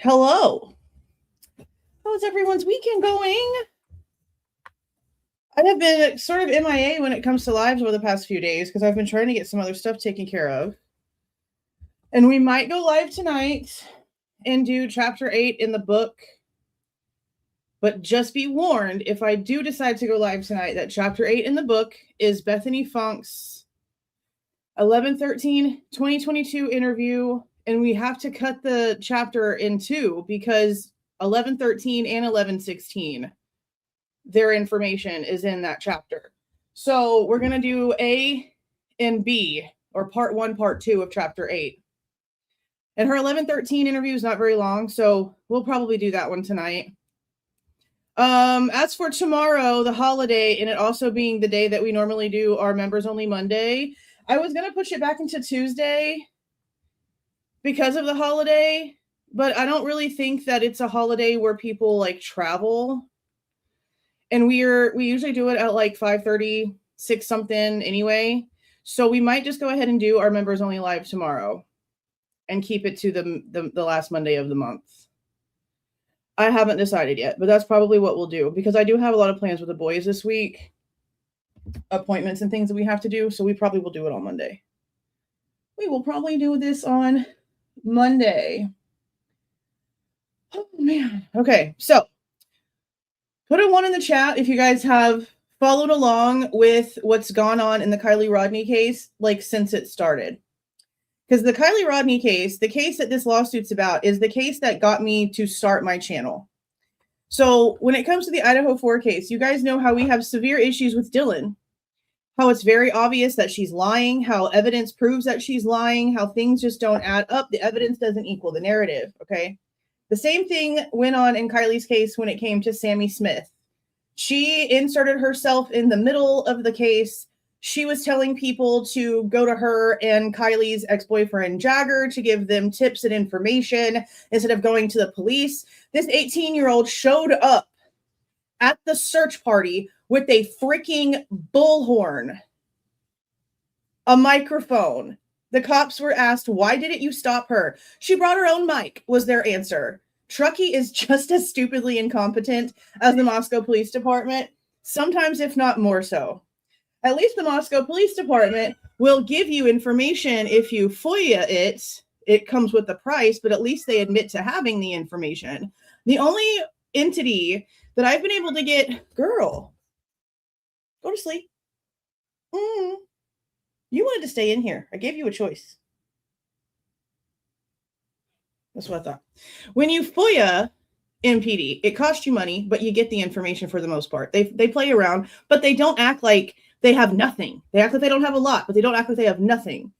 Hello. How's everyone's weekend going? I have been sort of MIA when it comes to lives over the past few days because I've been trying to get some other stuff taken care of. And we might go live tonight and do chapter 8 in the book. But just be warned, if I do decide to go live tonight, that chapter 8 in the book is Bethany Funk's 11/13/2022 interview. And we have to cut the chapter in two because 11/13 and 11/16, their information is in that chapter. So we're going to do A and B, or part 1, part 2 of chapter 8. And her 11/13 interview is not very long, so we'll probably do that one tonight. As for tomorrow, the holiday, and it also being the day that we normally do our members only Monday, I was going to push it back into Tuesday because of the holiday, but I don't really think that it's a holiday where people like travel. And we usually do it at like 5:30, 6 something anyway. So we might just go ahead and do our members only live tomorrow and keep it to the last Monday of the month. I haven't decided yet, but that's probably what we'll do because I do have a lot of plans with the boys this week, appointments and things that we have to do. So we probably will do it on Monday. We will probably do this on Monday. Oh man. Okay. So put a 1 in the chat if you guys have followed along with what's gone on in the Kiely Rodni case, like since it started. Because the Kiely Rodni case, the case that this lawsuit's about, is the case that got me to start my channel. So when it comes to the Idaho 4 case, you guys know how we have severe issues with Dylan, how it's very obvious that she's lying, how evidence proves that she's lying, how things just don't add up. The evidence doesn't equal the narrative, okay? The same thing went on in Kylie's case when it came to Sammy Smith. She inserted herself in the middle of the case. She was telling people to go to her and Kylie's ex-boyfriend Jagger to give them tips and information instead of going to the police. This 18-year-old showed up at the search party with a freaking bullhorn, a microphone. The cops were asked, why didn't you stop her? She brought her own mic, was their answer. Truckee is just as stupidly incompetent as the Moscow Police Department, sometimes if not more so. At least the Moscow Police Department will give you information if you FOIA it. It comes with the price, but at least they admit to having the information. The only entity that I've been able to get, girl, go to sleep. You wanted to stay in here. I gave you a choice. That's what I thought. When you FOIA MPD, it costs you money, but you get the information for the most part. They play around, but they don't act like they have nothing. They act like they don't have a lot, but they don't act like they have nothing.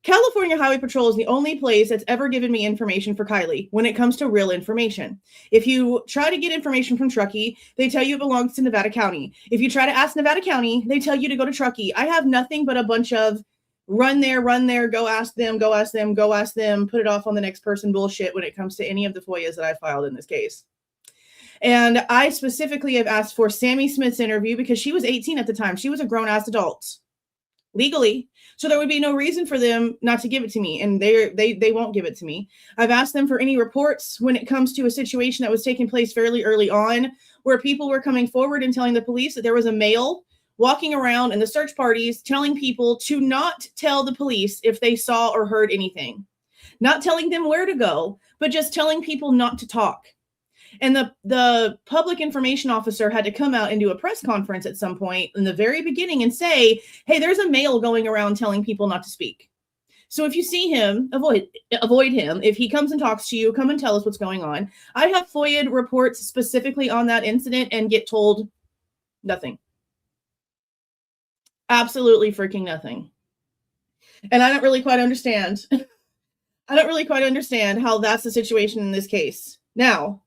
California Highway Patrol is the only place that's ever given me information for Kiely when it comes to real information. If you try to get information from Truckee, they tell you it belongs to Nevada County. If you try to ask Nevada County, they tell you to go to Truckee. I have nothing but a bunch of run there, go ask them, go ask them, put it off on the next person bullshit when it comes to any of the FOIAs that I filed in this case. And I specifically have asked for Sammy Smith's interview because she was 18 at the time. She was a grown-ass adult, legally. So there would be no reason for them not to give it to me, and they won't give it to me. I've asked them for any reports when it comes to a situation that was taking place fairly early on, where people were coming forward and telling the police that there was a male walking around in the search parties telling people to not tell the police if they saw or heard anything. Not telling them where to go, but just telling people not to talk. And the public information officer had to come out and do a press conference at some point in the very beginning and say, hey, there's a male going around telling people not to speak. So if you see him, avoid him. If he comes and talks to you, come and tell us what's going on. I have FOIA'd reports specifically on that incident and get told nothing. Absolutely freaking nothing. And I don't really quite understand. I don't really quite understand how that's the situation in this case. Now,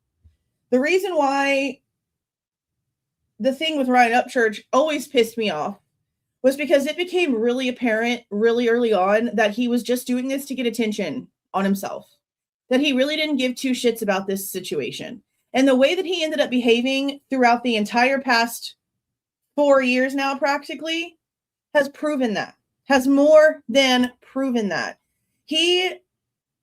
the reason why the thing with Ryan Upchurch always pissed me off was because it became really apparent really early on that he was just doing this to get attention on himself, that he really didn't give two shits about this situation. And the way that he ended up behaving throughout the entire past 4 years now practically has proven that, has more than proven that. He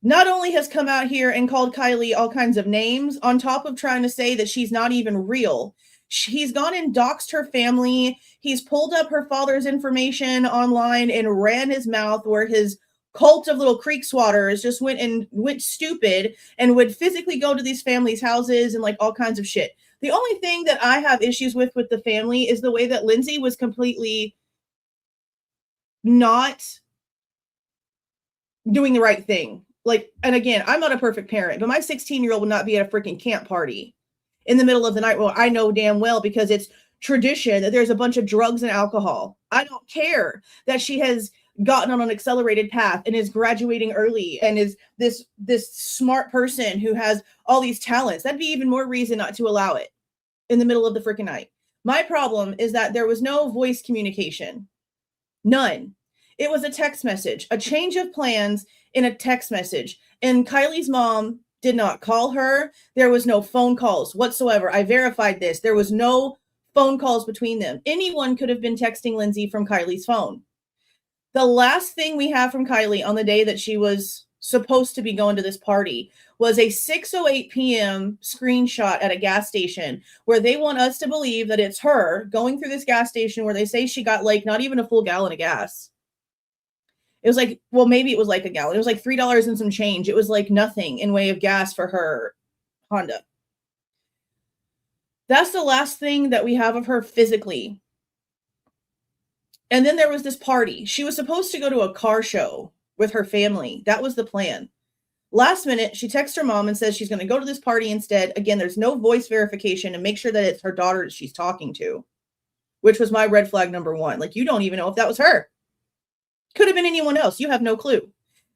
not only has come out here and called Kiely all kinds of names, on top of trying to say that she's not even real. He's gone and doxed her family. He's pulled up her father's information online and ran his mouth, where his cult of little creek swatters just went stupid and would physically go to these families' houses and like all kinds of shit. The only thing that I have issues with the family is the way that Lindsay was completely not doing the right thing. Like, and again, I'm not a perfect parent, but my 16-year-old would not be at a freaking camp party in the middle of the night. Well, I know damn well, because it's tradition, that there's a bunch of drugs and alcohol. I don't care that she has gotten on an accelerated path and is graduating early and is this smart person who has all these talents. That'd be even more reason not to allow it in the middle of the freaking night. My problem is that there was no voice communication. None. It was a text message, a change of plans in a text message. And Kiely's mom did not call her. There was no phone calls whatsoever. I verified this. There was no phone calls between them. Anyone could have been texting Lindsay from Kiely's phone. The last thing we have from Kiely on the day that she was supposed to be going to this party was a 6:08 p.m. screenshot at a gas station, where they want us to believe that it's her going through this gas station, where they say she got like not even a full gallon of gas. It was like, well, maybe it was like a gallon. It was like $3 and some change. It was like nothing in way of gas for her Honda. That's the last thing that we have of her physically. And then there was this party. She was supposed to go to a car show with her family. That was the plan. Last minute, she texts her mom and says she's going to go to this party instead. Again, there's no voice verification, and make sure that it's her daughter she's talking to, which was my red flag number one. Like, you don't even know if that was her. Could have been anyone else. You have no clue.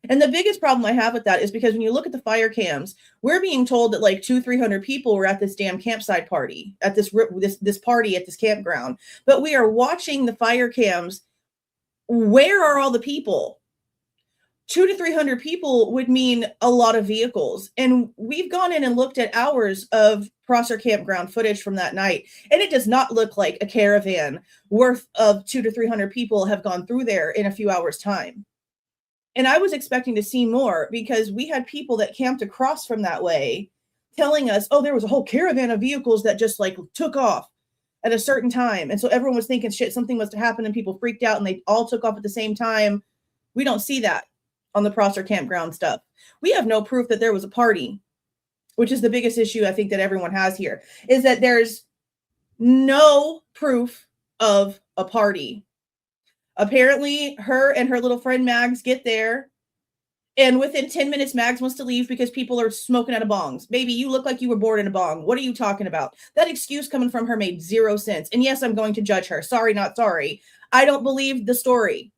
And the biggest problem I have with that is because when you look at the fire cams, we're being told that like 200-300 people were at this damn campsite party, at this party at this campground. But we are watching the fire cams. Where are all the people? 200 to 300 people would mean a lot of vehicles. And we've gone in and looked at hours of Prosser campground footage from that night, and it does not look like a caravan worth of 200 to 300 people have gone through there in a few hours' time. And I was expecting to see more, because we had people that camped across from that way telling us, oh, there was a whole caravan of vehicles that just like took off at a certain time. And so everyone was thinking, shit, something must have happened, and people freaked out and they all took off at the same time. We don't see that on the Prosser campground stuff. We have no proof that there was a party, which is the biggest issue I think that everyone has here, is that there's no proof of a party. Apparently, her and her little friend Mags get there, and within 10 minutes, Mags wants to leave because people are smoking out of bongs. Baby, you look like you were born in a bong. What are you talking about? That excuse coming from her made zero sense. And yes, I'm going to judge her. Sorry, not sorry. I don't believe the story.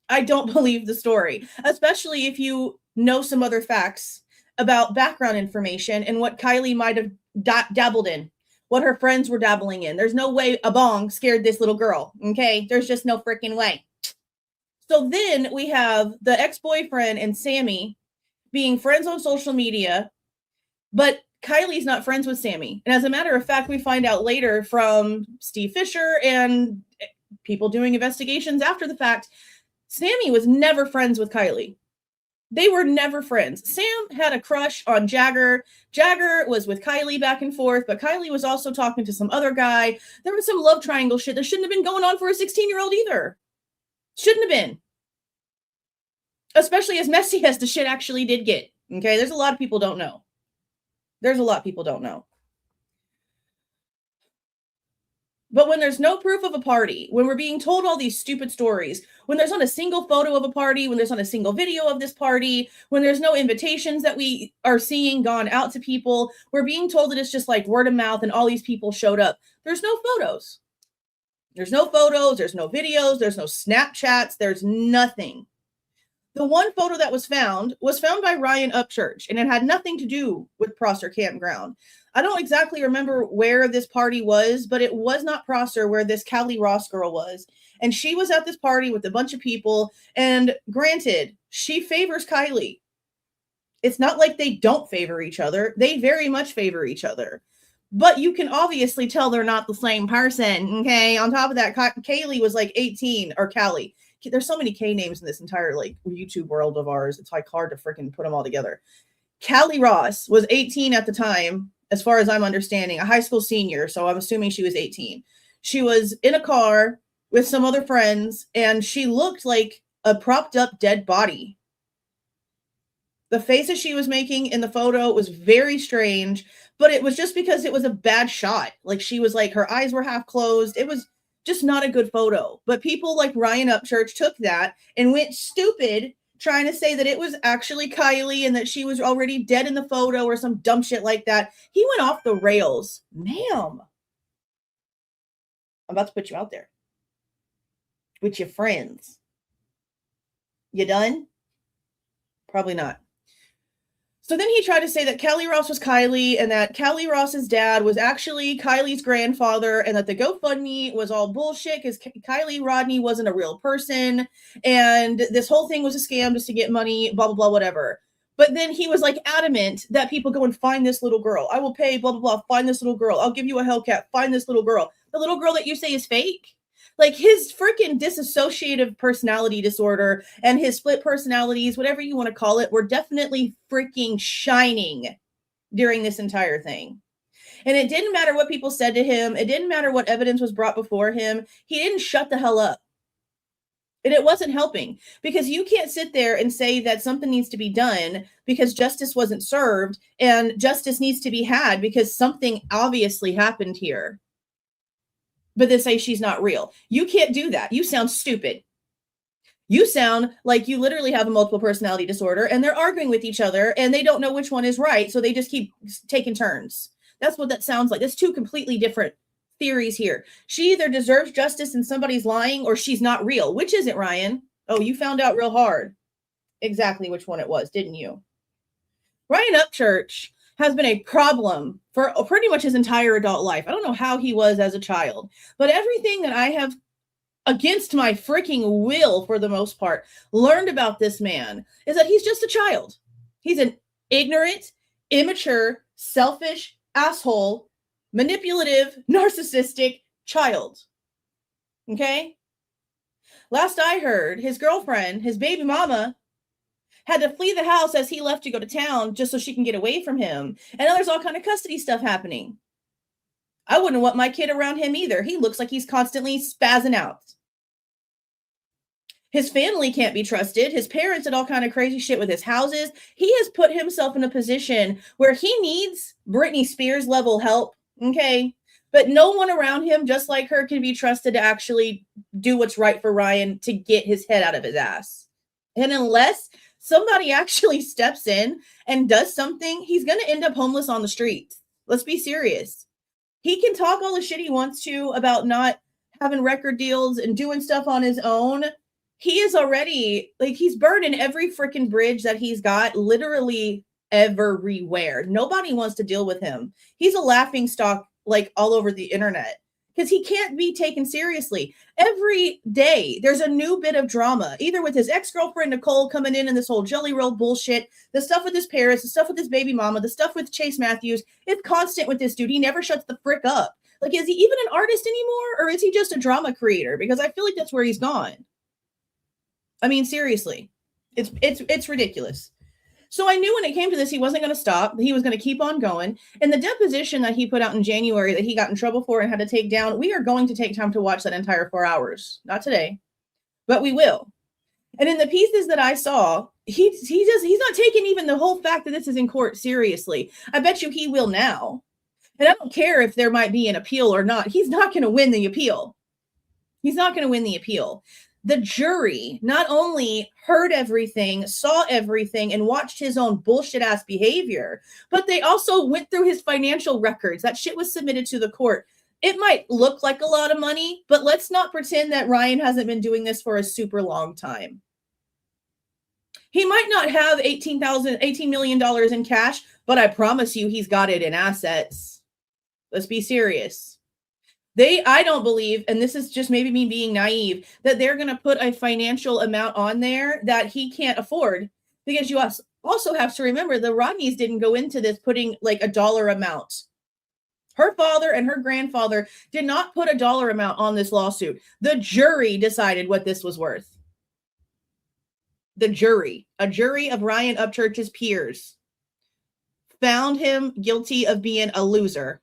I don't believe the story, especially if you know some other facts about background information and what Kiely might have dabbled in, what her friends were dabbling in. There's no way a bong scared this little girl, okay? There's just no freaking way. So then we have the ex-boyfriend and Sammy being friends on social media, but Kiely's not friends with Sammy. And as a matter of fact, we find out later from Steve Fisher and people doing investigations after the fact, Sammy was never friends with Kiely. They were never friends. Sam had a crush on Jagger. Jagger was with Kiely back and forth, but Kiely was also talking to some other guy. There was some love triangle shit that shouldn't have been going on for a 16-year-old either. Shouldn't have been. Especially as messy as the shit actually did get. Okay, there's a lot of people don't know. There's a lot of people don't know. But when there's no proof of a party, when we're being told all these stupid stories, when there's not a single photo of a party, when there's not a single video of this party, when there's no invitations that we are seeing gone out to people, we're being told that it's just like word of mouth and all these people showed up. There's no photos. There's no photos. There's no videos. There's no Snapchats. There's nothing. The one photo that was found by Ryan Upchurch, and it had nothing to do with Prosser Campground. I don't exactly remember where this party was, but it was not Prosser where this Callie Ross girl was. And she was at this party with a bunch of people. And granted, she favors Kiely. It's not like they don't favor each other. They very much favor each other. But you can obviously tell they're not the same person, okay? On top of that, Kiely was like 18, or Callie. there's so many K names in this entire like YouTube world of ours. It's like hard to freaking put them all together. Kiely Ross was 18 at the time, as far as I'm understanding, a high school senior. So I'm assuming she was 18. She was in a car with some other friends, and she looked like a propped up dead body. The faces she was making in the photo was very strange, but it was just because it was a bad shot. Like she was like, her eyes were half closed. It was just not a good photo. But people like Ryan Upchurch took that and went stupid trying to say that it was actually Kiely and that she was already dead in the photo or some dumb shit like that. He went off the rails. Ma'am, I'm about to put you out there with your friends. You done? Probably not. So then he tried to say that Kiely Ross was Kiely and that Kiely Ross's dad was actually Kylie's grandfather and that the GoFundMe was all bullshit because Kiely Rodni wasn't a real person and this whole thing was a scam just to get money, blah, blah, blah, whatever. But then he was like adamant that people go and find this little girl. I will pay, blah, blah, blah, find this little girl. I'll give you a Hellcat, find this little girl. The little girl that you say is fake? Like his freaking dissociative personality disorder and his split personalities, whatever you want to call it, were definitely freaking shining during this entire thing. And it didn't matter what people said to him. It didn't matter what evidence was brought before him. He didn't shut the hell up. And it wasn't helping because you can't sit there and say that something needs to be done because justice wasn't served and justice needs to be had because something obviously happened here. But they say she's not real. You can't do that. You sound stupid. You sound like you literally have a multiple personality disorder and they're arguing with each other and they don't know which one is right. So they just keep taking turns. That's what that sounds like. There's two completely different theories here. She either deserves justice and somebody's lying or she's not real. Which is it, Ryan? Oh, you found out real hard exactly which one it was, didn't you? Ryan Upchurch has been a problem for pretty much his entire adult life. I don't know how he was as a child, but everything that I have against my freaking will, for the most part, learned about this man is that he's just a child. He's an ignorant, immature, selfish, asshole, manipulative, narcissistic child. Okay? Last I heard, his girlfriend, his baby mama, had to flee the house as he left to go to town just so she can get away from him. And now there's all kind of custody stuff happening. I wouldn't want my kid around him either. He looks like he's constantly spazzing out. His family can't be trusted. His parents did all kind of crazy shit with his houses. He has put himself in a position where he needs Britney Spears level help. Okay. But no one around him, just like her, can be trusted to actually do what's right for Ryan to get his head out of his ass. And unless somebody actually steps in and does something, he's going to end up homeless on the streets. Let's be serious. He can talk all the shit he wants to about not having record deals and doing stuff on his own. He is already, like, he's burning every freaking bridge that he's got, literally everywhere. Nobody wants to deal with him. He's a laughing stock, like, all over the internet. Because he can't be taken seriously. Every day, there's a new bit of drama, either with his ex-girlfriend, Nicole, coming in and this whole jelly roll bullshit, the stuff with his parents, the stuff with his baby mama, the stuff with Chase Matthews. It's constant with this dude. He never shuts the frick up. Like, is he even an artist anymore? Or is he just a drama creator? Because I feel like that's where he's gone. I mean, seriously. It's ridiculous. So I knew when it came to this, he wasn't going to stop. He was going to keep on going. And the deposition that he put out in January that he got in trouble for and had to take down, we are going to take time to watch that entire 4 hours. Not today, but we will. And in the pieces that I saw, he's not taking even the whole fact that this is in court seriously. I bet you he will now. And I don't care if there might be an appeal or not. He's not going to win the appeal. He's not going to win the appeal. The jury not only heard everything, saw everything, and watched his own bullshit ass behavior, but they also went through his financial records. That shit was submitted to the court. It might look like a lot of money, but let's not pretend that Ryan hasn't been doing this for a super long time. He might not have $18 million in cash, but I promise you he's got it in assets. Let's be serious. I don't believe, and this is just maybe me being naive, that they're going to put a financial amount on there that he can't afford. Because you also have to remember the Rodnis didn't go into this putting like a dollar amount. Her father and her grandfather did not put a dollar amount on this lawsuit. The jury decided what this was worth. the jury, a jury of Ryan Upchurch's peers, found him guilty of being a loser.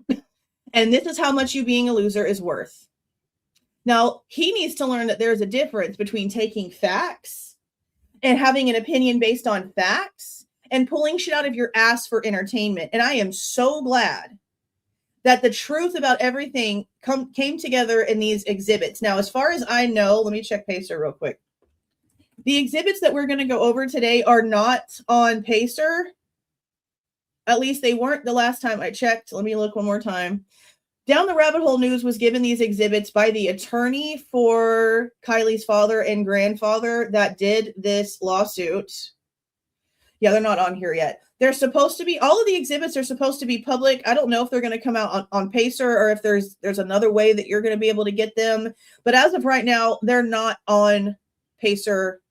And this is how much you being a loser is worth. Now, he needs to learn that there's a difference between taking facts and having an opinion based on facts and pulling shit out of your ass for entertainment. And I am so glad that the truth about everything came together in these exhibits. Now, as far as I know, let me check Pacer real quick. The exhibits that we're going to go over today are not on Pacer. At least they weren't the last time I checked. Let me look one more time. Down the Rabbit Hole News was given these exhibits by the attorney for Kiely's father and grandfather that did this lawsuit. Yeah, they're not on here yet. They're supposed to be, all of the exhibits are supposed to be public. I don't know if they're going to come out on Pacer or if there's another way that you're going to be able to get them. But as of right now, they're not on Pacer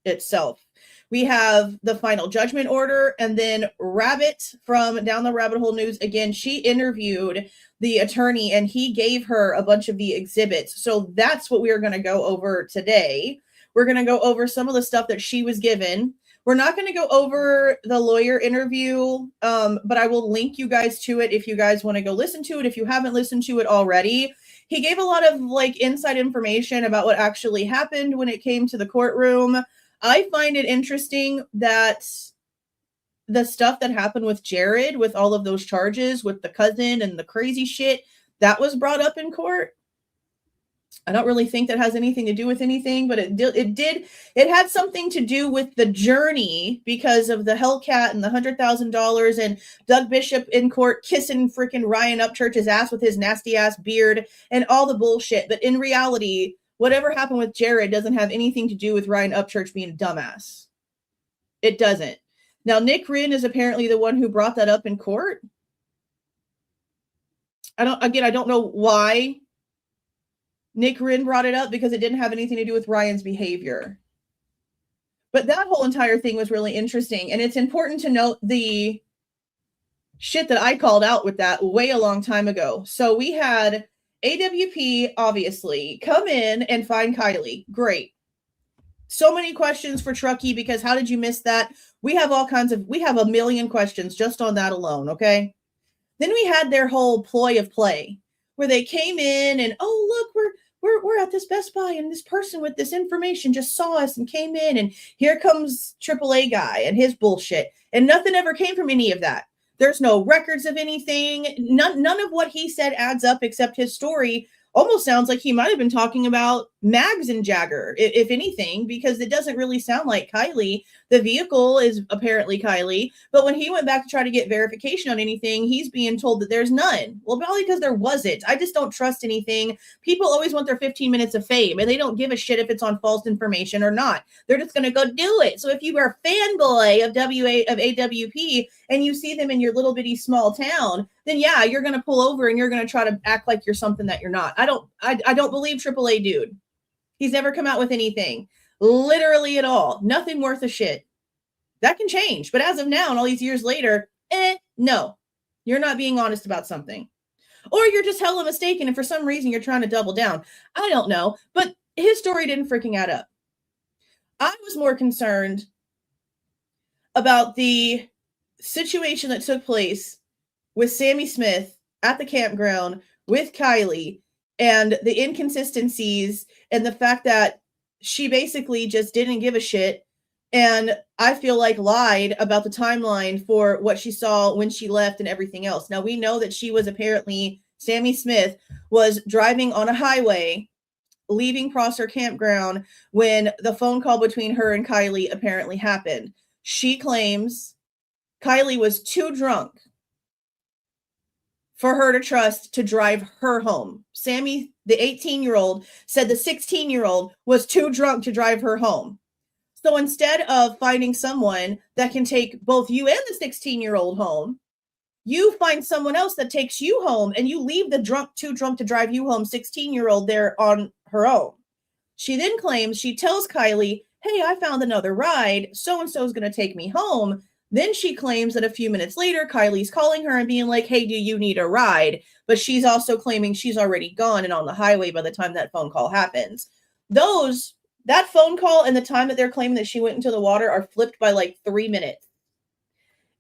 itself. We have the final judgment order, and then Rabbit from Down the Rabbit Hole News, again, she interviewed the attorney and he gave her a bunch of the exhibits. So that's what we're going to go over today. We're going to go over some of the stuff that she was given. We're not going to go over the lawyer interview, but I will link you guys to it if you guys want to go listen to it. If you haven't listened to it already, he gave a lot of like inside information about what actually happened when it came to the courtroom. I find it interesting that the stuff that happened with Jared, with all of those charges, with the cousin and the crazy shit, that was brought up in court. I don't really think that has anything to do with anything, but it had something to do with the journey because of the Hellcat and the $100,000 and Doug Bishop in court kissing freaking Ryan Upchurch's ass with his nasty ass beard and all the bullshit. But in reality, whatever happened with Jared doesn't have anything to do with Ryan Upchurch being a dumbass. It doesn't. Now, Nick Rinn is apparently the one who brought that up in court. I don't know why Nick Rinn brought it up, because it didn't have anything to do with Ryan's behavior. But that whole entire thing was really interesting. And it's important to note the shit that I called out with that way a long time ago. So we had AWP, obviously, come in and find Kiely. Great. So many questions for Truckee, because how did you miss that? We have a million questions just on that alone, okay? Then we had their whole ploy of play, where they came in and, oh, look, we're at this Best Buy, and this person with this information just saw us and came in, and here comes AAA guy and his bullshit. And nothing ever came from any of that. There's no records of anything. None of what he said adds up, except his story almost sounds like he might have been talking about Mags and Jagger, if anything, because it doesn't really sound like Kiely. The vehicle is apparently Kiely, but when he went back to try to get verification on anything, he's being told that there's none. Well, probably because there wasn't. I just don't trust anything. People always want their 15 minutes of fame, and they don't give a shit if it's on false information or not. They're just going to go do it. So if you are a fanboy of AWP and you see them in your little bitty small town, then yeah, you're going to pull over and you're going to try to act like you're something that you're not. I don't believe AAA dude. He's never come out with anything, literally at all. Nothing worth a shit. That can change. But as of now, and all these years later, no, you're not being honest about something. Or you're just hella mistaken, and for some reason you're trying to double down. I don't know. But his story didn't freaking add up. I was more concerned about the situation that took place with Sammy Smith at the campground with Kiely, and the inconsistencies and the fact that she basically just didn't give a shit, and I feel like lied about the timeline for what she saw when she left and everything else. Now, we know that she was apparently, Sammy Smith was driving on a highway leaving Prosser Campground when the phone call between her and Kiely apparently happened. She claims Kiely was too drunk for her to trust to drive her home. Sammy, the 18-year-old, said the 16-year-old was too drunk to drive her home. So instead of finding someone that can take both you and the 16-year-old home, you find someone else that takes you home, and you leave the too drunk to drive you home 16-year-old there on her own. She then claims, she tells Kiely, hey, I found another ride. So-and-so is going to take me home. Then she claims that a few minutes later, Kylie's calling her and being like, hey, do you need a ride? But she's also claiming she's already gone and on the highway by the time that phone call happens. Those That phone call and the time that they're claiming that she went into the water are flipped by like 3 minutes.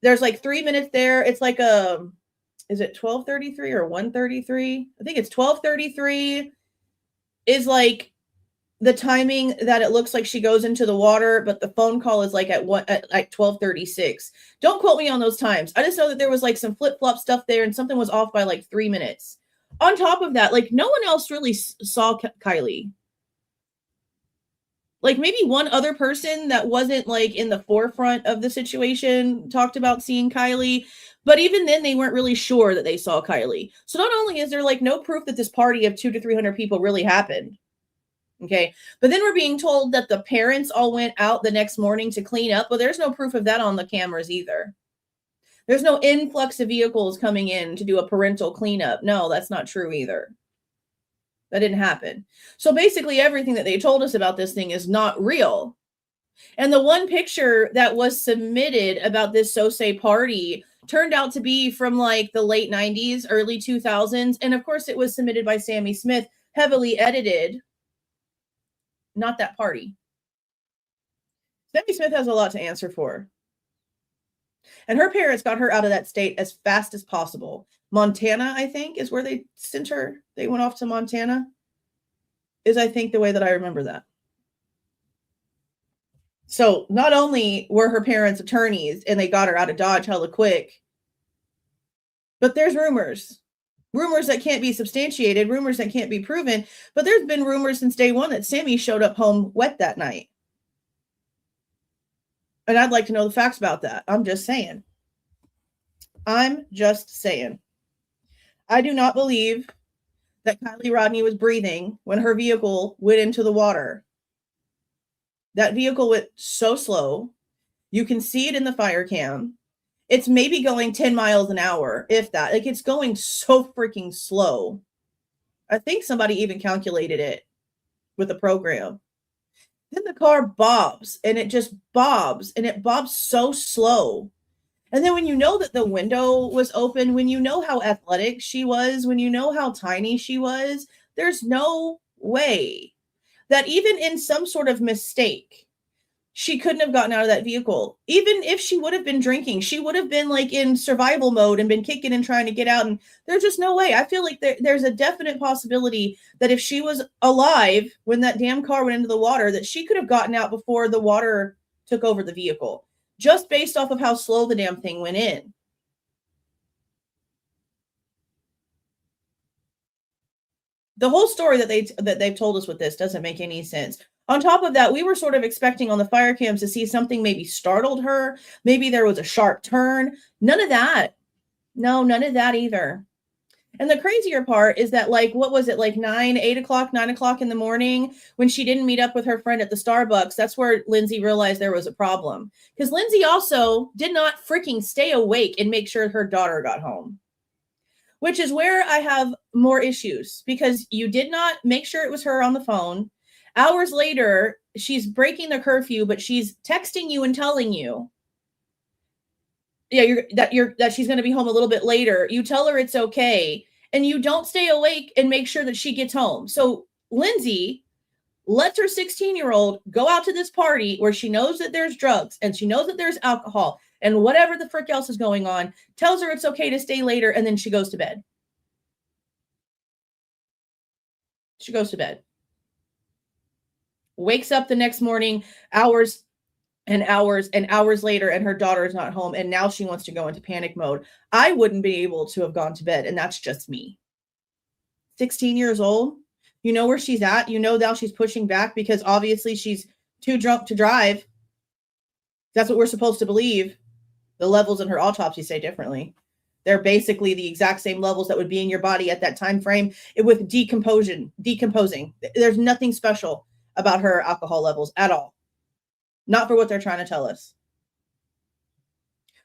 There's like 3 minutes there. It's like is it 12:33 or 1:33? I think it's 12:33 is like the timing that it looks like she goes into the water, but the phone call is like at 12:36. Don't quote me on those times. I just know that there was like some flip-flop stuff there and something was off by like 3 minutes. On top of that, like no one else really saw Kiely. Like maybe one other person that wasn't like in the forefront of the situation talked about seeing Kiely, but even then they weren't really sure that they saw Kiely. So not only is there like no proof that this party of 200 to 300 people really happened, okay, but then we're being told that the parents all went out the next morning to clean up. Well, there's no proof of that on the cameras either. There's no influx of vehicles coming in to do a parental cleanup. No, that's not true either. That didn't happen. So basically everything that they told us about this thing is not real. And the one picture that was submitted about this Sose party turned out to be from like the late 90s, early 2000s. And of course it was submitted by Sammy Smith, heavily edited. Not that party. Sammy Smith has a lot to answer for. And her parents got her out of that state as fast as possible. Montana, I think, is where they sent her. They went off to Montana, is I think the way that I remember that. So not only were her parents attorneys and they got her out of Dodge hella quick, but there's rumors that can't be substantiated, rumors that can't be proven. But there's been rumors since day one that Sammy showed up home wet that night. And I'd like to know the facts about that. I'm just saying. I do not believe that Kiely Rodni was breathing when her vehicle went into the water. That vehicle went so slow. You can see it in the fire cam. It's maybe going 10 miles an hour, if that. Like, it's going so freaking slow. I think somebody even calculated it with a program. Then the car bobs, and it just bobs, and it bobs so slow. And then when you know that the window was open, when you know how athletic she was, when you know how tiny she was, there's no way that even in some sort of mistake, she couldn't have gotten out of that vehicle. Even if she would have been drinking, she would have been like in survival mode and been kicking and trying to get out. And there's just no way. I feel like there's a definite possibility that if she was alive when that damn car went into the water, that she could have gotten out before the water took over the vehicle, just based off of how slow the damn thing went in. The whole story that they've told us with this doesn't make any sense. On top of that, we were sort of expecting on the fire cams to see something maybe startled her. Maybe there was a sharp turn. None of that. No, none of that either. And the crazier part is that, like, what was it, like 9 o'clock in the morning when she didn't meet up with her friend at the Starbucks? That's where Lindsay realized there was a problem. Because Lindsay also did not freaking stay awake and make sure her daughter got home. Which is where I have more issues, because you did not make sure it was her on the phone. Hours later, she's breaking the curfew, but she's texting you and telling you, that she's going to be home a little bit later. You tell her it's okay, and you don't stay awake and make sure that she gets home. So Lindsay lets her 16-year-old go out to this party where she knows that there's drugs and she knows that there's alcohol and whatever the frick else is going on, tells her it's okay to stay later, and then she goes to bed. She goes to bed. Wakes up the next morning, hours and hours and hours later, and her daughter is not home, and now she wants to go into panic mode. I wouldn't be able to have gone to bed, and that's just me. 16 years old, you know where she's at. You know now she's pushing back because obviously she's too drunk to drive. That's what we're supposed to believe. The levels in her autopsy say differently. They're basically the exact same levels that would be in your body at that time frame with decomposing. There's nothing special about her alcohol levels at all. Not for what they're trying to tell us.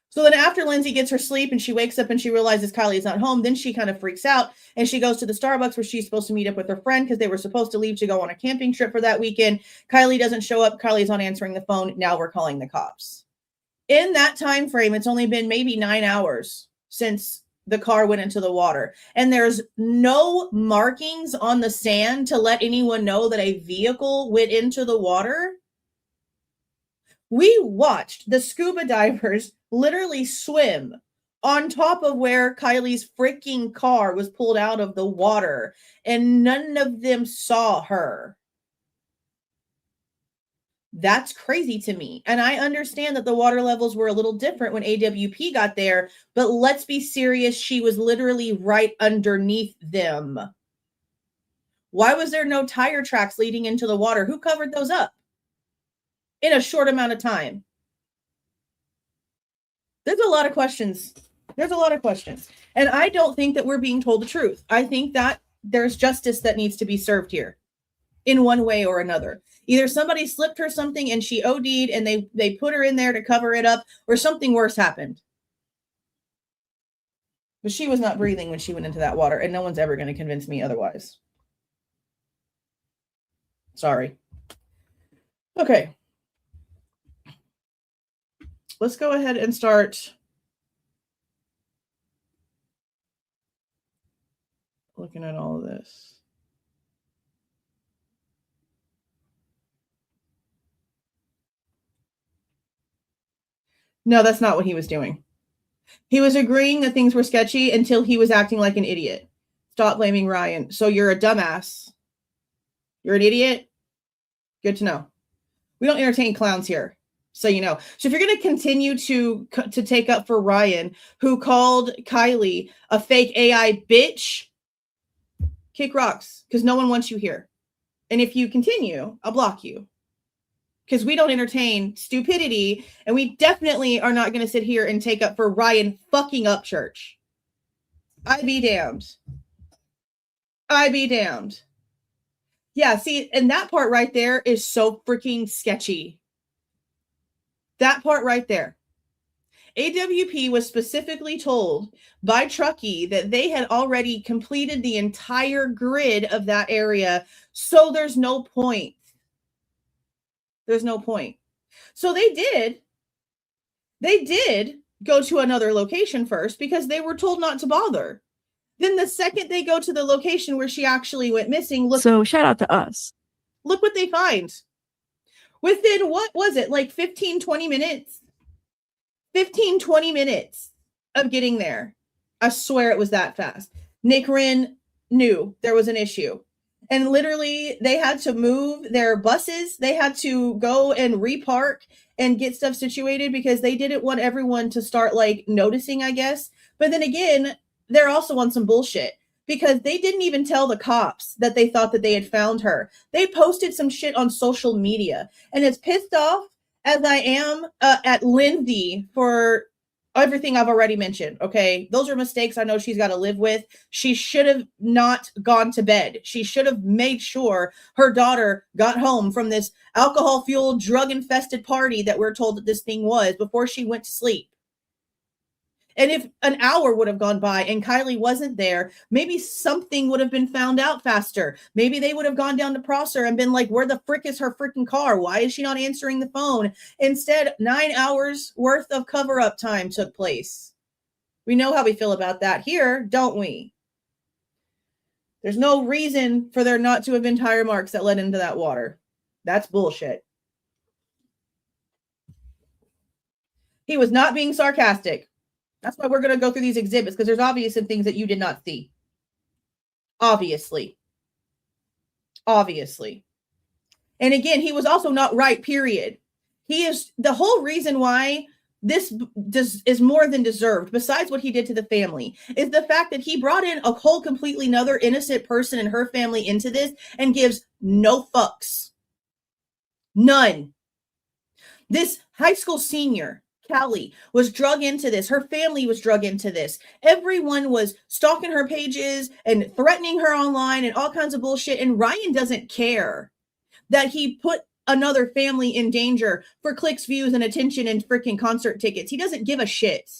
So then after Lindsay gets her sleep and she wakes up and she realizes Kiely is not home, then she kind of freaks out and she goes to the Starbucks where she's supposed to meet up with her friend because they were supposed to leave to go on a camping trip for that weekend. Kiely doesn't show up. Kylie's not answering the phone. Now we're calling the cops. In that time frame, it's only been maybe 9 hours since the car went into the water. And there's no markings on the sand to let anyone know that a vehicle went into the water. We watched the scuba divers literally swim on top of where Kiely's freaking car was pulled out of the water, and none of them saw her. That's crazy to me. And I understand that the water levels were a little different when AWP got there, but let's be serious. She was literally right underneath them. Why was there no tire tracks leading into the water? Who covered those up in a short amount of time? There's a lot of questions. And I don't think that we're being told the truth. I think that there's justice that needs to be served here in one way or another. Either somebody slipped her something and she OD'd and they put her in there to cover it up, or something worse happened. But she was not breathing when she went into that water, and no one's ever going to convince me otherwise. Sorry. Okay. Let's go ahead and start looking at all of this. No, that's not what he was doing. He was agreeing that things were sketchy until he was acting like an idiot. Stop blaming Ryan. So you're a dumbass. You're an idiot? Good to know. We don't entertain clowns here, so you know. So if you're going to continue to take up for Ryan, who called Kiely a fake AI bitch, kick rocks, because no one wants you here. And if you continue, I'll block you. Because we don't entertain stupidity, and we definitely are not going to sit here and take up for Ryan fucking Upchurch. I be damned. Yeah, see, and that part right there is so freaking sketchy. That part right there. AWP was specifically told by Truckee that they had already completed the entire grid of that area, so there's no point. So they did go to another location first because they were told not to bother. Then the second they go to the location where she actually went missing, so shout out to us. Look what they find. Within, what was it, like 15, 20 minutes? 15, 20 minutes of getting there. I swear it was that fast. Nick Wren knew there was an issue. And literally, they had to move their buses. They had to go and repark and get stuff situated because they didn't want everyone to start, like, noticing, I guess. But then again, they're also on some bullshit because they didn't even tell the cops that they thought that they had found her. They posted some shit on social media. And as pissed off as I am at Lindsay for everything I've already mentioned, okay? Those are mistakes I know she's got to live with. She should have not gone to bed. She should have made sure her daughter got home from this alcohol-fueled, drug-infested party that we're told that this thing was before she went to sleep. And if an hour would have gone by and Kiely wasn't there, maybe something would have been found out faster. Maybe they would have gone down to Prosser and been like, where the frick is her freaking car? Why is she not answering the phone? Instead, 9 hours worth of cover-up time took place. We know how we feel about that here, don't we? There's no reason for there not to have been tire marks that led into that water. That's bullshit. He was not being sarcastic. That's why we're going to go through these exhibits, because there's obvious some things that you did not see. Obviously. And again, he was also not right, period. He is the whole reason why this is more than deserved, besides what he did to the family, is the fact that he brought in a whole completely another innocent person and her family into this and gives no fucks. None. This high school senior, Kiely, was drug into this. Her family was drug into this. Everyone was stalking her pages and threatening her online and all kinds of bullshit. And Ryan doesn't care that he put another family in danger for clicks, views, and attention and freaking concert tickets. He doesn't give a shit.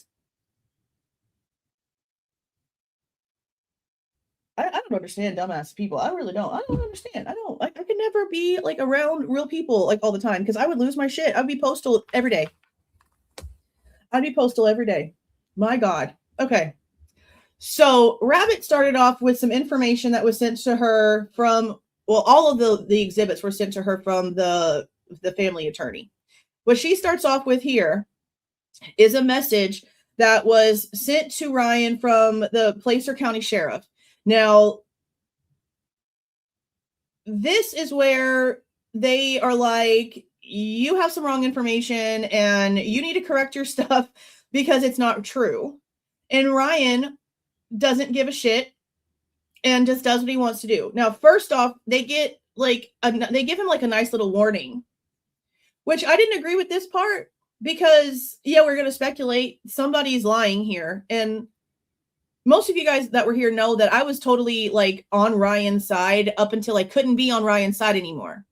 I don't understand dumbass people. I really don't. I don't understand. I could never be like around real people like all the time because I would lose my shit. I'd be postal every day. My God. Okay. So Rabbit started off with some information that was sent to her from, well, all of the exhibits were sent to her from the family attorney. What she starts off with here is a message that was sent to Ryan from the Placer County Sheriff. Now, this is where they are like, you have some wrong information and you need to correct your stuff because it's not true. And Ryan doesn't give a shit and just does what he wants to do. Now, first off, they get like they give him like a nice little warning, which I didn't agree with this part because yeah, we're going to speculate somebody's lying here. And most of you guys that were here know that I was totally like on Ryan's side up until I couldn't be on Ryan's side anymore.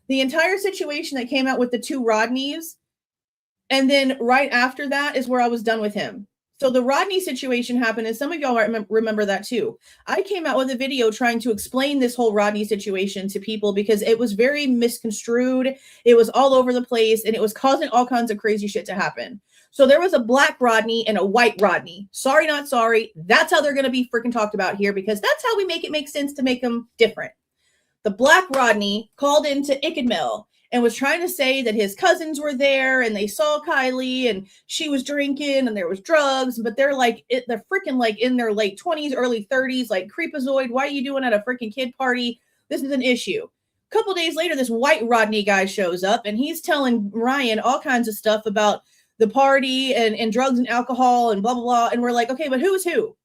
The entire situation that came out with the two Rodneys, and then right after that is where I was done with him. So the Rodney situation happened, and some of y'all remember that too. I came out with a video trying to explain this whole Rodney situation to people because it was very misconstrued. It was all over the place, and it was causing all kinds of crazy shit to happen. So there was a black Rodney and a white Rodney. Sorry, not sorry. That's how they're going to be freaking talked about here because that's how we make it make sense to make them different. The black Rodney called into Ickadmill and was trying to say that his cousins were there and they saw Kiely and she was drinking and there was drugs, but they're like, they're freaking like in their late 20s, early 30s, like creepazoid. Why are you doing at a freaking kid party? This is an issue. A couple days later, this white Rodney guy shows up and he's telling Ryan all kinds of stuff about the party and drugs and alcohol and blah, blah, blah. And we're like, okay, but who's who?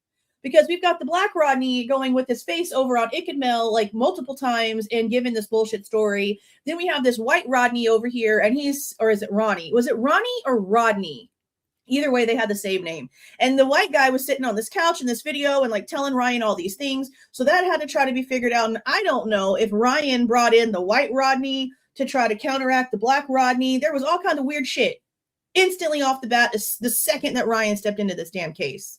Because we've got the black Rodney going with his face over on Ickadmill like multiple times and giving this bullshit story. Then we have this white Rodney over here, and he's, or is it Ronnie? Was it Ronnie or Rodney? Either way, they had the same name. And the white guy was sitting on this couch in this video and like telling Ryan all these things. So that had to try to be figured out. And I don't know if Ryan brought in the white Rodney to try to counteract the black Rodney. There was all kinds of weird shit instantly off the bat the second that Ryan stepped into this damn case.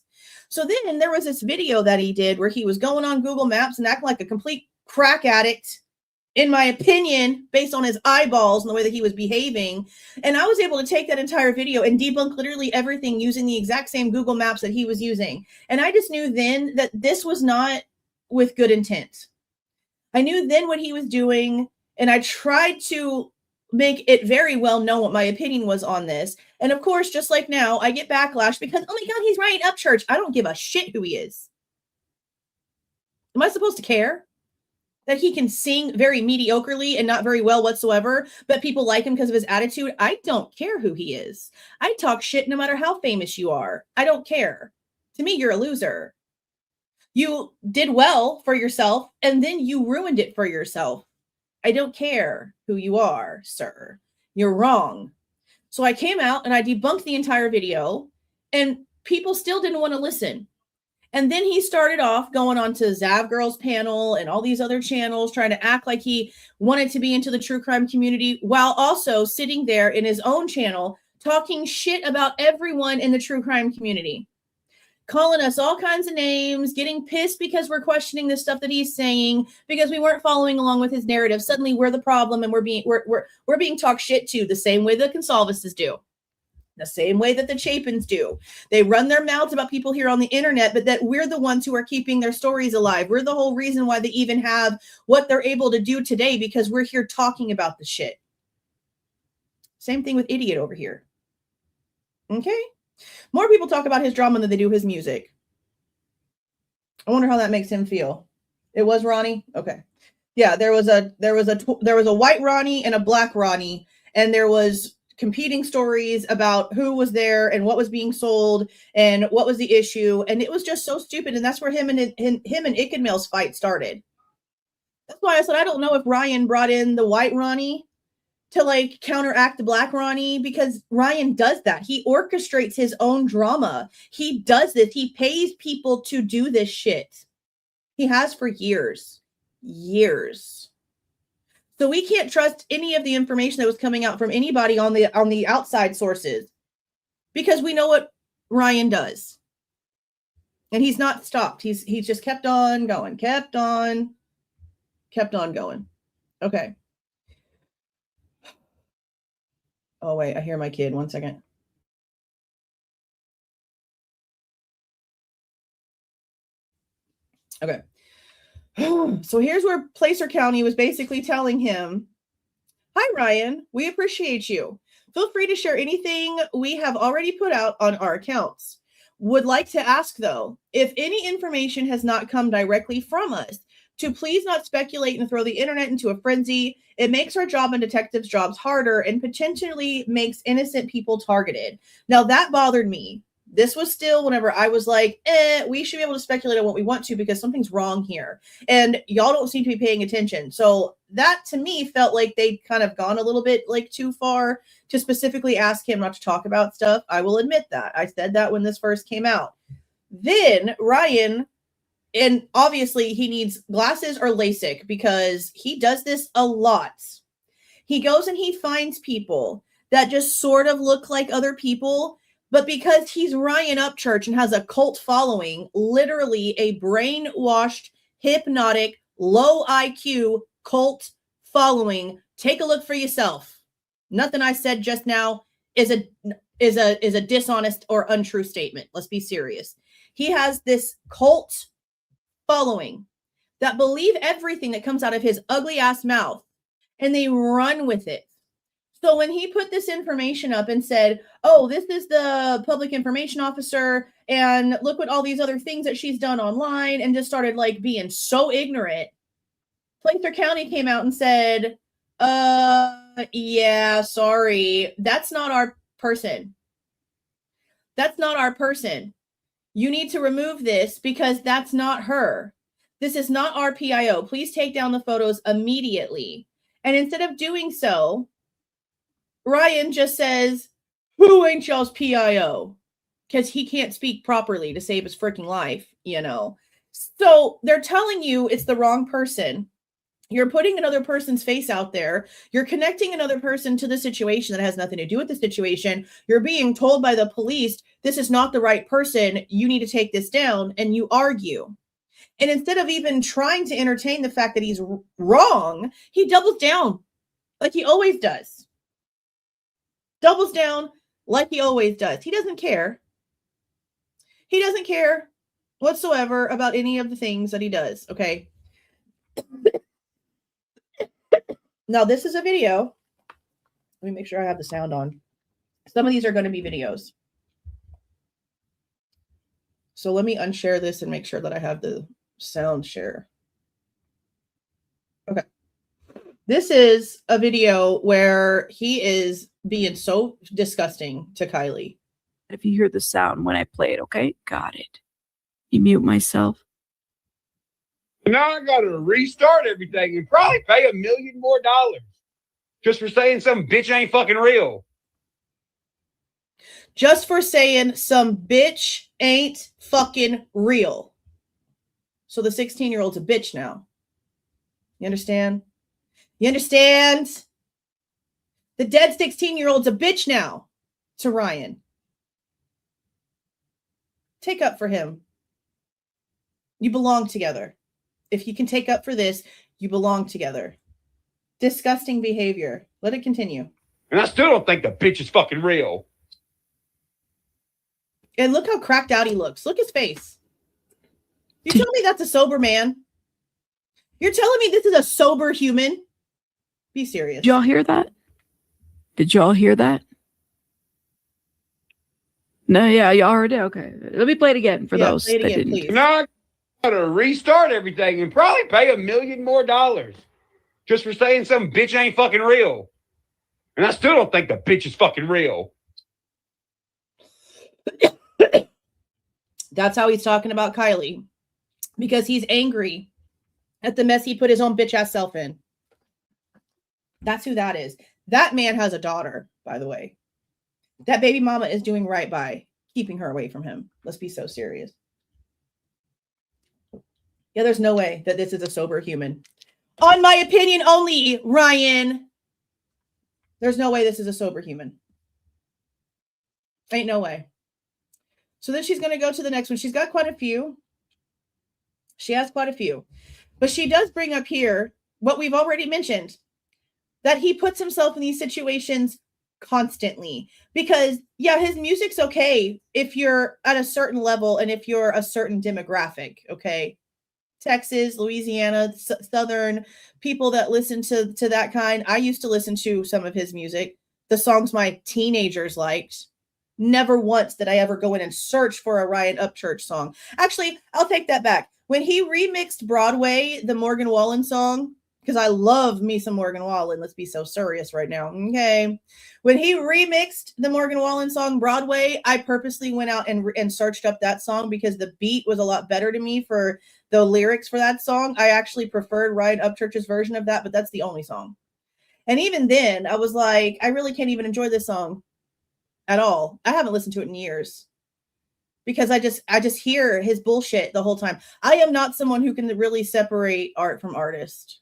So then there was this video that he did where he was going on Google Maps and acting like a complete crack addict, in my opinion, based on his eyeballs and the way that he was behaving. And I was able to take that entire video and debunk literally everything using the exact same Google Maps that he was using. And I just knew then that this was not with good intent. I knew then what he was doing, and I tried to make it very well known what my opinion was on this. And of course, just like now, I get backlash because, oh my God, he's Ryan Upchurch. I don't give a shit who he is. Am I supposed to care that he can sing very mediocrely and not very well whatsoever, but people like him because of his attitude? I don't care who he is. I talk shit no matter how famous you are. I don't care. To me, you're a loser. You did well for yourself, and then you ruined it for yourself. I don't care who you are, sir. You're wrong. So I came out and I debunked the entire video, and people still didn't want to listen. And then he started off going on to Zav Girl's panel and all these other channels, trying to act like he wanted to be into the true crime community while also sitting there in his own channel talking shit about everyone in the true crime community, calling us all kinds of names, getting pissed because we're questioning the stuff that he's saying because we weren't following along with his narrative. Suddenly we're the problem and we're being talked shit to the same way the Consalvases do, the same way that the Chapins do. They run their mouths about people here on the internet, but that we're the ones who are keeping their stories alive. We're the whole reason why they even have what they're able to do today, because we're here talking about the shit. Same thing with Idiot over here. Okay? More people talk about his drama than they do his music. I wonder how that makes him feel. It was Ronnie? Okay. Yeah, there was a white Ronnie and a black Ronnie, and there was competing stories about who was there and what was being sold and what was the issue, and it was just so stupid. And that's where him and Ickadmill's fight started. That's why I said I don't know if Ryan brought in the white Ronnie to like counteract the black Ronnie, because Ryan does that. He orchestrates his own drama. He does this. He pays people to do this shit. He has for years. So we can't trust any of the information that was coming out from anybody on the outside sources, because we know what Ryan does. And he's not stopped. He's just kept on going, kept on going. Okay. Oh, wait, I hear my kid. 1 second. Okay. So here's where Placer County was basically telling him, hi, Ryan, we appreciate you. Feel free to share anything we have already put out on our accounts. Would like to ask, though, if any information has not come directly from us, to please not speculate and throw the internet into a frenzy. It makes our job and detectives' jobs harder and potentially makes innocent people targeted. Now, that bothered me. This was still whenever I was like, we should be able to speculate on what we want to because something's wrong here. And y'all don't seem to be paying attention. So that to me felt like they'd kind of gone a little bit like too far to specifically ask him not to talk about stuff. I will admit that. I said that when this first came out. Then Ryan, and obviously he needs glasses or LASIK because he does this a lot. He goes and he finds people that just sort of look like other people. But because he's Ryan Upchurch and has a cult following, literally a brainwashed, hypnotic, low IQ cult following, take a look for yourself. Nothing I said just now is a dishonest or untrue statement. Let's be serious. He has this cult following that believe everything that comes out of his ugly ass mouth, and they run with it. So when he put this information up and said, oh, this is the public information officer, and look what all these other things that she's done online, and just started like being so ignorant, Placer County came out and said, yeah, sorry, that's not our person. That's not our person. You need to remove this because that's not her. This is not our PIO. Please take down the photos immediately. And instead of doing so, Ryan just says, who ain't y'all's PIO? Because he can't speak properly to save his freaking life, you know. So they're telling you it's the wrong person. You're putting another person's face out there. You're connecting another person to the situation that has nothing to do with the situation. You're being told by the police, this is not the right person. You need to take this down. And you argue. And instead of even trying to entertain the fact that he's wrong, he doubles down like he always does. Doubles down like he always does. He doesn't care. He doesn't care whatsoever about any of the things that he does, okay? Now, this is a video. Let me make sure I have the sound on. Some of these are going to be videos. So let me unshare this and make sure that I have the sound share. Okay. This is a video where he is being so disgusting to Kiely. If you hear the sound when I play it, okay? Got it. You mute myself. Now I got to restart everything and probably pay $1 million more just for saying some bitch ain't fucking real. Just for saying some bitch ain't fucking real. So the 16-year-old's a bitch now. You understand? You understand? The dead 16-year-old's a bitch now to Ryan. Take up for him. You belong together. If you can take up for this, you belong together. Disgusting behavior. Let it continue. And I still don't think the bitch is fucking real. And look how cracked out he looks. Look his face. You telling me that's a sober man? You're telling me this is a sober human? Be serious. Did y'all hear that? Did y'all hear that? No, yeah, y'all heard it. Okay. Let me play it again for those play it that again, didn't. please. Now I got to restart everything and probably pay $1 million more just for saying some bitch ain't fucking real. And I still don't think the bitch is fucking real. That's how he's talking about Kiely. Because he's angry at the mess he put his own bitch ass self in. That's who that is. That man has a daughter, by the way. That baby mama is doing right by keeping her away from him. Let's be so serious. Yeah, there's no way that this is a sober human. On my opinion only, Ryan. There's no way this is a sober human. Ain't no way. So then she's going to go to the next one. She's got quite a few. She has quite a few. But she does bring up here what we've already mentioned, that he puts himself in these situations constantly. Because, yeah, his music's okay if you're at a certain level and if you're a certain demographic, okay? Texas, Louisiana, Southern people that listen to that kind. I used to listen to some of his music. The songs my teenagers liked. Never once did I ever go in and search for a Ryan Upchurch song. Actually, I'll take that back. When he remixed Broadway, the Morgan Wallen song, because I love me some Morgan Wallen. Let's be so serious right now. Okay. When he remixed the Morgan Wallen song Broadway, I purposely went out and searched up that song because the beat was a lot better to me for the lyrics for that song. I actually preferred Ryan Upchurch's version of that, but that's the only song. And even then, I was like, I really can't even enjoy this song at all. I haven't listened to it in years because I just hear his bullshit the whole time. I am not someone who can really separate art from artist.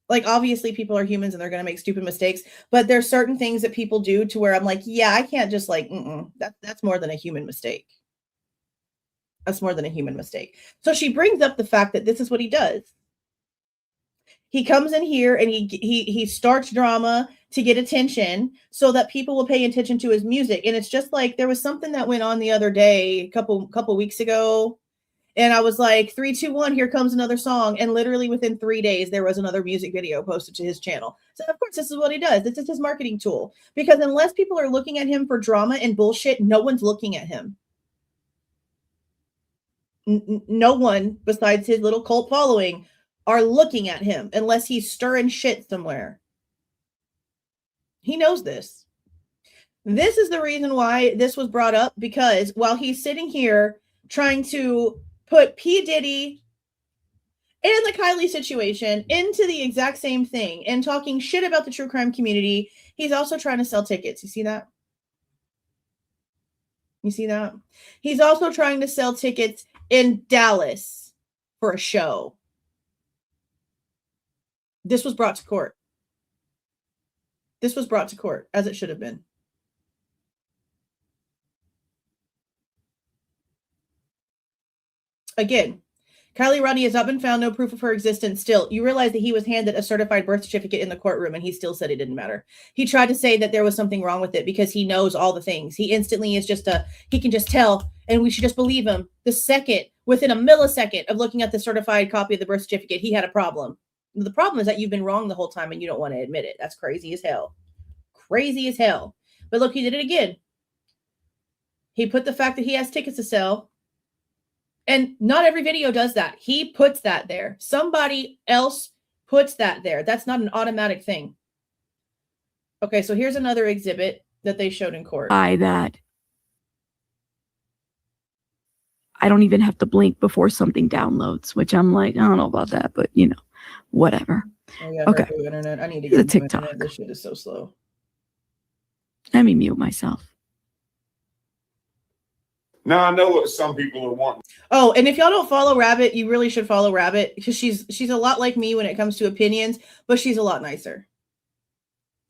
Like, obviously people are humans and they're going to make stupid mistakes, but there's certain things that people do to where I'm like, yeah, I can't just like, that's more than a human mistake. That's more than a human mistake. So she brings up the fact that this is what he does. He comes in here and he starts drama to get attention so that people will pay attention to his music. And it's just like, there was something that went on the other day, a couple weeks ago. And I was like, 3, 2, 1, here comes another song. And literally within 3 days, there was another music video posted to his channel. So of course, this is what he does. This is his marketing tool. Because unless people are looking at him for drama and bullshit, no one's looking at him. No one besides his little cult following are looking at him unless he's stirring shit somewhere. He knows this. This is the reason why this was brought up, because while he's sitting here trying to put P. Diddy and the Kiely situation into the exact same thing and talking shit about the true crime community, he's also trying to sell tickets. You see that? You see that? He's also trying to sell tickets in Dallas for a show. This was brought to court. This was brought to court, as it should have been. Again, Kiely Rodni has not been found, no proof of her existence. Still, you realize that he was handed a certified birth certificate in the courtroom and he still said it didn't matter. He tried to say that there was something wrong with it because he knows all the things. He instantly is he can just tell, and we should just believe him. The second, within a millisecond of looking at the certified copy of the birth certificate, he had a problem. The problem is that you've been wrong the whole time and you don't want to admit it. That's crazy as hell. Crazy as hell. But look, he did it again. He put the fact that he has tickets to sell. And not every video does that. He puts that there. Somebody else puts that there. That's not an automatic thing. Okay, so here's another exhibit that they showed in court. I don't even have to blink before something downloads, which I'm like, I don't know about that, but you know, whatever. Oh, yeah, okay. Internet. I need to The get TikTok. Internet. This shit is so slow. Let me mute myself. Now I know what some people are wanting. Oh, and if y'all don't follow Rabbit, you really should follow Rabbit because she's a lot like me when it comes to opinions, but she's a lot nicer.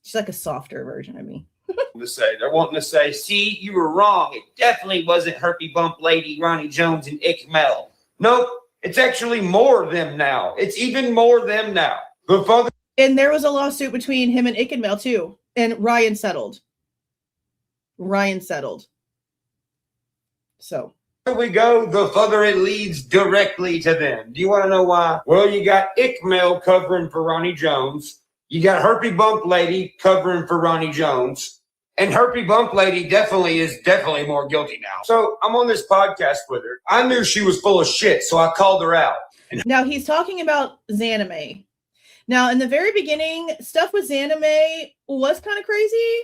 She's like a softer version of me. They're wanting to say, See, you were wrong. It definitely wasn't Herpy Bump Lady, Ronnie Jones, and Ick Mel. Nope. It's actually more of them now. It's even more them now. The father. And there was a lawsuit between him and Ick and Mel too. And Ryan settled. So We go, the further it leads directly to them. Do you want to know why? Well, you got Ickmel covering for Ronnie Jones. You got Herpy Bump Lady covering for Ronnie Jones. And Herpy Bump Lady is definitely more guilty now. So I'm on this podcast with her. I knew she was full of shit, so I called her out. now he's talking about Xaname. Now, in the very beginning, stuff with Xaname was kind of crazy.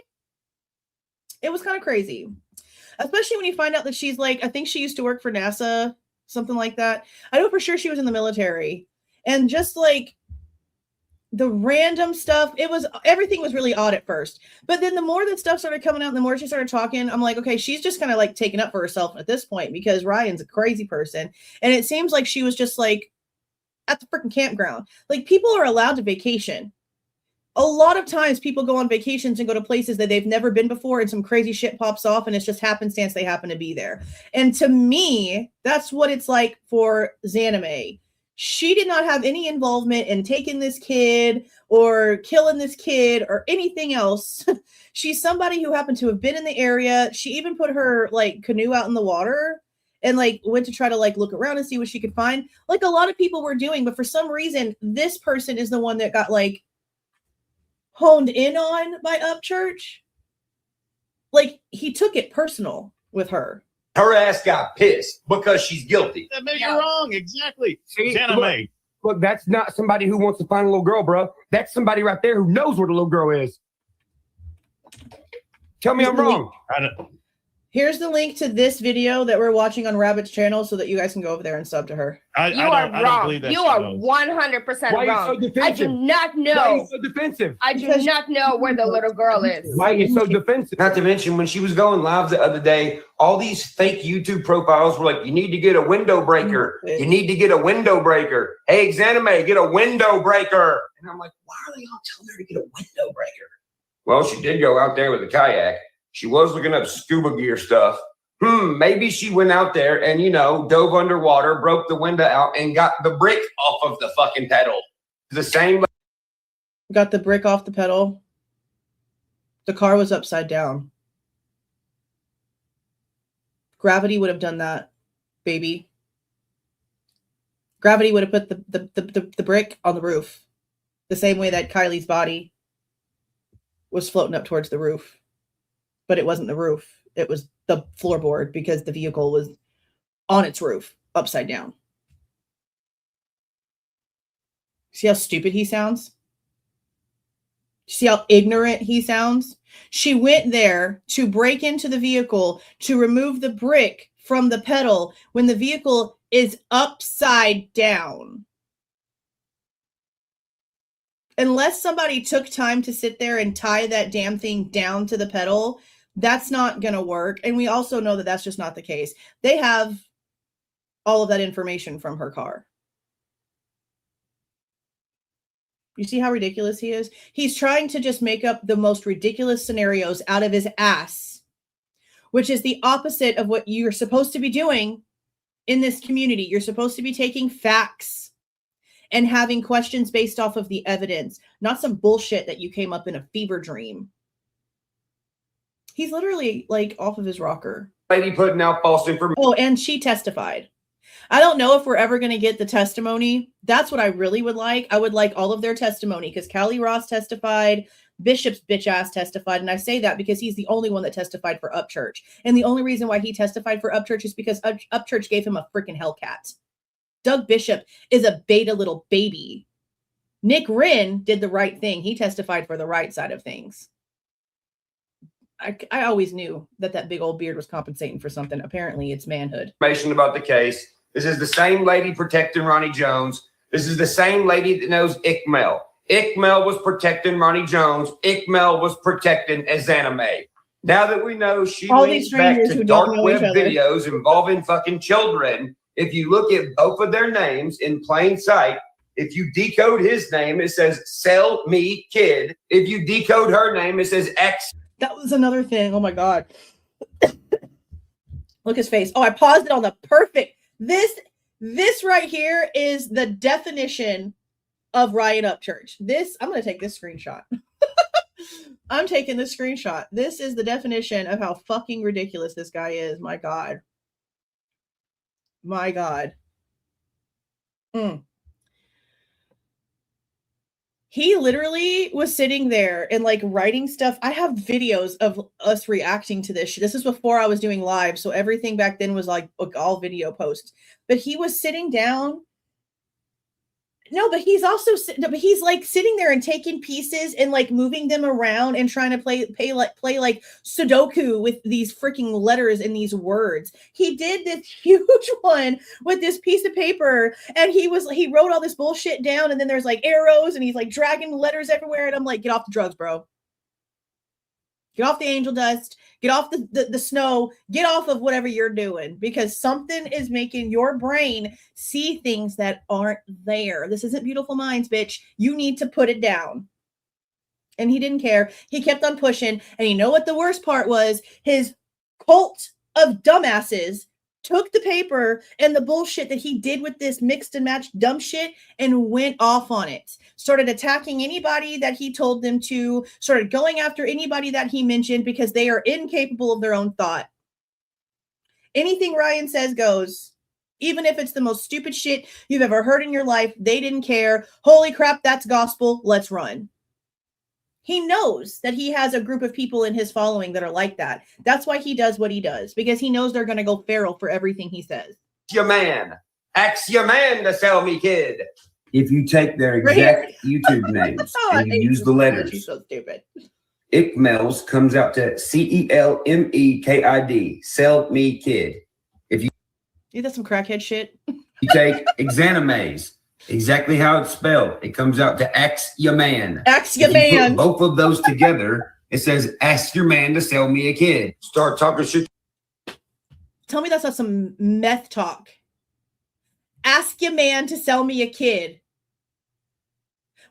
It was kind of crazy. Especially when you find out that she's like, I think she used to work for NASA, something like that. I know for sure she was in the military. And just like the random stuff, everything was really odd at first. But then the more that stuff started coming out and the more she started talking, I'm like, okay, she's just kind of like taking up for herself at this point because Ryan's a crazy person. And it seems like she was just like at the freaking campground. Like, people are allowed to vacation. A lot of times people go on vacations and go to places that they've never been before and some crazy shit pops off and it's just happenstance they happen to be there. And to me, that's what it's like for Xaname. She did not have any involvement in taking this kid or killing this kid or anything else. She's somebody who happened to have been in the area. She even put her like canoe out in the water and like went to try to like look around and see what she could find, like a lot of people were doing. But for some reason, this person is the one that got like honed in on by Upchurch. Like he took it personal with her. Her ass got pissed because she's guilty. You're wrong. Exactly. See, Anime. look, that's not somebody who wants to find a little girl, bro. That's somebody right there who knows where the little girl is. Tell me I'm wrong. Here's the link to this video that we're watching on Rabbit's channel so that you guys can go over there and sub to her. You are wrong. You are 100% Why wrong. are you so defensive? I do not Why are know. you so defensive? I do not know where the little girl is. Why are you so defensive? Not to mention, when she was going live the other day, all these fake YouTube profiles were like, you need to get a window breaker. You need to get a window breaker. Hey, Xanime, get a window breaker. And I'm like, why are they all telling her to get a window breaker? Well, she did go out there with a kayak. She was looking up scuba gear stuff. Maybe she went out there and, you know, dove underwater, broke the window out, and got the brick off of the fucking pedal. The same. Got the brick off the pedal. The car was upside down. Gravity would have done that, baby. Gravity would have put the brick on the roof. The same way that Kiely's body was floating up towards the roof. But it wasn't the roof. It was the floorboard because the vehicle was on its roof, upside down. See how stupid he sounds? See how ignorant he sounds? She went there to break into the vehicle to remove the brick from the pedal when the vehicle is upside down. Unless somebody took time to sit there and tie that damn thing down to the pedal, that's not going to work. And we also know that that's just not the case. They have all of that information from her car. You see how ridiculous he is? He's trying to just make up the most ridiculous scenarios out of his ass, which is the opposite of what you're supposed to be doing in this community. You're supposed to be taking facts and having questions based off of the evidence, not some bullshit that you came up in a fever dream. He's literally like off of his rocker. Lady putting out false information. Oh, and she testified. I don't know if we're ever going to get the testimony. That's what I really would like. I would like all of their testimony because Kiely Ross testified, Bishop's bitch ass testified. And I say that because he's the only one that testified for Upchurch. And the only reason why he testified for Upchurch is because Upchurch gave him a freaking Hellcat. Doug Bishop is a beta little baby. Nick Wren did the right thing. He testified for the right side of things. I always knew that big old beard was compensating for something. Apparently, it's manhood. Information about the case. This is the same lady protecting Ronnie Jones. This is the same lady that knows Ickmel. Ickmel was protecting Ronnie Jones. Ickmel was protecting Xanime. Now that we know she links back to dark web videos involving fucking children, if you look at both of their names in plain sight, if you decode his name, it says sell me kid. If you decode her name, it says X. That was another thing. Oh my God. Look his face. Oh, I paused it on the perfect. This right here is the definition of Ryan Upchurch. This, I'm going to take this screenshot. I'm taking this screenshot. This is the definition of how fucking ridiculous this guy is. My God. My God. He literally was sitting there and like writing stuff. I have videos of us reacting to this. This is before I was doing live. So everything back then was like all video posts. But he was sitting down. No, but he's also, but he's like sitting there and taking pieces and like moving them around and trying to play like Sudoku with these freaking letters and these words. He did this huge one with this piece of paper and he wrote all this bullshit down and then there's like arrows and he's like dragging letters everywhere. And I'm like, get off the drugs, bro. Get off the angel dust, get off the snow, get off of whatever you're doing because something is making your brain see things that aren't there. This isn't Beautiful Minds, bitch. You need to put it down. And he didn't care. He kept on pushing. And you know what the worst part was? His cult of dumbasses took the paper and the bullshit that he did with this mixed and matched dumb shit and went off on it. Started attacking anybody that he told them to, started going after anybody that he mentioned because they are incapable of their own thought. Anything Ryan says goes. Even if it's the most stupid shit you've ever heard in your life, they didn't care. Holy crap, that's gospel. Let's run. He knows that he has a group of people in his following that are like that. That's why he does what he does, because he knows they're going to go feral for everything he says. Your man. Ask your man to sell me, kid. If you take their exact YouTube names and you use the letters, She's so stupid. Ickmells comes out to CELMEKID. Sell me, kid. You that's some crackhead shit. You take Exanimaze, exactly how it's spelled. It comes out to ask your man. Ask your If you man. put both of those together, it says ask your man to sell me a kid. Start talking shit. Tell me that's not some meth talk. Ask your man to sell me a kid.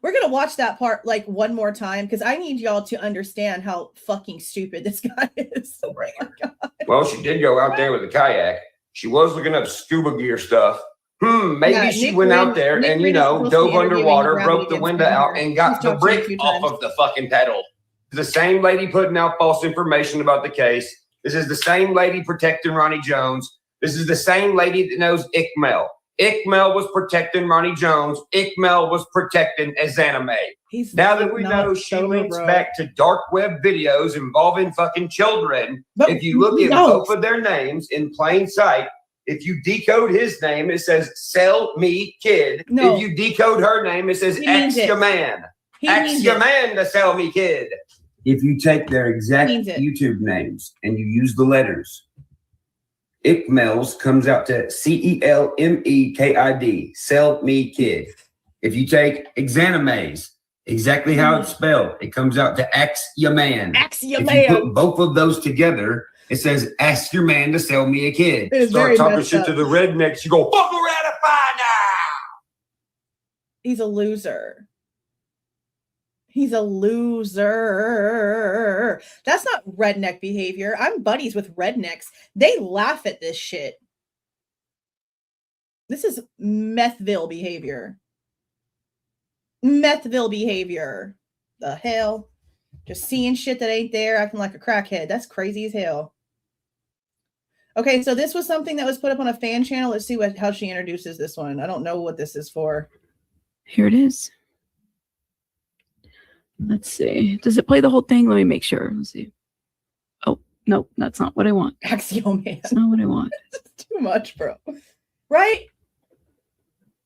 We're going to watch that part like one more time because I need y'all to understand how fucking stupid this guy is. Oh my God. Well, she did go out there with a kayak. She was looking up scuba gear stuff. Maybe Yeah, she Nick went Wynn- out there Nick and, Wynn is supposed to dove be interviewing underwater, Gravity broke the against window Hampshire. out, and got He's the talked to you a brick few off times. of the fucking pedal. The same lady putting out false information about the case. This is the same lady protecting Ronnie Jones. This is the same lady that knows Ickmell. Ickmell was protecting Ronnie Jones. Ickmell was protecting Exanime. He's Now that we not know she sober, links bro. back to dark web videos involving fucking children, But if you look at no. both of their names in plain sight, if you decode his name, it says sell me kid. No. If you decode her name, it says He means ask it. your man. He Ask means your it. man to sell me kid. If you take their exact Means it. YouTube names and you use the letters, Ickmells comes out to CELMEKID. Sell me, kid. If you take Exanimaze, exactly how it's spelled, it comes out to ask your man. Ask your If man. you put both of those together, it says ask your man to sell me a kid. It is Start very talking messed shit up. to the rednecks. You go, fuck around and find out. He's a loser. He's a loser. That's not redneck behavior. I'm buddies with rednecks. They laugh at this shit. This is Methville behavior. Methville behavior. The hell? Just seeing shit that ain't there, acting like a crackhead. That's crazy as hell. Okay, so this was something that was put up on a fan channel. Let's see how she introduces this one. I don't know what this is for. Here it is. Let's see. Does it play the whole thing? Let me make sure. Let's see. Oh, no, that's not what I want. Axiom man. That's not what I want. It's too much, bro. Right?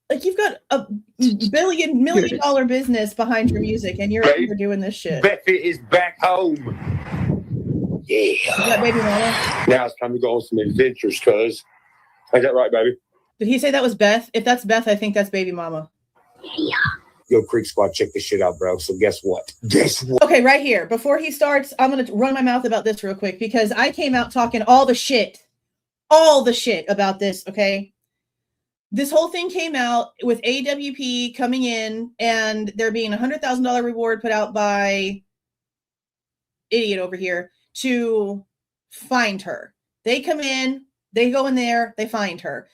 Like you've got a $1 million business behind your music and you're Babe, doing this shit. Becky is back home. Yeah. Is that baby mama? Now it's time to go on some adventures, cuz. Ain't that right, baby? Did he say that was Beth? If that's Beth, I think that's baby mama. Yo, Creek Squad, check this shit out, bro. So guess what? Guess what? Okay, right here. Before he starts, I'm going to run my mouth about this real quick because I came out talking all the shit about this, okay? This whole thing came out with AWP coming in and there being $100,000 reward put out by idiot over here to find her. They come in, they go in there, they find her.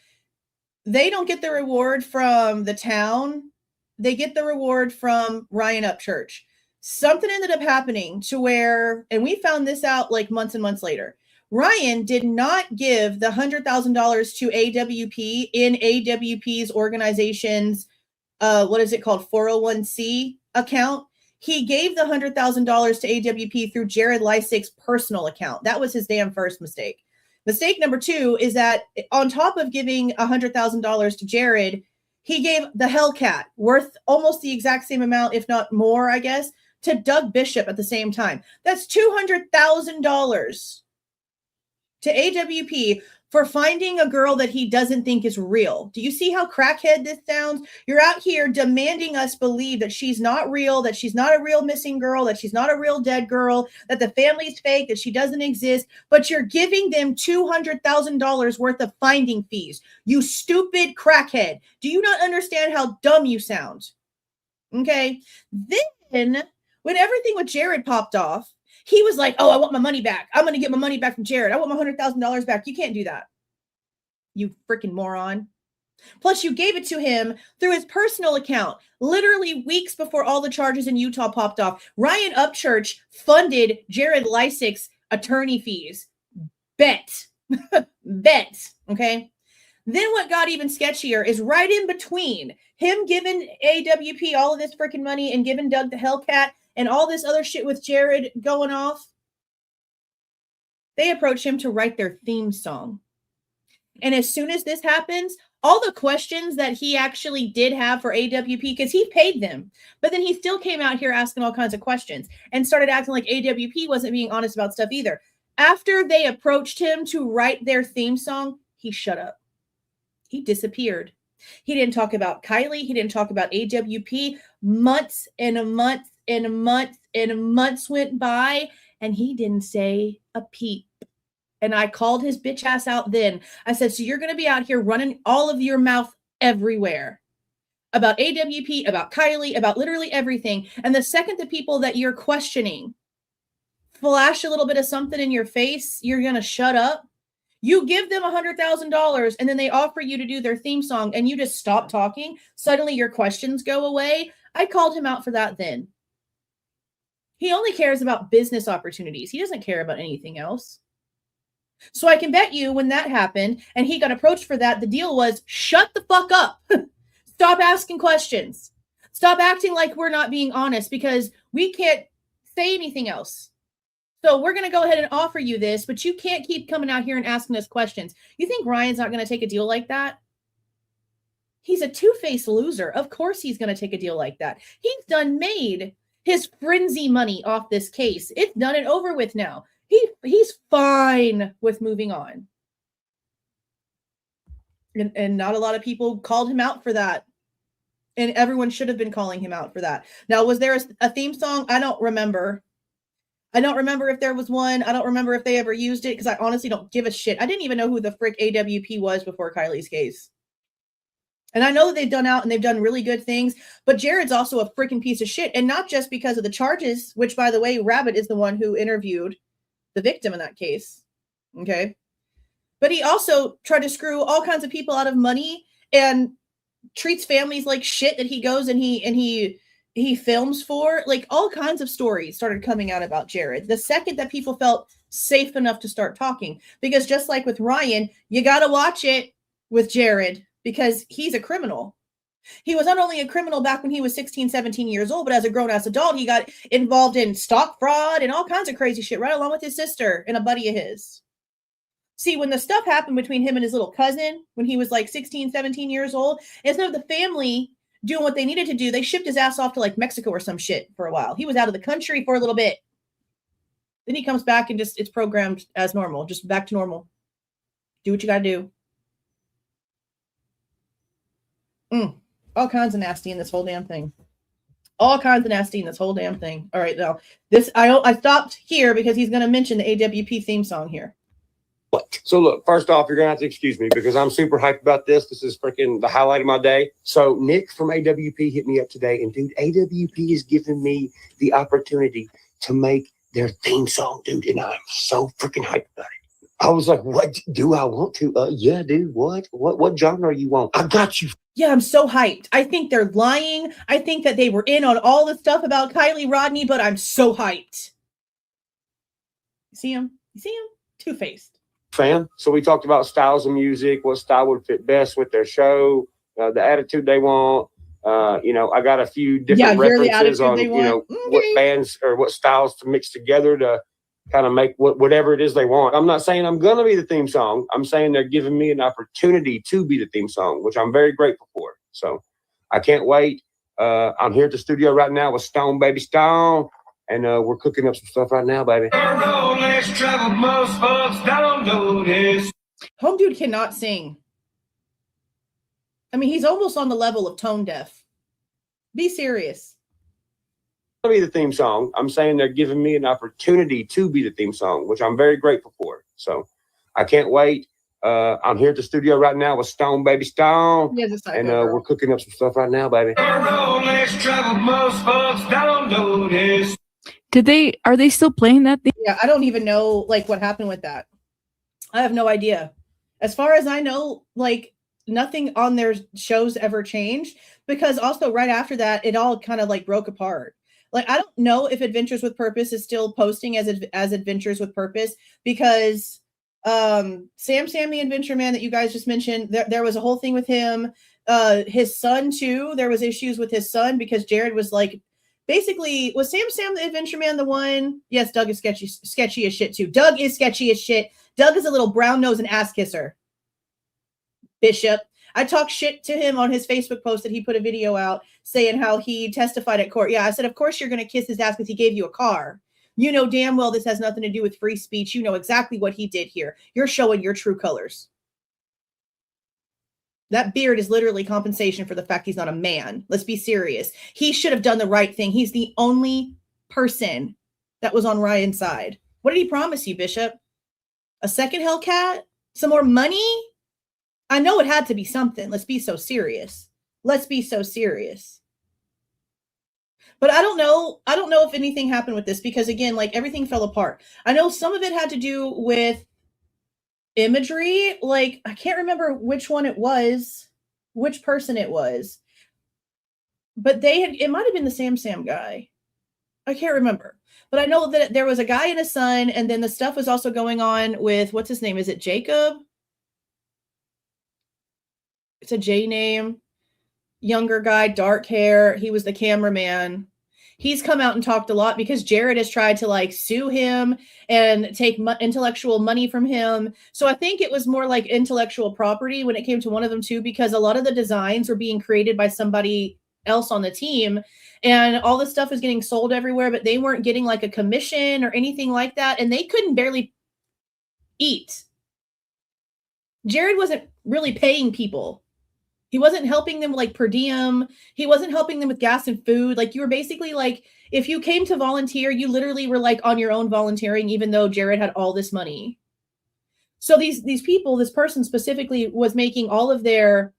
They don't get the reward from the town. They get the reward from Ryan Upchurch. Something ended up happening to where, and we found this out like months and months later. Ryan did not give the $100,000 to AWP in AWP's organization's, what is it called, 401c account. He gave the $100,000 to AWP through Jared Lysick's personal account. That was his damn first mistake. Mistake number two is that on top of giving $100,000 to Jared, he gave the Hellcat, worth almost the exact same amount, if not more, I guess, to Doug Bishop at the same time. That's $200,000 to AWP for finding a girl that he doesn't think is real. Do you see how crackhead this sounds? You're out here demanding us believe that she's not real, that she's not a real missing girl, that she's not a real dead girl, that the family's fake, that she doesn't exist, but you're giving them $200,000 worth of finding fees. You stupid crackhead. Do you not understand how dumb you sound? Okay. Then when everything with Jared popped off, he was like, oh, I want my money back. I'm going to get my money back from Jared. I want my $100,000 back. You can't do that. You freaking moron. Plus, you gave it to him through his personal account, literally weeks before all the charges in Utah popped off. Ryan Upchurch funded Jared Lysick's attorney fees. Bet. Bet. Okay. Then what got even sketchier is right in between him giving AWP all of this freaking money and giving Doug the Hellcat and all this other shit with Jared going off. They approach him to write their theme song. And as soon as this happens, all the questions that he actually did have for AWP, because he paid them, but then he still came out here asking all kinds of questions and started acting like AWP wasn't being honest about stuff either. After they approached him to write their theme song, he shut up. He disappeared. He didn't talk about Kiely. He didn't talk about AWP. Months and months and months and months went by, and he didn't say a peep. And I called his bitch ass out then. I said, so you're going to be out here running all of your mouth everywhere about AWP, about Kiely, about literally everything. And the second the people that you're questioning flash a little bit of something in your face, you're going to shut up. You give them $100,000 and then they offer you to do their theme song and you just stop talking. Suddenly your questions go away. I called him out for that then. He only cares about business opportunities. He doesn't care about anything else. So I can bet you when that happened and he got approached for that, the deal was shut the fuck up. Stop asking questions. Stop acting like we're not being honest because we can't say anything else. So we're going to go ahead and offer you this, but you can't keep coming out here and asking us questions. You think Ryan's not going to take a deal like that? He's a two-faced loser. Of course he's going to take a deal like that. He's done made his frenzy money off this case. It's done and over with now. He's fine with moving on. And not a lot of people called him out for that. And everyone should have been calling him out for that. Now, was there a theme song? I don't remember. I don't remember if there was one. I don't remember if they ever used it because I honestly don't give a shit. I didn't even know who the frick AWP was before Kiely's case. And I know that they've done out and they've done really good things, but Jared's also a freaking piece of shit. And not just because of the charges, which, by the way, Rabbit is the one who interviewed the victim in that case. Okay. But he also tried to screw all kinds of people out of money and treats families like shit that he goes and he films for. Like all kinds of stories started coming out about Jared the second that people felt safe enough to start talking, because just like with Ryan, you got to watch it with Jared because he's a criminal. He was not only a criminal back when he was 16, 17 years old, but as a grown-ass adult, he got involved in stock fraud and all kinds of crazy shit right along with his sister and a buddy of his. See, when the stuff happened between him and his little cousin, when he was like 16, 17 years old, instead of the family doing what they needed to do, they shipped his ass off to like Mexico or some shit for a while. He was out of the country for a little bit. Then he comes back and just it's programmed as normal, just back to normal. Do what you got to do. All kinds of nasty in this whole damn thing. All kinds of nasty in this whole damn thing. All right, now this I stopped here because he's going to mention the AWP theme song here. So look, first off, you're gonna have to excuse me because I'm super hyped about this. This is freaking the highlight of my day. So Nick from AWP hit me up today, and dude, AWP is giving me the opportunity to make their theme song, dude, and I'm so freaking hyped about it. I was like, what do I want to? Yeah, dude, what genre you want? I got you. Yeah, I'm so hyped. I think they're lying. I think that they were in on all the stuff about Kiely Rodni, but I'm so hyped. You see him? Two-faced. Fan. So we talked about styles of music, what style would fit best with their show, the attitude they want. I got a few different references on, what bands or what styles to mix together to kind of make whatever it is they want. I'm not saying I'm going to be the theme song. I'm saying they're giving me an opportunity to be the theme song, which I'm very grateful for. So I can't wait. I'm here at the studio right now with Stone Baby Stone. And we're cooking up some stuff right now, baby. Home dude cannot sing. I mean, he's almost on the level of tone deaf. Be serious. Be the theme song. I'm saying they're giving me an opportunity to be the theme song, which I'm very grateful for. So I can't wait. I'm here at the studio right now with Stone Baby Stone. And we're cooking up some stuff right now, baby. Are they still playing that thing? Yeah, I don't even know like what happened with that. I have no idea. As far as I know, like nothing on their shows ever changed, because also right after that, it all kind of like broke apart. Like, I don't know if Adventures with Purpose is still posting as Adventures with Purpose, because Sam the Adventure Man that you guys just mentioned, there was a whole thing with him. His son too, there was issues with his son because Jared was like, basically, was Sam the Adventure Man the one? Yes, Doug is sketchy as shit too. Doug is sketchy as shit. Doug is a little brown nose and ass kisser. Bishop. I talked shit to him on his Facebook post that he put a video out saying how he testified at court. Yeah, I said, of course you're going to kiss his ass because he gave you a car. You know damn well this has nothing to do with free speech. You know exactly what he did here. You're showing your true colors. That beard is literally compensation for the fact he's not a man. Let's be serious. He should have done the right thing. He's the only person that was on Ryan's side. What did he promise you, Bishop? A second Hellcat? Some more money? I know it had to be something. Let's be so serious. Let's be so serious. But I don't know if anything happened with this because, again, like everything fell apart. I know some of it had to do with imagery. Like, I can't remember which one it was, which person it was. But it might have been the Sam guy. I can't remember. But I know that there was a guy and a son, and then the stuff was also going on with, what's his name? Is it Jacob? It's a J name. Younger guy, dark hair. He was the cameraman. He's come out and talked a lot because Jared has tried to like sue him and take intellectual money from him. So I think it was more like intellectual property when it came to one of them too, because a lot of the designs were being created by somebody else on the team and all the stuff is getting sold everywhere, but they weren't getting like a commission or anything like that. And they couldn't barely eat. Jared wasn't really paying people. He wasn't helping them like per diem. He wasn't helping them with gas and food. Like you were basically like, if you came to volunteer, you literally were like on your own volunteering, even though Jared had all this money. So these people, this person specifically was making all of their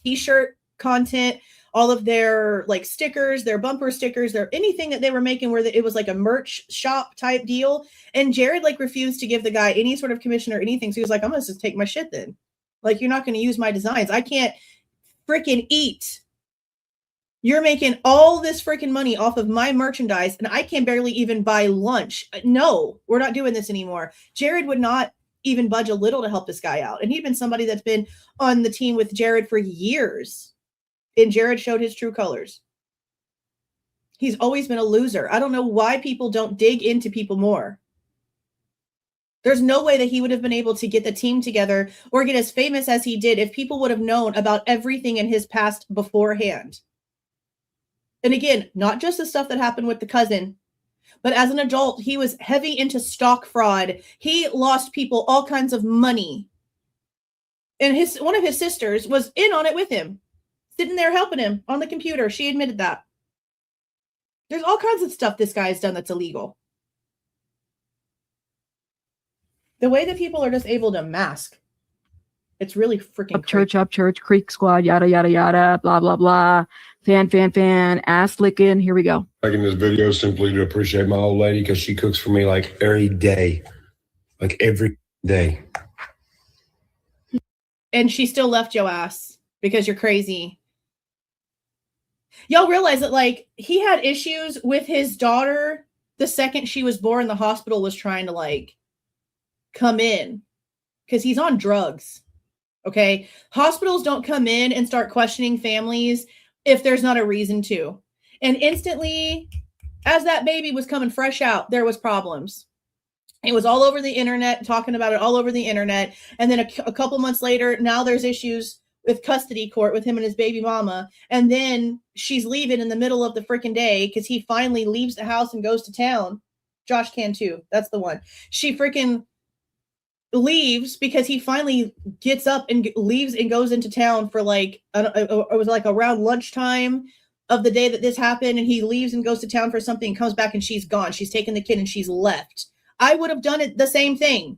t-shirt content, all of their like stickers, their bumper stickers, their anything that they were making where it was like a merch shop type deal. And Jared like refused to give the guy any sort of commission or anything. So he was like, I'm going to just take my shit then. Like, you're not going to use my designs. I can't freaking eat. You're making all this freaking money off of my merchandise, and I can barely even buy lunch. No, we're not doing this anymore. Jared would not even budge a little to help this guy out. And he'd been somebody that's been on the team with Jared for years. And Jared showed his true colors. He's always been a loser. I don't know why people don't dig into people more. There's no way that he would have been able to get the team together or get as famous as he did if people would have known about everything in his past beforehand. And again, not just the stuff that happened with the cousin, but as an adult, he was heavy into stock fraud. He lost people all kinds of money. And one of his sisters was in on it with him, sitting there helping him on the computer. She admitted that. There's all kinds of stuff this guy's done that's illegal. The way that people are just able to mask, it's really freaking Upchurch, Creek Squad, yada, yada, yada, blah, blah, blah. Fan, ass licking. Here we go. Making this video simply to appreciate my old lady because she cooks for me like every day. Like every day. And she still left your ass because you're crazy. Y'all realize that like he had issues with his daughter the second she was born. The hospital was trying to like come in because he's on drugs. Okay. Hospitals don't come in and start questioning families if there's not a reason to. And instantly, as that baby was coming fresh out, there was problems. It was all over the internet, talking about it all over the internet. And then a couple months later, now there's issues with custody court with him and his baby mama. And then she's leaving in the middle of the freaking day because he finally leaves the house and goes to town. Josh can too. That's the one. She freaking leaves because he finally gets up and leaves and goes into town for like, it was like around lunchtime of the day that this happened. And he leaves and goes to town for something and comes back and she's gone. She's taken the kid and she's left. I would have done it the same thing.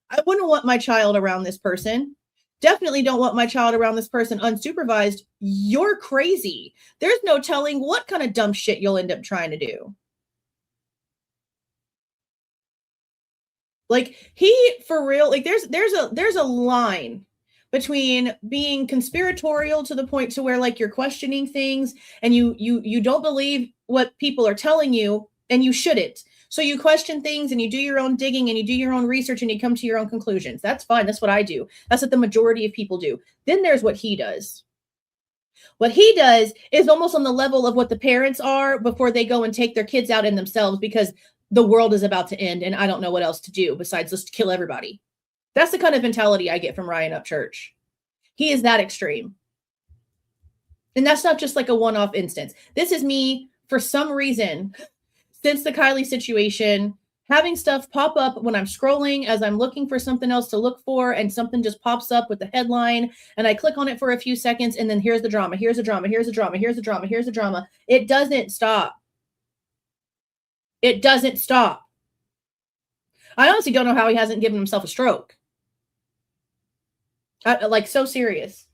I wouldn't want my child around this person. Definitely don't want my child around this person unsupervised. You're crazy. There's no telling what kind of dumb shit you'll end up trying to do. Like for real, like there's a line between being conspiratorial to the point to where like you're questioning things and you don't believe what people are telling you and you shouldn't. So you question things and you do your own digging and you do your own research and you come to your own conclusions. That's fine. That's what I do. That's what the majority of people do. Then there's what he does. What he does is almost on the level of what the parents are before they go and take their kids out in themselves because the world is about to end and I don't know what else to do besides just kill everybody. That's the kind of mentality I get from Ryan Upchurch. He is that extreme. And that's not just like a one-off instance. This is me, for some reason, since the Kiely situation, having stuff pop up when I'm scrolling as I'm looking for something else to look for, and something just pops up with the headline, and I click on it for a few seconds, and then here's the drama, here's the drama, here's the drama, here's the drama, here's the drama. It doesn't stop. It doesn't stop. I honestly don't know how he hasn't given himself a stroke. Like, so serious.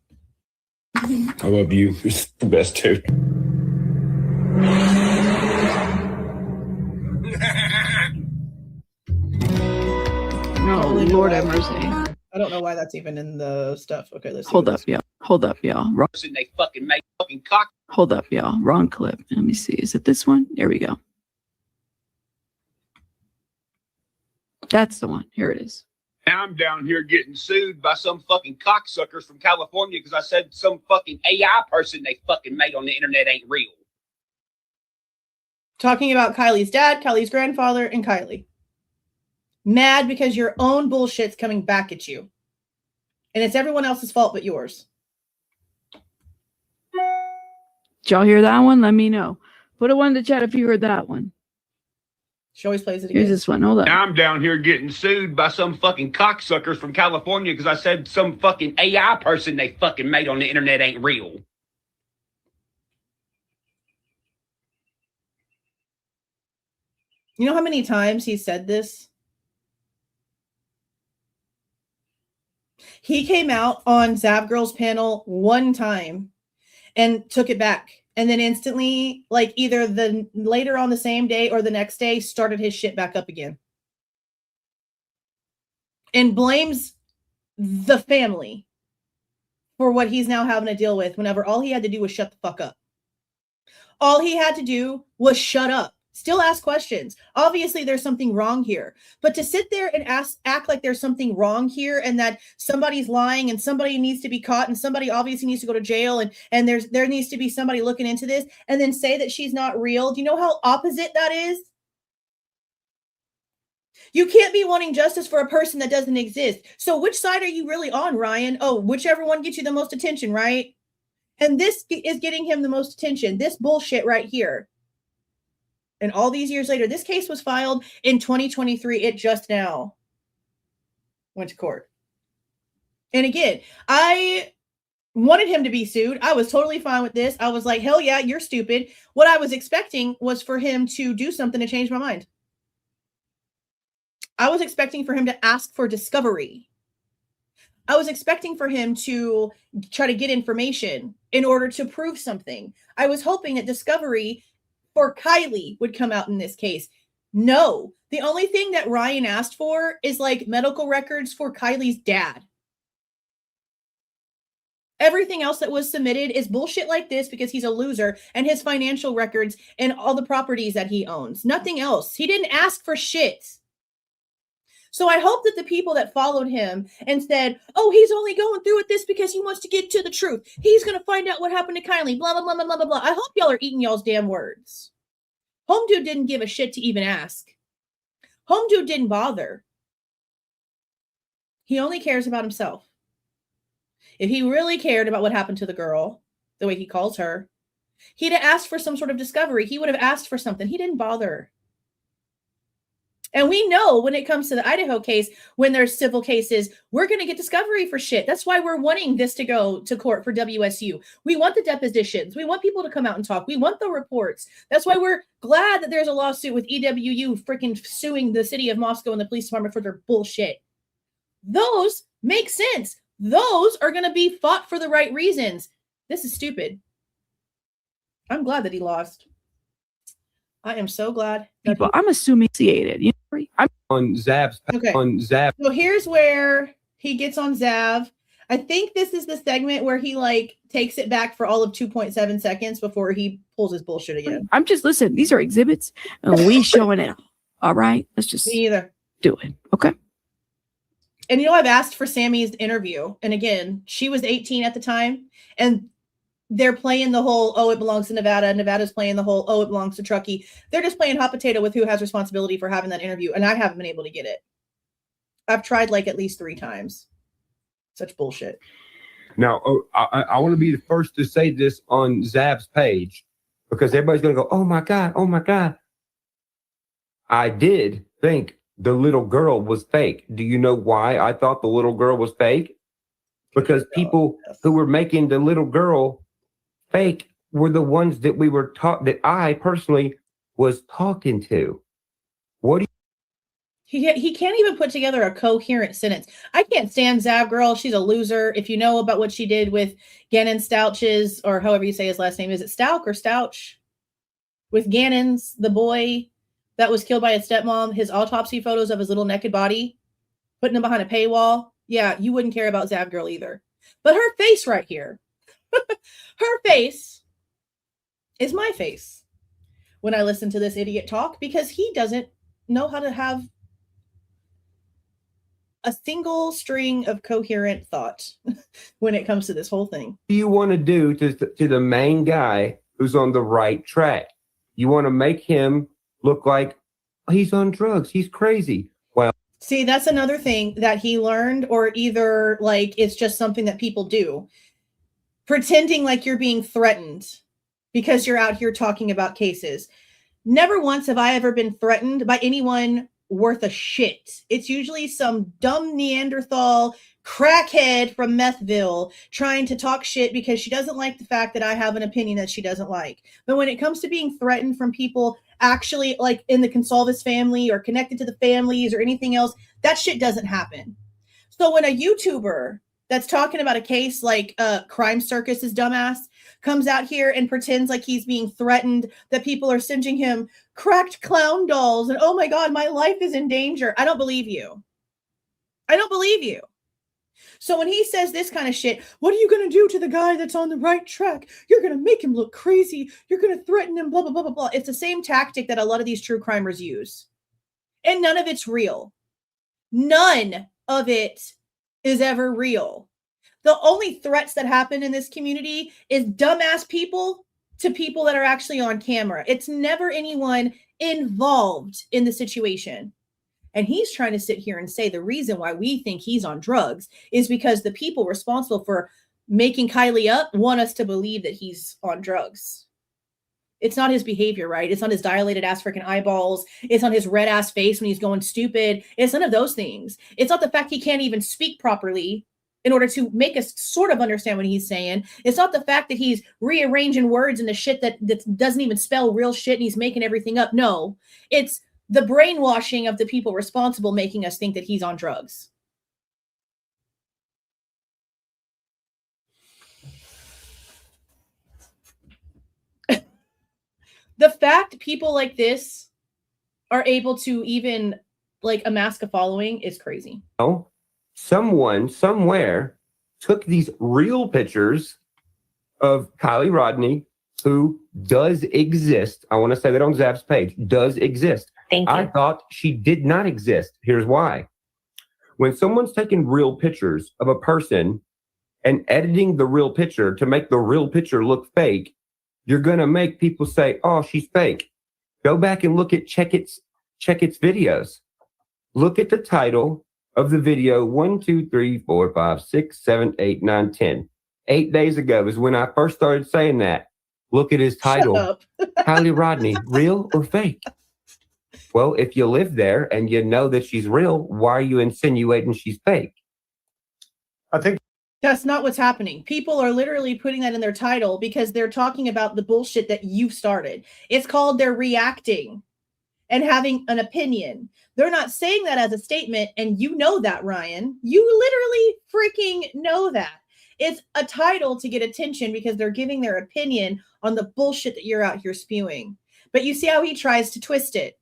I love you. You're the best, dude. No, Lord have mercy. I don't know why that's even in the stuff. Okay, let's see. Hold up, y'all. Hold up, y'all. Wrong. They fucking make fucking cock. Hold up, y'all. Wrong clip. Let me see. Is it this one? There we go. That's the one. Here it is. Now I'm down here getting sued by some fucking cocksuckers from California because I said some fucking AI person they fucking made on the internet ain't real. Talking about Kylie's dad, Kylie's grandfather, and Kiely. Mad because your own bullshit's coming back at you. And it's everyone else's fault but yours. Did y'all hear that one? Let me know. Put a one in the chat if you heard that one. She always plays it again. Here's this one. Hold up. Now I'm down here getting sued by some fucking cocksuckers from California because I said some fucking AI person they fucking made on the internet ain't real. You know how many times he said this? He came out on Zav Girl's panel one time and took it back. And then instantly, like either the later on the same day or the next day, started his shit back up again. And blames the family for what he's now having to deal with whenever all he had to do was shut the fuck up. All he had to do was shut up. Still ask questions. Obviously, there's something wrong here. But to sit there and act like there's something wrong here and that somebody's lying and somebody needs to be caught and somebody obviously needs to go to jail and there needs to be somebody looking into this and then say that she's not real. Do you know how opposite that is? You can't be wanting justice for a person that doesn't exist. So which side are you really on, Ryan? Oh, whichever one gets you the most attention, right? And this is getting him the most attention. This bullshit right here. And all these years later, this case was filed in 2023. It just now went to court. And again, I wanted him to be sued. I was totally fine with this. I was like, hell yeah, you're stupid. What I was expecting was for him to do something to change my mind. I was expecting for him to ask for discovery. I was expecting for him to try to get information in order to prove something. I was hoping that discovery for Kiely would come out in this case. No, the only thing that Ryan asked for is like medical records for Kylie's dad. Everything else that was submitted is bullshit like this because he's a loser and his financial records and all the properties that he owns. Nothing else. He didn't ask for shit. So I hope that the people that followed him and said, oh, he's only going through with this because he wants to get to the truth. He's going to find out what happened to Kiely, blah, blah, blah, blah, blah, blah, blah. I hope y'all are eating y'all's damn words. Home Dude didn't give a shit to even ask. Home Dude didn't bother. He only cares about himself. If he really cared about what happened to the girl, the way he calls her, he'd have asked for some sort of discovery. He would have asked for something. He didn't bother. And we know when it comes to the Idaho case, when there's civil cases, we're going to get discovery for shit. That's why we're wanting this to go to court for WSU. We want the depositions. We want people to come out and talk. We want the reports. That's why we're glad that there's a lawsuit with EWU freaking suing the city of Moscow and the police department for their bullshit. Those make sense. Those are going to be fought for the right reasons. This is stupid. I'm glad that he lost. I am so glad. People, I'm assuming you know, I'm on Zav's. Okay. On Zav. So here's where he gets on Zav. I think this is the segment where he like takes it back for all of 2.7 seconds before he pulls his bullshit again. just listen. These are exhibits, and we showing it. All right, let's just Me either. do it. Okay. And I've asked for Sammy's interview. And again, she was 18 at the time. And they're playing the whole, oh, it belongs to Nevada. Nevada's playing the whole, oh, it belongs to Truckee. They're just playing hot potato with who has responsibility for having that interview. And I haven't been able to get it. I've tried like at least 3 times. Such bullshit. Now, I want to be the first to say this on Zab's page because everybody's going to go, oh my God, oh my God. I did think the little girl was fake. Do you know why I thought the little girl was fake? Because people who were making the little girl fake were the ones that we were taught, that I personally was talking to. What do you? He can't even put together a coherent sentence. I can't stand Zab Girl. She's a loser. If you know about what she did with Gannon Stouches, or however you say his last name, is it Stouch or Stouch? With Gannon's, the boy that was killed by his stepmom, his autopsy photos of his little naked body, putting him behind a paywall. Yeah, you wouldn't care about Zab Girl either. But her face right here, her face is my face when I listen to this idiot talk, because he doesn't know how to have a single string of coherent thought when it comes to this whole thing. What do you want to do to the main guy who's on the right track? You want to make him look like he's on drugs. He's crazy. Well, see, that's another thing that he learned, or either like it's just something that people do. Pretending like you're being threatened because you're out here talking about cases. Never once have I ever been threatened by anyone worth a shit. It's usually some dumb Neanderthal crackhead from Methville trying to talk shit because she doesn't like the fact that I have an opinion that she doesn't like. But when it comes to being threatened from people actually like in the Consalvis family or connected to the families or anything else, that shit doesn't happen. So when a YouTuber that's talking about a case like Crime Circus's dumbass comes out here and pretends like he's being threatened, that people are sending him cracked clown dolls and, oh my God, my life is in danger. I don't believe you. I don't believe you. So when he says this kind of shit, what are you going to do to the guy that's on the right track? You're going to make him look crazy. You're going to threaten him, blah, blah, blah, blah, blah. It's the same tactic that a lot of these true crimers use. And none of it's real. None of it is ever real. The only threats that happen in this community is dumbass people to people that are actually on camera. It's never anyone involved in the situation. And he's trying to sit here and say the reason why we think he's on drugs is because the people responsible for making Kiely up want us to believe that he's on drugs. It's not his behavior, right? It's not his dilated ass freaking eyeballs. It's not his red ass face when he's going stupid. It's none of those things. It's not the fact he can't even speak properly in order to make us sort of understand what he's saying. It's not the fact that he's rearranging words into shit that doesn't even spell real shit and he's making everything up. No, it's the brainwashing of the people responsible making us think that he's on drugs. The fact people like this are able to even like amass a following is crazy. oh, someone somewhere took these real pictures of Kiely Rodni, who does exist. I want to say that on Zab's page, does exist. Thank you. I thought she did not exist. Here's why. When someone's taking real pictures of a person and editing the real picture to make the real picture look fake, you're going to make people say, oh, she's fake. Go back and look at Check It's videos. Look at the title of the video 1, 2, 3, 4, 5, 6, 7, 8, 9, 10. 8 days ago is when I first started saying that. Look at his title. Kiely Rodni, real or fake? Well, if you live there and you know that she's real, why are you insinuating she's fake? I think That's not what's happening. People are literally putting that in their title because they're talking about the bullshit that you've started. It's called they're reacting and having an opinion. They're not saying that as a statement, and you know that, Ryan. You literally freaking know that. It's a title to get attention because they're giving their opinion on the bullshit that you're out here spewing. But you see how he tries to twist it.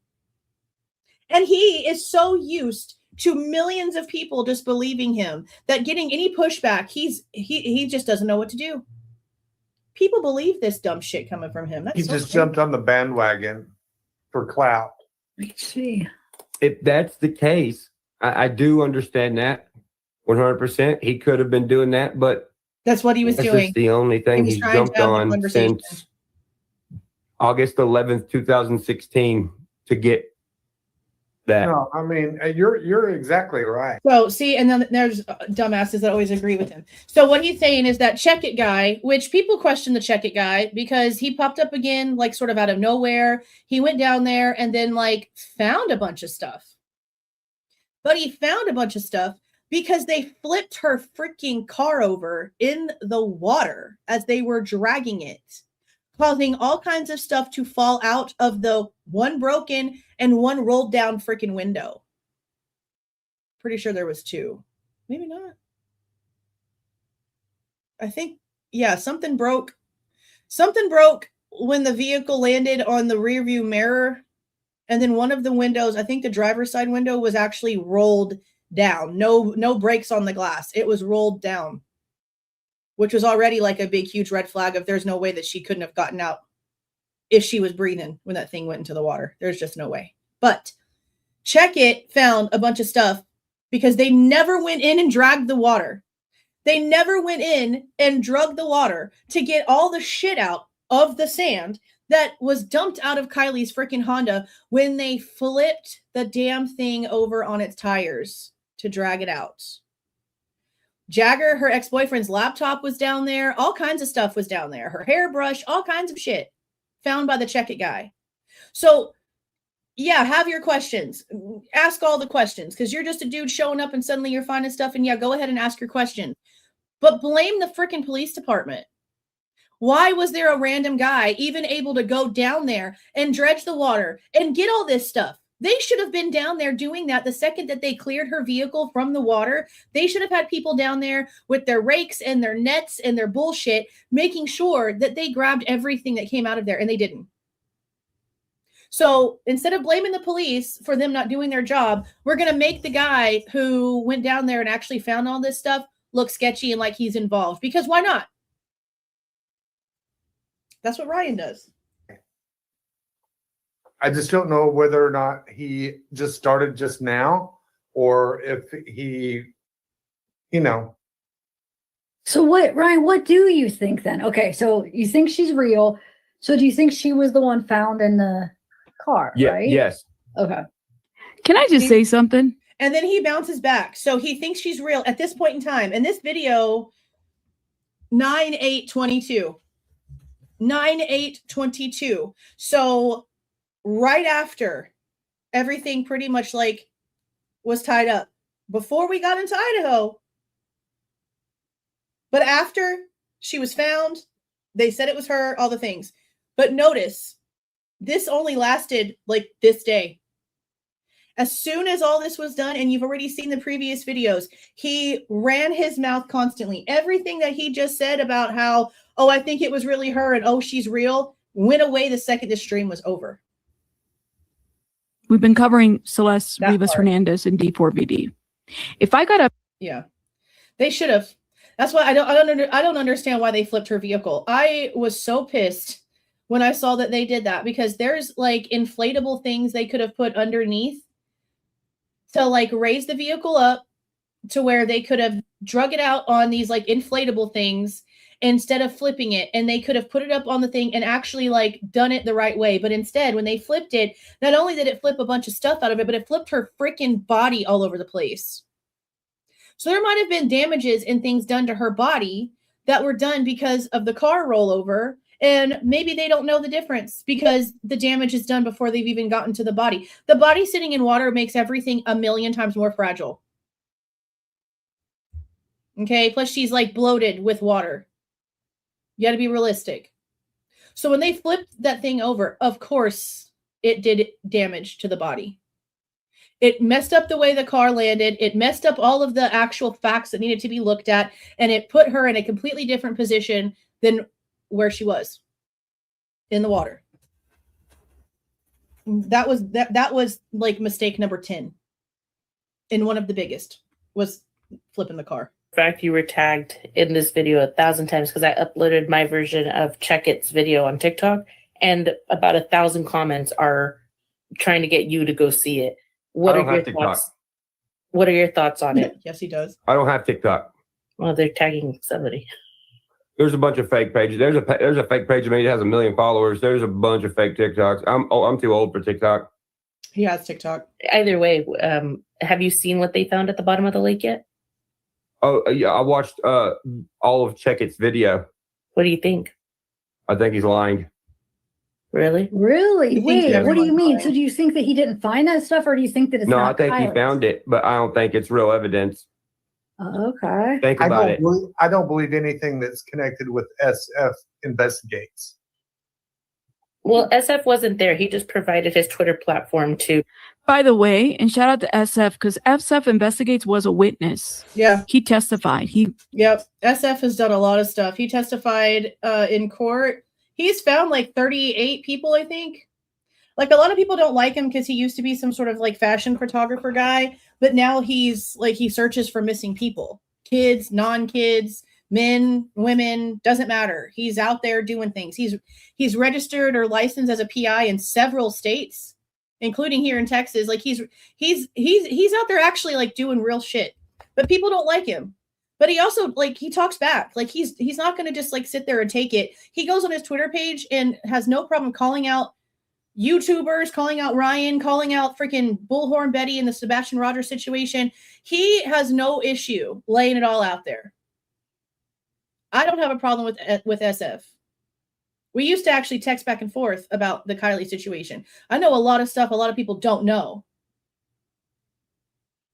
And he is so used to millions of people just believing him that getting any pushback, he just doesn't know what to do. People believe this dumb shit coming from him. That's he so just crazy. jumped on the bandwagon for clout. Let's see. If that's the case, I do understand that 100%. He could have been doing that, but That's what he was that's doing. just the only thing He was he's trying to jumped have the on conversation. since August 11th, 2016 to get that. No, I mean, you're exactly right. So see, and then there's dumbasses that always agree with him. So what he's saying is that Check It guy, which people question the Check It guy because he popped up again, like sort of out of nowhere. He went down there and then like found a bunch of stuff. But he found a bunch of stuff because they flipped her freaking car over in the water as they were dragging it, causing all kinds of stuff to fall out of the one broken and one rolled down freaking window. Pretty sure there was two. Maybe not. I think, yeah, something broke. Something broke when the vehicle landed on the rear view mirror. And then one of the windows, I think the driver's side window, was actually rolled down. No brakes on the glass. It was rolled down, which was already like a big, huge red flag of there's no way that she couldn't have gotten out if she was breathing when that thing went into the water. There's just no way. But Check It found a bunch of stuff because they never went in and dragged the water. They never went in and drug the water to get all the shit out of the sand that was dumped out of Kiely's freaking Honda when they flipped the damn thing over on its tires to drag it out. Jagger, her ex-boyfriend's laptop was down there. All kinds of stuff was down there. Her hairbrush, all kinds of shit found by the Check It guy. So, yeah, have your questions. Ask all the questions because you're just a dude showing up and suddenly you're finding stuff. And yeah, go ahead and ask your question. But blame the freaking police department. Why was there a random guy even able to go down there and dredge the water and get all this stuff? They should have been down there doing that the second that they cleared her vehicle from the water. They should have had people down there with their rakes and their nets and their bullshit, making sure that they grabbed everything that came out of there, and they didn't. So instead of blaming the police for them not doing their job, we're going to make the guy who went down there and actually found all this stuff look sketchy and like he's involved. Because why not? That's what Ryan does. I just don't know whether or not he just started just now or if he, So what, Ryan, what do you think then? Okay, so you think she's real. So do you think she was the one found in the car, right? Yes. Okay. Can I just say something? And then he bounces back. So he thinks she's real at this point in time. In this video, 9/8/22. 9/8/22. So right after everything pretty much like was tied up before we got into Idaho. But after she was found, they said it was her, all the things. But notice, this only lasted like this day. As soon as all this was done, and you've already seen the previous videos, he ran his mouth constantly. Everything that he just said about how, oh, I think it was really her and oh, she's real, went away the second the stream was over. We've been covering Celeste That Rivas part. Hernandez in D4VD. If I got a Yeah, they should have. That's why I don't understand why they flipped her vehicle. I was so pissed when I saw that they did that because there's like inflatable things they could have put underneath to like raise the vehicle up to where they could have drug it out on these like inflatable things instead of flipping it. And they could have put it up on the thing and actually like done it the right way. But instead, when they flipped it, not only did it flip a bunch of stuff out of it, but it flipped her freaking body all over the place. So there might have been damages and things done to her body that were done because of the car rollover. And maybe they don't know the difference because the damage is done before they've even gotten to the body. The body sitting in water makes everything a million times more fragile. Okay, plus she's like bloated with water. You got to be realistic. So when they flipped that thing over, of course, it did damage to the body. It messed up the way the car landed. It messed up all of the actual facts that needed to be looked at. And it put her in a completely different position than where she was in the water. That was like mistake number 10. And one of the biggest was flipping the car. In fact, you were tagged in this video 1,000 times because I uploaded my version of Check It's video on TikTok, and about 1,000 comments are trying to get you to go see it. I What don't are your have TikTok. thoughts? What are your thoughts on it? Yes, he does. I don't have TikTok. Well, they're tagging somebody. There's a bunch of fake pages. There's a fake page of me that has 1 million followers. There's a bunch of fake TikToks. I'm too old for TikTok. He has TikTok. Either way, have you seen what they found at the bottom of the lake yet? Oh yeah, I watched all of Checkett's video. What do you think? I think he's lying. Really? Really? You think Wait, what do everyone's you mean? lying? So do you think that he didn't find that stuff, or do you think that it's No, I not think he Kyle's? found it, but I don't think it's real evidence. Okay. Think I about don't it. I don't believe anything that's connected with SF investigates. Well, SF wasn't there. He just provided his Twitter platform to. By the way, and shout out to SF because SF Investigates was a witness. Yeah. He testified. Yep. SF has done a lot of stuff. He testified in court. He's found like 38 people, I think. Like a lot of people don't like him because he used to be some sort of like fashion photographer guy, but now he's like he searches for missing people, kids, non-kids, men, women, doesn't matter. He's out there doing things. He's registered or licensed as a PI in several states, including here in Texas. Like he's out there actually like doing real shit, but people don't like him. But he also like he talks back. Like he's not going to just like sit there and take it. He goes on his Twitter page and has no problem calling out YouTubers, calling out Ryan, calling out freaking Bullhorn Betty in the Sebastian Rogers situation. He has no issue laying it all out there. I don't have a problem with SF. We used to actually text back and forth about the Kiely situation. I know a lot of stuff a lot of people don't know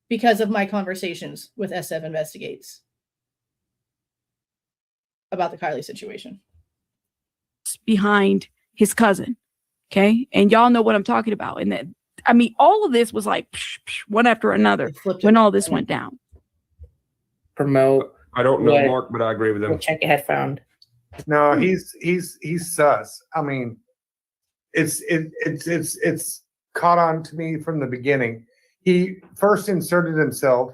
because of my conversations with SF Investigates about the Kiely situation. Behind his cousin. Okay. And y'all know what I'm talking about. And then, I mean, all of this was like one after another when all this went down. Promote. I don't know what- Mark, but I agree with him. what Checkett had found. No, he's sus. I mean, it's caught on to me from the beginning. He first inserted himself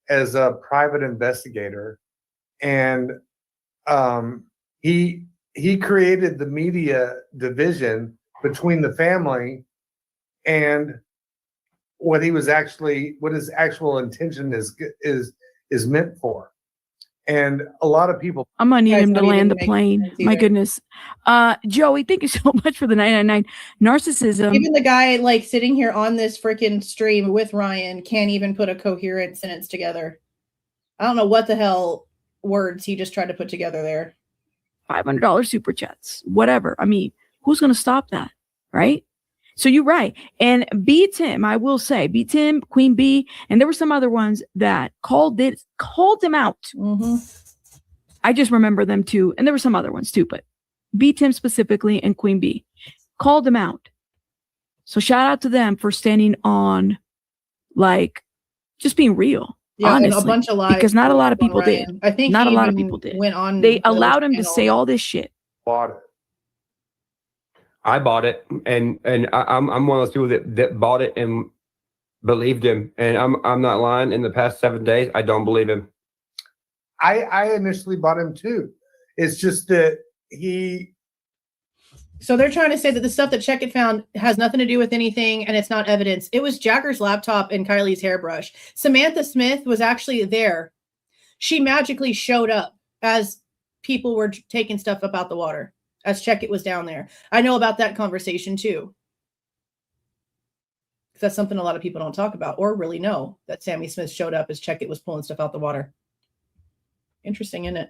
as a private investigator, and he created the media division between the family and what his actual intention is meant for. And a lot of people. I'm gonna need Guys, him to not even land the making plane. sense My either. goodness. Joey, thank you so much for the 999. Narcissism. Even the guy like sitting here on this freaking stream with Ryan can't even put a coherent sentence together. I don't know what the hell words he just tried to put together there. $500 super chats, whatever. I mean, who's going to stop that? Right. So you're right. And B Tim, I will say B Tim, Queen B, and there were some other ones that called him out. Mm-hmm. I just remember them too. And there were some other ones too, but B Tim specifically and Queen B called him out. So shout out to them for standing on like just being real. Yeah, honestly, and a bunch of lies because not a lot of on people did. Ryan. I think Not he a lot of even people did. Went on. They the allowed him to channel. say all this shit. Bought it. I bought it, and I'm one of those people that bought it and believed him. And I'm not lying. In the past 7 days, I don't believe him. I initially bought him too. It's just that he. So they're trying to say that the stuff that Checkett found has nothing to do with anything and it's not evidence. It was Jagger's laptop and Kylie's hairbrush. Samantha Smith was actually there. She magically showed up as people were taking stuff up out the water, as Checkett was down there. I know about that conversation too. That's something a lot of people don't talk about or really know, that Sammy Smith showed up as Checkett was pulling stuff out the water. Interesting, isn't it?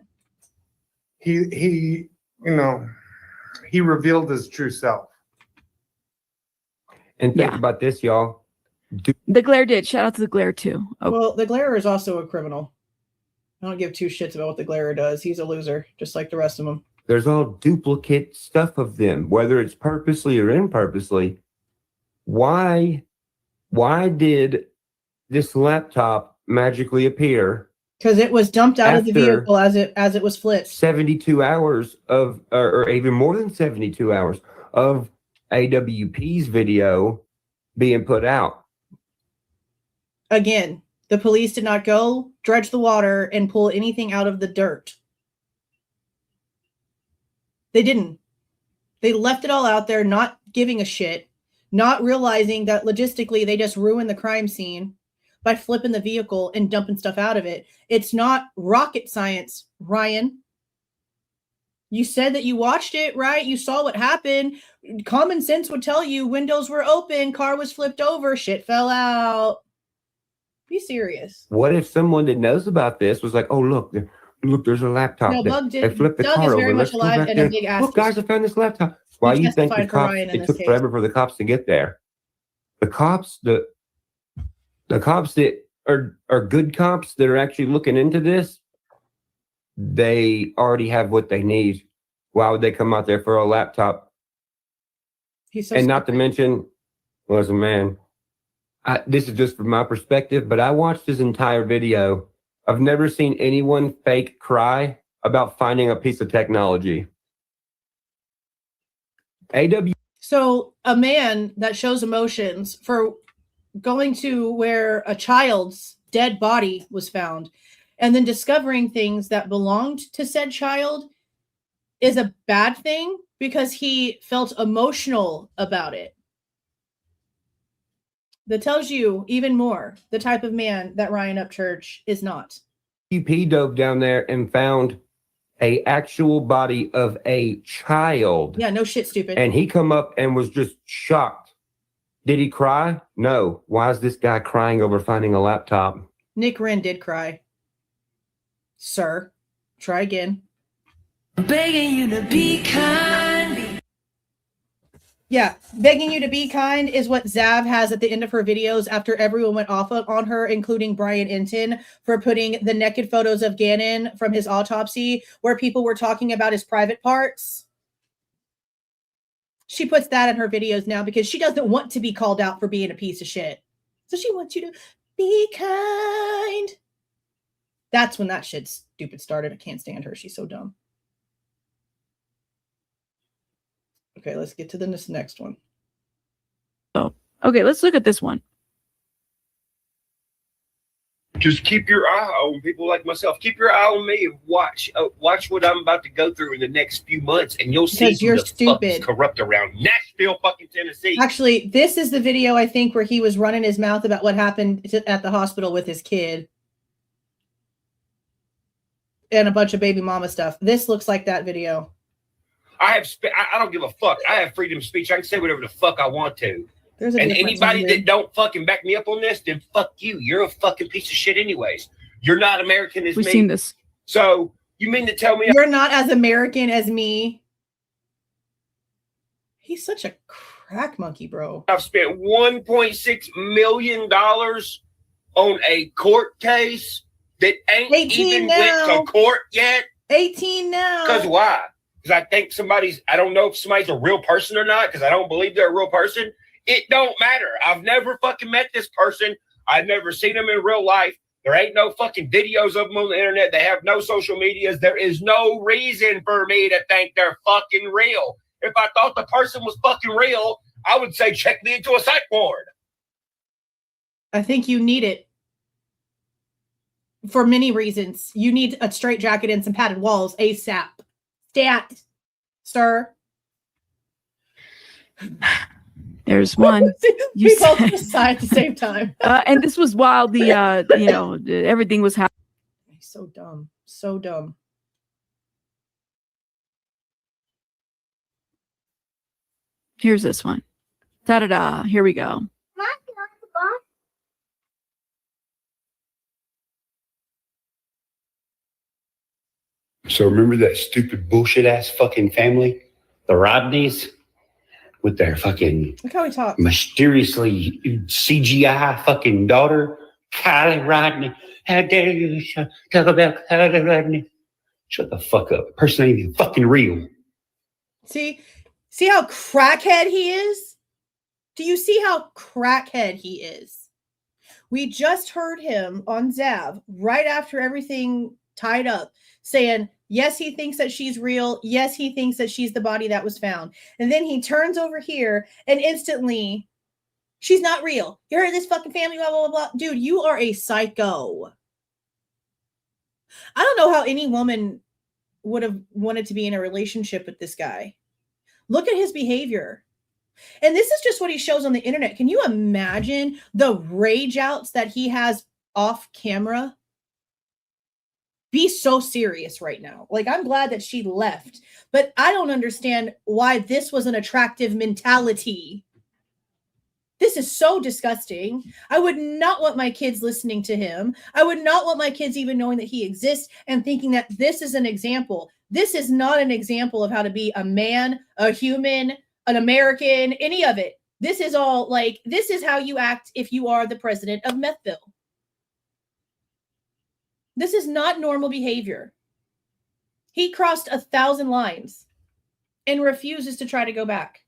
He revealed his true self. And think Yeah. about this, y'all. The Glare did. Shout out to the Glare too. Oh, Well, the Glairer is also a criminal. I don't give two shits about what the Glairer does. He's a loser, just like the rest of them. There's all duplicate stuff of them, whether it's purposely or imperpusely. Why did this laptop magically appear Because it was dumped out of the After- vehicle as it was flipped. 72 hours of, or even more than 72 hours of AWP's video being put out? Again, the police did not go dredge the water and pull anything out of the dirt. They didn't. They left it all out there, not giving a shit. not realizing that logistically they just ruined the crime scene by flipping the vehicle and dumping stuff out of it. It's not rocket science, Ryan. You said that you watched it, right? You saw what happened. Common sense would tell you windows were open, car was flipped over, shit fell out. Be serious. What if someone that knows about this was like, oh, look, there's a laptop. No, Bug They flipped the Doug car is very over. much Let's go alive back and there. a big ass. Look, guys, I found this laptop. Why do you think the testified for cops, Ryan in it this took case. forever for the cops to get there? The cops that are good cops that are actually looking into this, they already have what they need. Why would they come out there for a laptop? He's so and not to stupid. mention, was a man. This is just from my perspective, but I watched this entire video. I've never seen anyone fake cry about finding a piece of technology. So a man that shows emotions for going to where a child's dead body was found and then discovering things that belonged to said child is a bad thing because he felt emotional about it. That tells you even more the type of man that Ryan Upchurch is not. UP dove down there and found a actual body of a child. Yeah, no shit, stupid. And he come up and was just shocked. Did he cry? No. Why is this guy crying over finding a laptop? Nick Wren did cry. Sir, try again. Begging you to be kind. Yeah, begging you to be kind is what Zav has at the end of her videos after everyone went off on her, including Brian Inton, for putting the naked photos of Gannon from his autopsy where people were talking about his private parts. She puts that in her videos now because she doesn't want to be called out for being a piece of shit. So she wants you to be kind. That's when that shit stupid started. I can't stand her. She's so dumb. Okay, let's get to this next one. Oh, okay. Let's look at this one. Just keep your eye on people like myself. Keep your eye on me and watch what I'm about to go through in the next few months, and you'll see Because you're who the fuck is stupid. corrupt around Nashville, fucking Tennessee. Actually, this is the video, I think, where he was running his mouth about what happened at the hospital with his kid. And a bunch of baby mama stuff. This looks like that video. I don't give a fuck. I have freedom of speech. I can say whatever the fuck I want to. There's a And difference anybody here. that don't fucking back me up on this, then fuck you. You're a fucking piece of shit anyways. You're not American as We've me. seen this. So you mean to tell me You're not as American as me. He's such a crack monkey, bro. I've spent $1.6 million on a court case that ain't 18 even now. went to court yet? 18 now. Because why? Because I think I don't know if somebody's a real person or not, because I don't believe they're a real person. It don't matter. I've never fucking met this person. I've never seen them in real life. There ain't no fucking videos of them on the internet. They have no social medias. There is no reason for me to think they're fucking real. If I thought the person was fucking real, I would say check me into a psych ward. I think you need it. For many reasons. You need a straight jacket and some padded walls ASAP. Stat, sir. There's one. We both just sigh at the same time. And this was while the everything was happening. He's so dumb. So dumb. Here's this one. Da-da-da. Here we go. So remember that stupid bullshit ass fucking family, the Rodneys, with their fucking Look how he talks. mysteriously CGI fucking daughter, Kiely Rodni. How dare you talk about Kiely Rodni? Shut the fuck up. The person ain't even fucking real. See how crackhead he is? Do you see how crackhead he is? We just heard him on Zav right after everything tied up saying, yes, he thinks that she's real. Yes, he thinks that she's the body that was found. And then he turns over here and instantly, she's not real. You heard this fucking family, blah, blah, blah, blah. Dude, you are a psycho. I don't know how any woman would have wanted to be in a relationship with this guy. Look at his behavior. And this is just what he shows on the internet. Can you imagine the rage outs that he has off camera? Be so serious right now. Like, I'm glad that she left, but I don't understand why this was an attractive mentality. This is so disgusting. I would not want my kids listening to him. I would not want my kids even knowing that he exists and thinking that this is an example. This is not an example of how to be a man, a human, an American, any of it. This is all like, this is how you act if you are the president of Methville. This is not normal behavior. He crossed 1,000 lines and refuses to try to go back.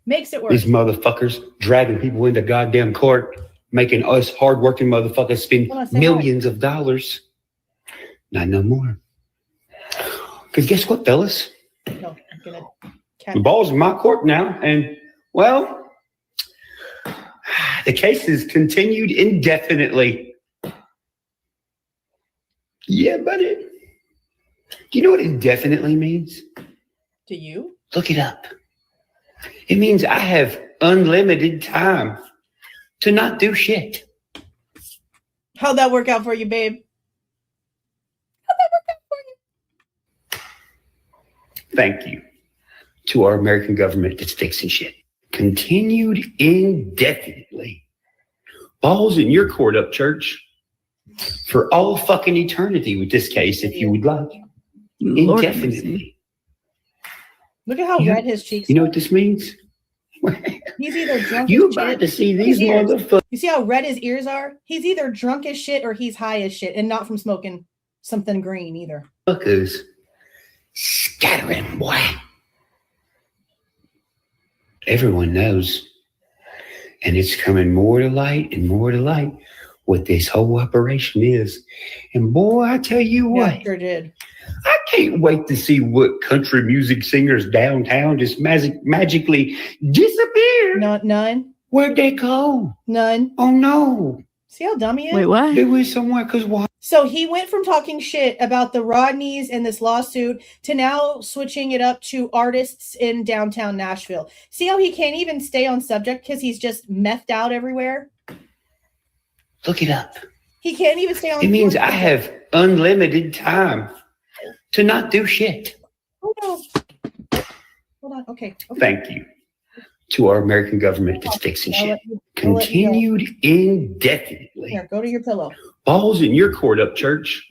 Makes it worse. These motherfuckers dragging people into goddamn court, making us hardworking motherfuckers spend millions of dollars. Not no more. Because guess what, fellas? No, I'm gonna the ball's in my court now, and well, the case is continued indefinitely. Yeah, buddy. Do you know what indefinitely means? Do you? Look it up. It means I have unlimited time to not do shit. How'd that work out for you, babe? How'd that work out for you? Thank you to our American government that's fixing shit. Continued indefinitely. Balls in your court, Upchurch, for all fucking eternity with this case, if you would like. Lord Indefinitely. Look at how red his cheeks You know are. what this means? He's either drunk You as about shit. to see these His ears. motherfuckers. You see how red his ears are? He's either drunk as shit or he's high as shit, and not from smoking something green either. Scattering, boy. Everyone knows. And it's coming more to light and more to light what this whole operation is. And boy, I tell you what. Yeah, sure did. I can't wait to see what country music singers downtown just magically disappear. None. Where'd they go? None. Oh no. See how dumb he is? Wait, what? They went somewhere because why? So he went from talking shit about the Rodneys and this lawsuit to now switching it up to artists in downtown Nashville. See how he can't even stay on subject because he's just methed out everywhere? Look it up. He can't even stay on. It means I have unlimited time to not do shit. Oh no. Hold on. Okay. Thank you to our American government that's fixing shit. Continued indefinitely. Here, go to your pillow. Balls in your court, Upchurch,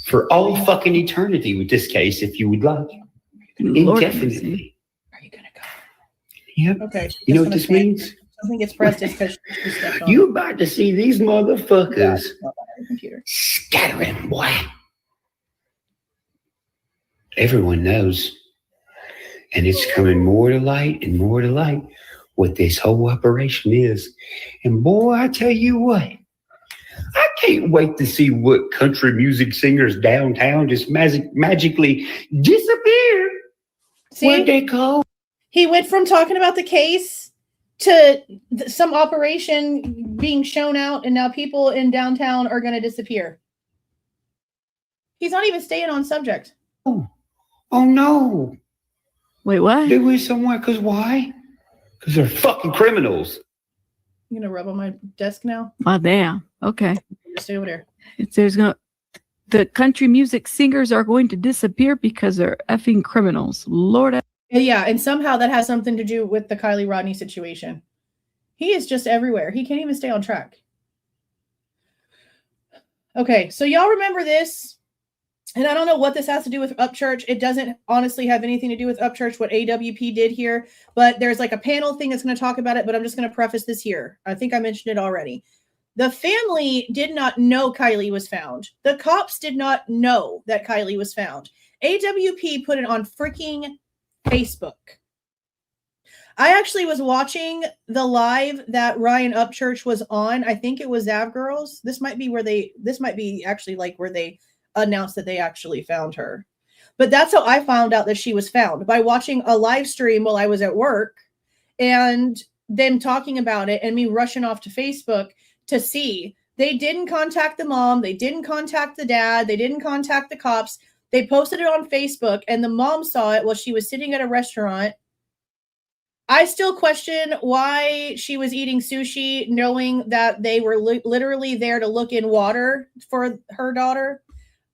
for all fucking eternity with this case, if you would like. Lord Indefinitely. Are you gonna go? Yep. Okay. You know what this means? Something gets pressed is because she stepped on. You about to see these motherfuckers computer. scattering, boy. Everyone knows. And it's coming more to light and more to light what this whole operation is. And boy, I tell you what, I can't wait to see what country music singers downtown just magically disappear. See? Where'd they go? He went from talking about the case to some operation being shown out, and now people in downtown are going to disappear. He's not even staying on subject. Oh no. Wait, what? They went somewhere because why? Because they're fucking criminals. You going to rub on my desk now? Oh, damn. Okay. Stay over there. The country music singers are going to disappear because they're effing criminals. Lord. Yeah, and somehow that has something to do with the Kiely Rodni situation. He is just everywhere. He can't even stay on track. Okay, so y'all remember this? And I don't know what this has to do with Upchurch. It doesn't honestly have anything to do with Upchurch, what AWP did here. But there's like a panel thing that's going to talk about it, but I'm just going to preface this here. I think I mentioned it already. The family did not know Kiely was found. The cops did not know that Kiely was found. AWP put it on freaking Facebook. I actually was watching the live that Ryan Upchurch was on. I think it was Zav Girls. This might be actually like where they announced that they actually found her. But that's how I found out that she was found, by watching a live stream while I was at work and them talking about it and me rushing off to Facebook to see. They didn't contact the mom. They didn't contact the dad. They didn't contact the cops. They posted it on Facebook and the mom saw it while she was sitting at a restaurant. I still question why she was eating sushi, knowing that they were literally there to look in water for her daughter.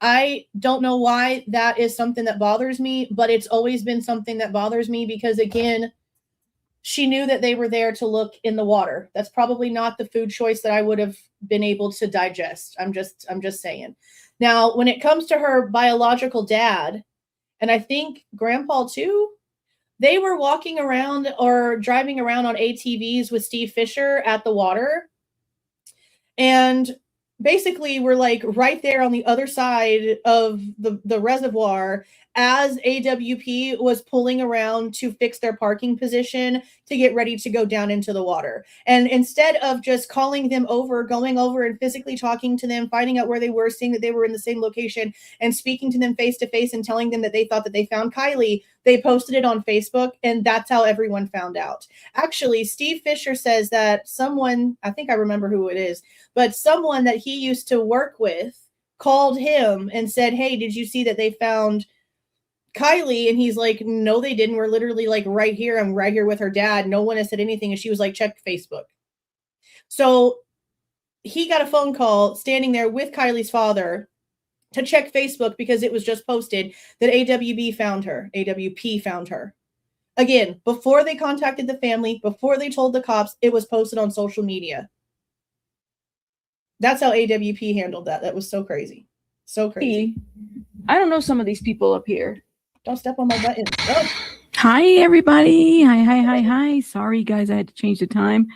I don't know why that is something that bothers me, but it's always been something that bothers me because, again, she knew that they were there to look in the water. That's probably not the food choice that I would have been able to digest. I'm just saying. Now, when it comes to her biological dad, and I think grandpa too, they were walking around or driving around on ATVs with Steve Fisher at the water. And basically we're like right there on the other side of the reservoir as AWP was pulling around to fix their parking position to get ready to go down into the water. And instead of just calling them over, going over and physically talking to them, finding out where they were, seeing that they were in the same location and speaking to them face to face and telling them that they thought that they found Kiely, they posted it on Facebook, and that's how everyone found out. Actually, Steve Fisher says that someone, I think I remember who it is, but someone that he used to work with called him and said, hey, did you see that they found Kiely? And he's like, no, they didn't. We're literally like right here. I'm right here with her dad. No one has said anything. And she was like, check Facebook. So he got a phone call standing there with Kylie's father to check Facebook because it was just posted that AWP found her. Again, before they contacted the family, before they told the cops, it was posted on social media. That's how AWP handled that. That was so crazy. So crazy. I don't know some of these people up here. Don't step on my buttons. Oh. Hi, everybody. Hi. Sorry, guys. I had to change the time.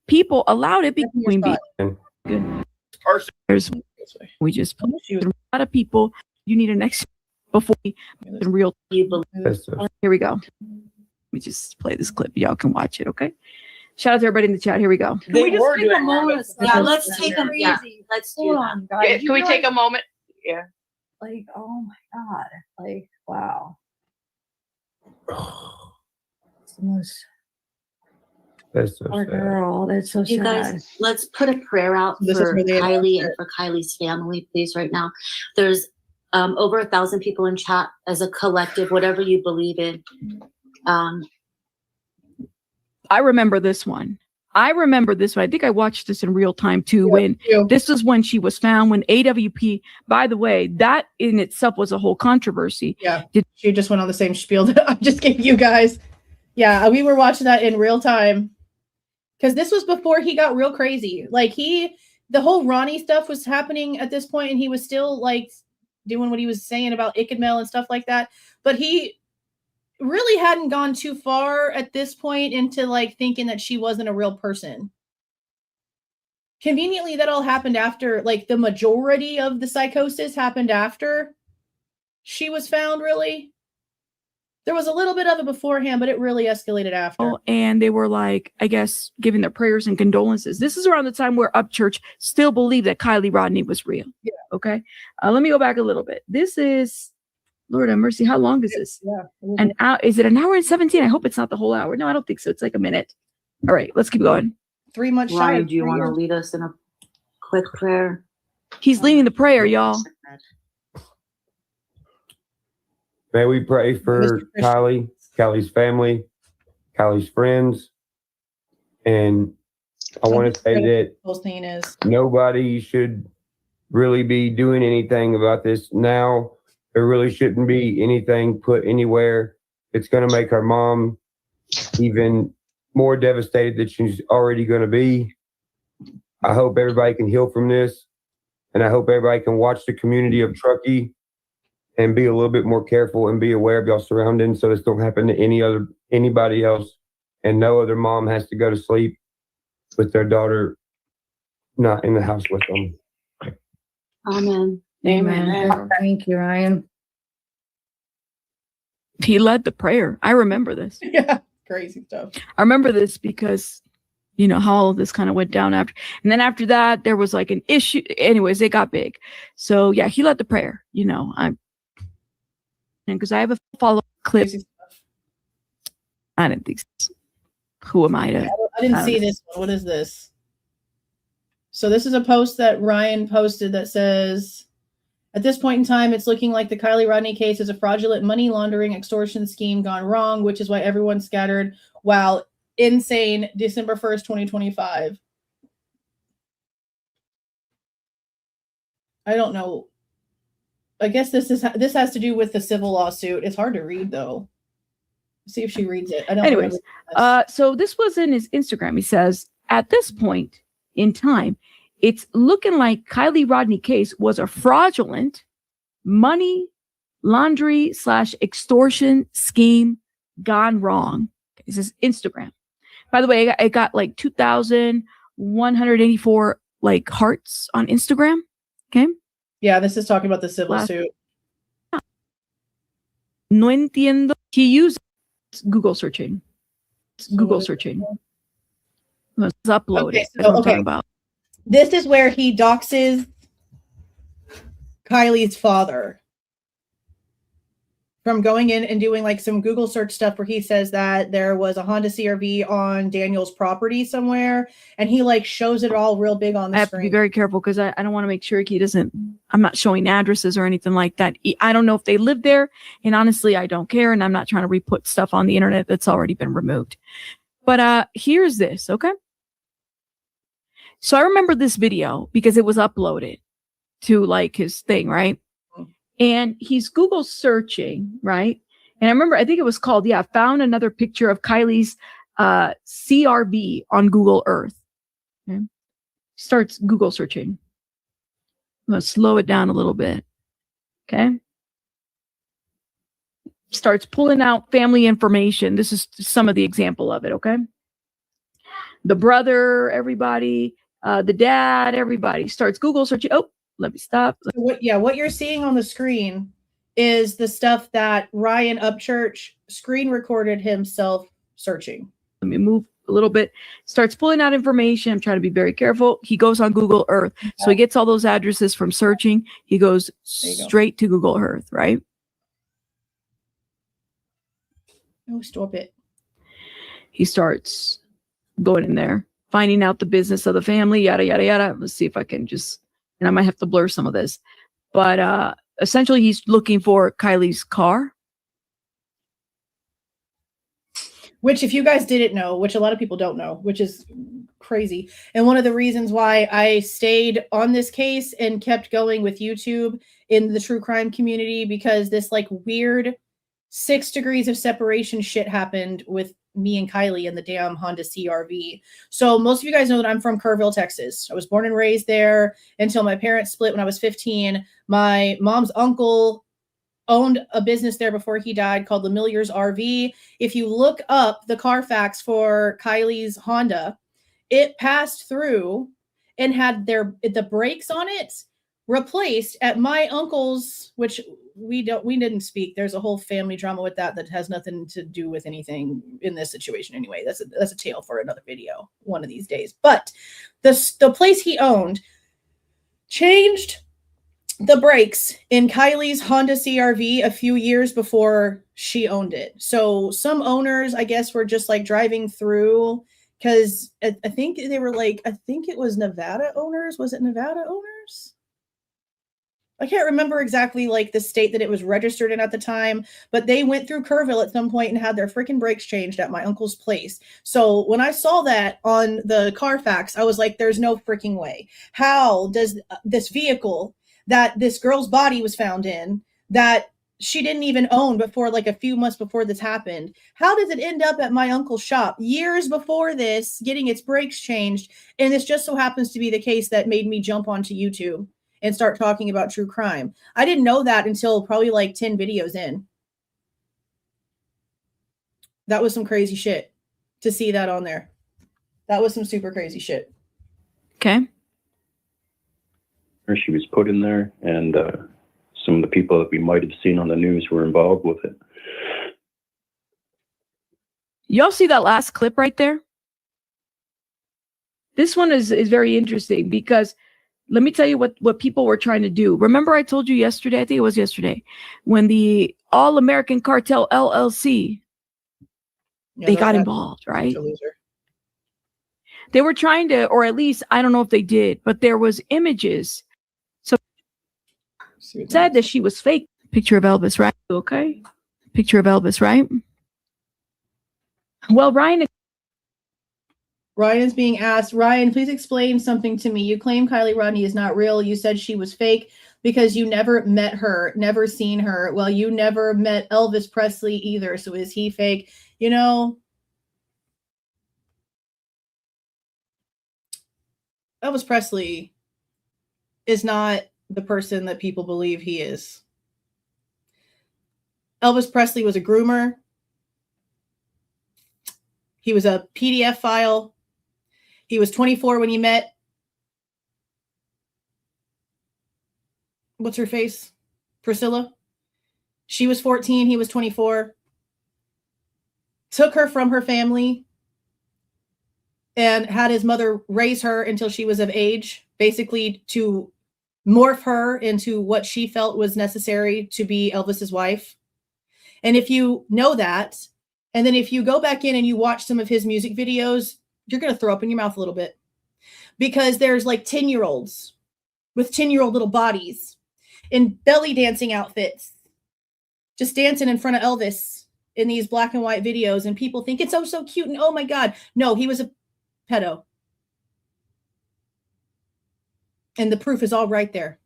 People allowed it because Queen Bee. Good. We just put a lot of people. You need an next before we the real. Here we go. Let me just play this clip. Y'all can watch it, okay? Shout out to everybody in the chat. Here we go. Can we just take a moment? Yeah, let's take a let's do that. Guys. Can we take a moment? Yeah. Like, oh my God. Like, wow. It's the most That's so poor sad. girl. That's so You sad. guys, let's put a prayer out for Kiely and for Kylie's family, please, right now. There's over 1,000 people in chat as a collective, whatever you believe in. I remember this one. I think I watched this in real time too. This was when she was found, when AWP, by the way, that in itself was a whole controversy. Yeah. She just went on the same spiel that I just gave you guys. Yeah. We were watching that in real time because this was before he got real crazy. Like the whole Ronnie stuff was happening at this point, and he was still like doing what he was saying about Ickadmel and stuff like that. But he really hadn't gone too far at this point into like thinking that she wasn't a real person. Conveniently, that all happened after, like, the majority of the psychosis happened after she was found, really. There was a little bit of it beforehand, but it really escalated after. And they were like, I guess, giving their prayers and condolences. This is around the time where Upchurch still believed that Kiely Rodni was real. Yeah. Okay. Let me go back a little bit. This is, Lord have mercy, how long is this? Yeah. Is it an hour and 17? I hope it's not the whole hour. No, I don't think so. It's like a minute. All right, let's keep going. 3 months shy. Ryan, do you want to lead us in a quick prayer? He's leading the prayer, y'all. May we pray for Kiely, Kiely's family, Kiely's friends. And I want to say that nobody should really be doing anything about this now. There really shouldn't be anything put anywhere. It's going to make our mom even more devastated than she's already going to be. I hope everybody can heal from this. And I hope everybody can watch the community of Truckee and be a little bit more careful and be aware of y'all surroundings so this don't happen to anybody else. And no other mom has to go to sleep with their daughter not in the house with them. Amen. Amen. Thank you, Ryan. He led the prayer. I remember this. Yeah, crazy stuff. I remember this because, you know, how all of this kind of went down after. And then after that, there was like an issue. Anyways, it got big. So yeah, he led the prayer. You know, because I have a follow-up clip. I didn't think so. Who am I to? I didn't see this one. What is this? So this is a post that Ryan posted that says, At this point in time, it's looking like the Kiely Rodni case is a fraudulent money laundering extortion scheme gone wrong, which is why everyone's scattered. Wow, insane. December 1st, 2025. I don't know. I guess this has to do with the civil lawsuit. It's hard to read though. See if she reads it. I don't. Anyways, so this was in his Instagram. He says, at this point in time, it's looking like Kiely Rodni case was a fraudulent money laundry / extortion scheme gone wrong. This is Instagram. By the way, I got like 2,184 like hearts on Instagram. Okay. Yeah, this is talking about the civil suit. No entiendo. He used Google searching. Google searching. Let's upload it. That's what I'm talking about. This is where he doxes Kylie's father from going in and doing like some Google search stuff where he says that there was a Honda CR-V on Daniel's property somewhere, and he like shows it all real big on the I have screen. to be very careful because I don't want to make sure he doesn't. I'm not showing addresses or anything like that. I don't know if they live there, and honestly, I don't care, and I'm not trying to re-put stuff on the internet that's already been removed. But here's this, okay? So I remember this video because it was uploaded to like his thing, right? And he's Google searching, right? And I remember, I think it was called, found another picture of Kylie's CR-V on Google Earth. Okay. Starts Google searching. I'm going to slow it down a little bit. Okay. Starts pulling out family information. This is some of the example of it, okay? The brother, everybody, the dad, everybody starts Google searching. Oh, let me stop. What you're seeing on the screen is the stuff that Ryan Upchurch screen recorded himself searching. Let me move a little bit. Starts pulling out information. I'm trying to be very careful. He goes on Google Earth. Okay. So he gets all those addresses from searching. He goes straight to Google Earth, right? Oh, stop it. He starts going in there, finding out the business of the family, yada, yada, yada. Let's see if I can just, and I might have to blur some of this, but essentially he's looking for Kylie's car. Which, if you guys didn't know, which a lot of people don't know, which is crazy. And one of the reasons why I stayed on this case and kept going with YouTube in the true crime community, because this like weird 6 degrees of separation shit happened with me and Kiely and the damn Honda CR-V. So most of you guys know that I'm from Kerrville, Texas. I was born and raised there until my parents split when I was 15. My mom's uncle owned a business there before he died called the Millier's RV. If you look up the Carfax for Kylie's Honda, it passed through and had the brakes on it replaced at my uncle's, which we didn't speak. There's a whole family drama with that has nothing to do with anything in this situation anyway. That's a tale for another video one of these days. But the place he owned changed the brakes in Kylie's Honda CR-V a few years before she owned it. So some owners, I guess, were just like driving through because I think they were like, I think it was Nevada owners. Was it Nevada owners? I can't remember exactly like the state that it was registered in at the time, but they went through Kerrville at some point and had their freaking brakes changed at my uncle's place. So when I saw that on the Carfax, I was like, there's no freaking way. How does this vehicle that this girl's body was found in, that she didn't even own before like a few months before this happened, how does it end up at my uncle's shop years before this, getting its brakes changed? And this just so happens to be the case that made me jump onto YouTube and start talking about true crime. I didn't know that until probably like 10 videos in. That was some crazy shit to see that on there. That was some super crazy shit. Okay. She was put in there, and some of the people that we might have seen on the news were involved with it. Y'all see that last clip right there? This one is very interesting because let me tell you what people were trying to do. Remember I told you yesterday, I think it was yesterday, when the All-American Cartel LLC, they got involved, right? They were trying to, or at least, I don't know if they did, but there was images. said that she was fake. Picture of Elvis, right? Okay. Picture of Elvis, right? Well, Ryan is being asked, Ryan, please explain something to me. You claim Kiely Rodni is not real. You said she was fake because you never met her, never seen her. Well, you never met Elvis Presley either. So is he fake? You know, Elvis Presley is not the person that people believe he is. Elvis Presley was a groomer. He was a PDF file. He was 24 when he met. What's her face? Priscilla. She was 14. He was 24. Took her from her family and had his mother raise her until she was of age, basically to morph her into what she felt was necessary to be Elvis's wife. And if you know that, and then if you go back in and you watch some of his music videos, you're going to throw up in your mouth a little bit, because there's like 10-year-olds with 10-year-old little bodies in belly dancing outfits, just dancing in front of Elvis in these black and white videos. And people think it's so cute. And oh my God, no, he was a pedo. And the proof is all right there.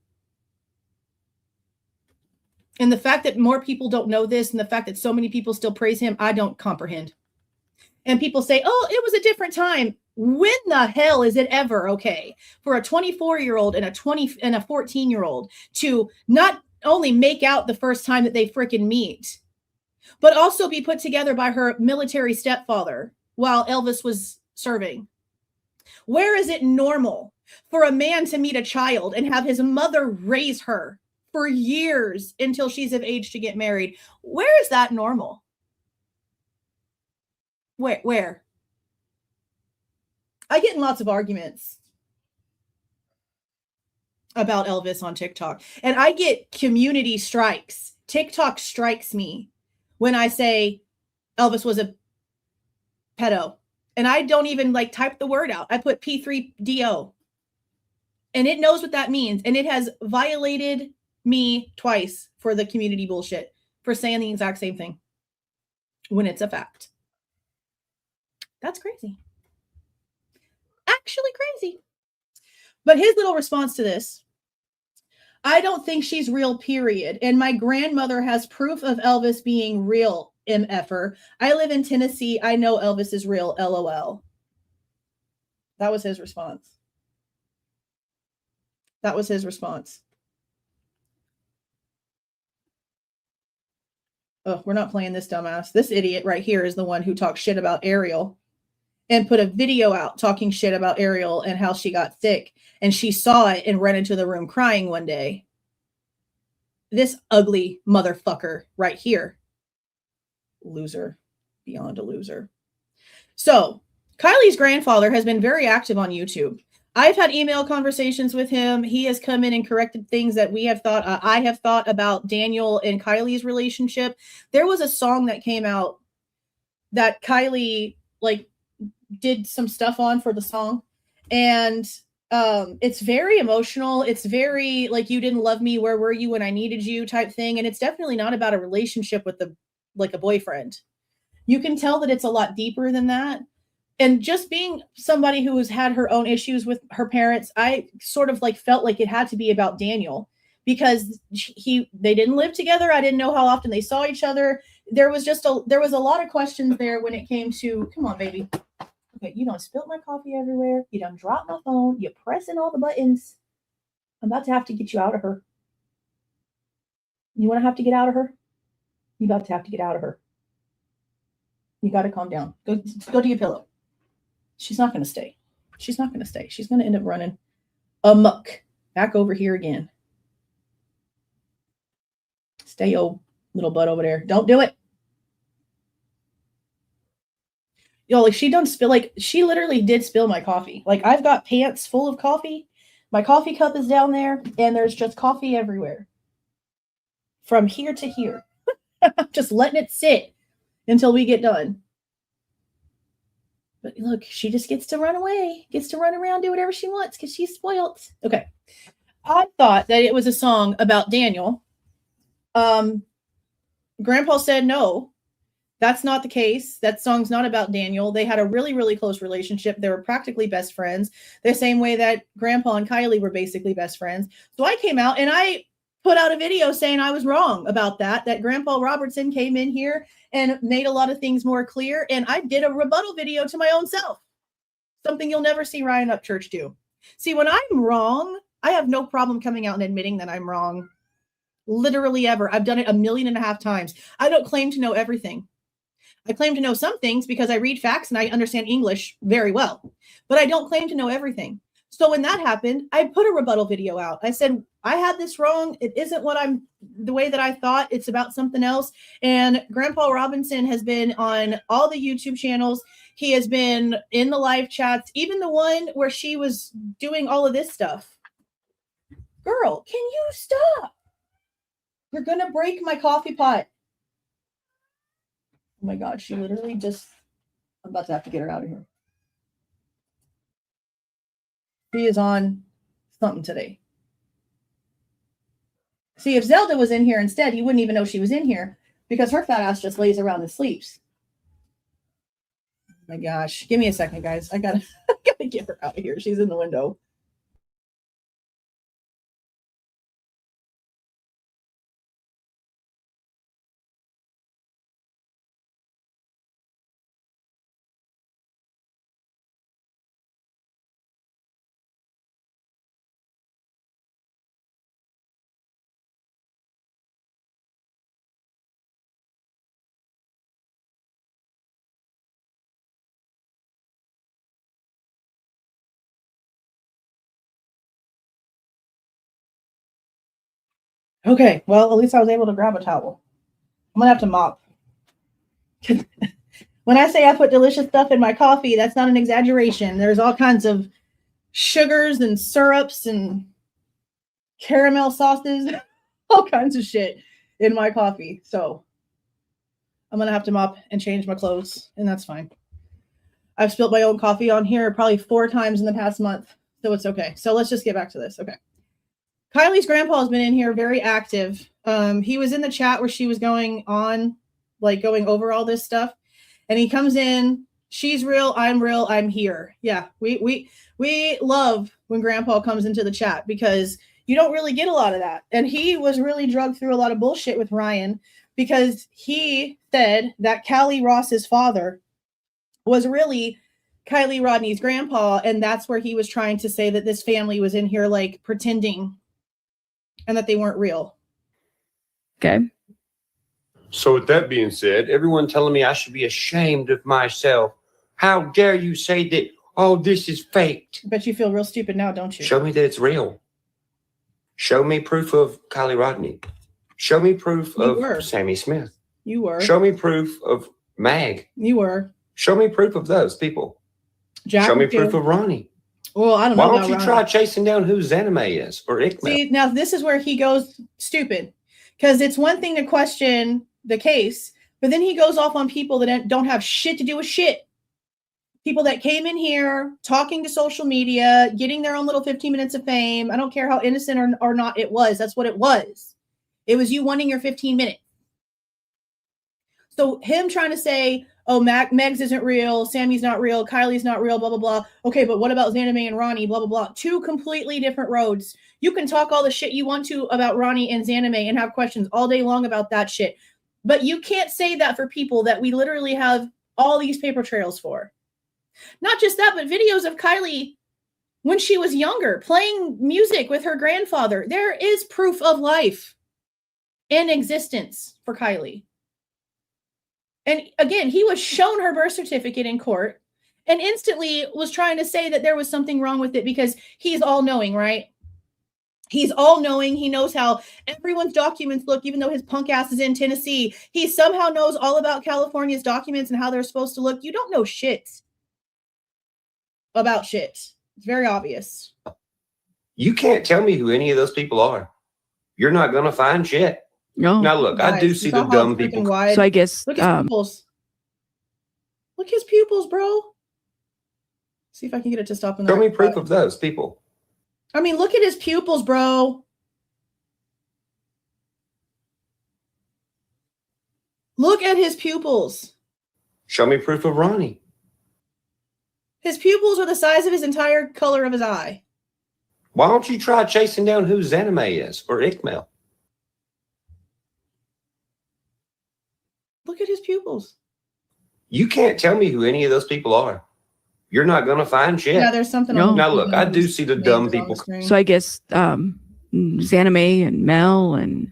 And the fact that more people don't know this, and the fact that so many people still praise him, I don't comprehend. And people say, oh, it was a different time. When the hell is it ever okay for a 24-year-old and a 14-year-old to not only make out the first time that they freaking meet, but also be put together by her military stepfather while Elvis was serving? Where is it normal for a man to meet a child and have his mother raise her for years until she's of age to get married? Where is that normal? Where? I get in lots of arguments about Elvis on TikTok, and I get community strikes. TikTok strikes me when I say Elvis was a pedo, and I don't even like type the word out. I put P3DO, and it knows what that means, and it has violated me twice for the community bullshit for saying the exact same thing when it's a fact. That's crazy. Actually crazy. But his little response to this, I don't think she's real, period. And my grandmother has proof of Elvis being real, MFer. I live in Tennessee. I know Elvis is real, LOL. That was his response. That was his response. Oh, we're not playing this dumbass. This idiot right here is the one who talks shit about Ariel and put a video out talking shit about Ariel and how she got sick. And she saw it and ran into the room crying one day. This ugly motherfucker right here. Loser. Beyond a loser. So, Kiely's grandfather has been very active on YouTube. I've had email conversations with him. He has come in and corrected things that we have thought, I have thought about Daniel and Kiely's relationship. There was a song that came out that Kiely did some stuff on for the song, and it's very emotional. It's very like, you didn't love me, where were you when I needed you type thing. And it's definitely not about a relationship with a boyfriend. You can tell that it's a lot deeper than that. And just being somebody who has had her own issues with her parents, I sort of felt like it had to be about Daniel, because they didn't live together. I didn't know how often they saw each other. There was a lot of questions there when it came to, come on, baby. Okay, you done spilled my coffee everywhere. You done dropped my phone. You're pressing all the buttons. I'm about to have to get you out of her. You want to have to get out of her? You about to have to get out of her. You got to calm down. Go to your pillow. She's not going to stay. She's not going to stay. She's going to end up running amok back over here again. Stay, old little butt over there. Don't do it. Yo, she done spill, she literally did spill my coffee. I've got pants full of coffee. My coffee cup is down there, and there's just coffee everywhere. From here to here. Just letting it sit until we get done. But look, she just gets to run away, gets to run around, do whatever she wants because she's spoiled. Okay. I thought that it was a song about Daniel. Grandpa said no. That's not the case. That song's not about Daniel. They had a really, really close relationship. They were practically best friends, the same way that Grandpa and Kiely were basically best friends. So I came out and I put out a video saying I was wrong about that Grandpa Robertson came in here and made a lot of things more clear. And I did a rebuttal video to my own self. Something you'll never see Ryan Upchurch do. See, when I'm wrong, I have no problem coming out and admitting that I'm wrong. Literally ever. I've done it 1.5 million times. I don't claim to know everything. I claim to know some things because I read facts and I understand English very well, but I don't claim to know everything. So when that happened, I put a rebuttal video out. I said, I had this wrong. It isn't the way that I thought. It's about something else. And Grandpa Robinson has been on all the YouTube channels. He has been in the live chats, even the one where she was doing all of this stuff. Girl, can you stop? You're going to break my coffee pot. Oh my God, she literally just, I'm about to have to get her out of here. She is on something today. See, if Zelda was in here instead, you wouldn't even know she was in here because her fat ass just lays around and sleeps. Oh my gosh. Give me a second, guys. I gotta get her out of here. She's in the window. Okay, well, at least I was able to grab a towel. I'm gonna have to mop. When I say I put delicious stuff in my coffee, that's not an exaggeration. There's all kinds of sugars and syrups and caramel sauces, all kinds of shit in my coffee. So I'm gonna have to mop and change my clothes, and that's fine. I've spilled my own coffee on here probably 4 times in the past month, so it's okay. So let's just get back to this. Okay. Kiely's grandpa has been in here very active. He was in the chat where she was going on, like going over all this stuff. And he comes in, she's real, I'm here. Yeah, we love when grandpa comes into the chat because you don't really get a lot of that. And he was really drugged through a lot of bullshit with Ryan because he said that Callie Ross's father was really Kiely Rodni's grandpa. And that's where he was trying to say that this family was in here like pretending and that they weren't real. Okay. So with that being said, everyone telling me I should be ashamed of myself. How dare you say that all this is faked? But you feel real stupid now, don't you? Show me that it's real. Show me proof of Kiely Rodni. Show me proof of Sammy Smith. You were. Show me proof of Mag. You were. Show me proof of those people. Jack Show me proof of Ronnie. Well, I don't know. Why don't you try chasing down who Zanime is or Ickman? See, now this is where he goes stupid. Because it's one thing to question the case, but then he goes off on people that don't have shit to do with shit. People that came in here talking to social media, getting their own little 15 minutes of fame. I don't care how innocent or not it was. That's what it was. It was you wanting your 15 minutes. So him trying to say, oh, Megs isn't real, Sammy's not real, Kylie's not real, blah, blah, blah. Okay, but what about Zanime and Ronnie, blah, blah, blah. 2 completely different roads. You can talk all the shit you want to about Ronnie and Zanime and have questions all day long about that shit. But you can't say that for people that we literally have all these paper trails for. Not just that, but videos of Kiely when she was younger, playing music with her grandfather. There is proof of life in existence for Kiely. And again, he was shown her birth certificate in court and instantly was trying to say that there was something wrong with it because he's all knowing, right? He's all knowing. He knows how everyone's documents look, even though his punk ass is in Tennessee. He somehow knows all about California's documents and how they're supposed to look. You don't know shit about shit. It's very obvious. You can't tell me who any of those people are. You're not going to find shit. No. Now look, Guys, I do see the dumb people. Wide. So I guess look at his pupils. Look his pupils, bro. See if I can get it to stop in there. Show me proof of those people. I mean, look at his pupils, bro. Look at his pupils. Show me proof of Ronnie. His pupils are the size of his entire color of his eye. Why don't you try chasing down who Zanime is or Ikmail? Look at his pupils. You can't tell me who any of those people are. You're not going to find shit. Yeah, there's something. No. Now, look, I do see the dumb people. So I guess Zanime and Mel and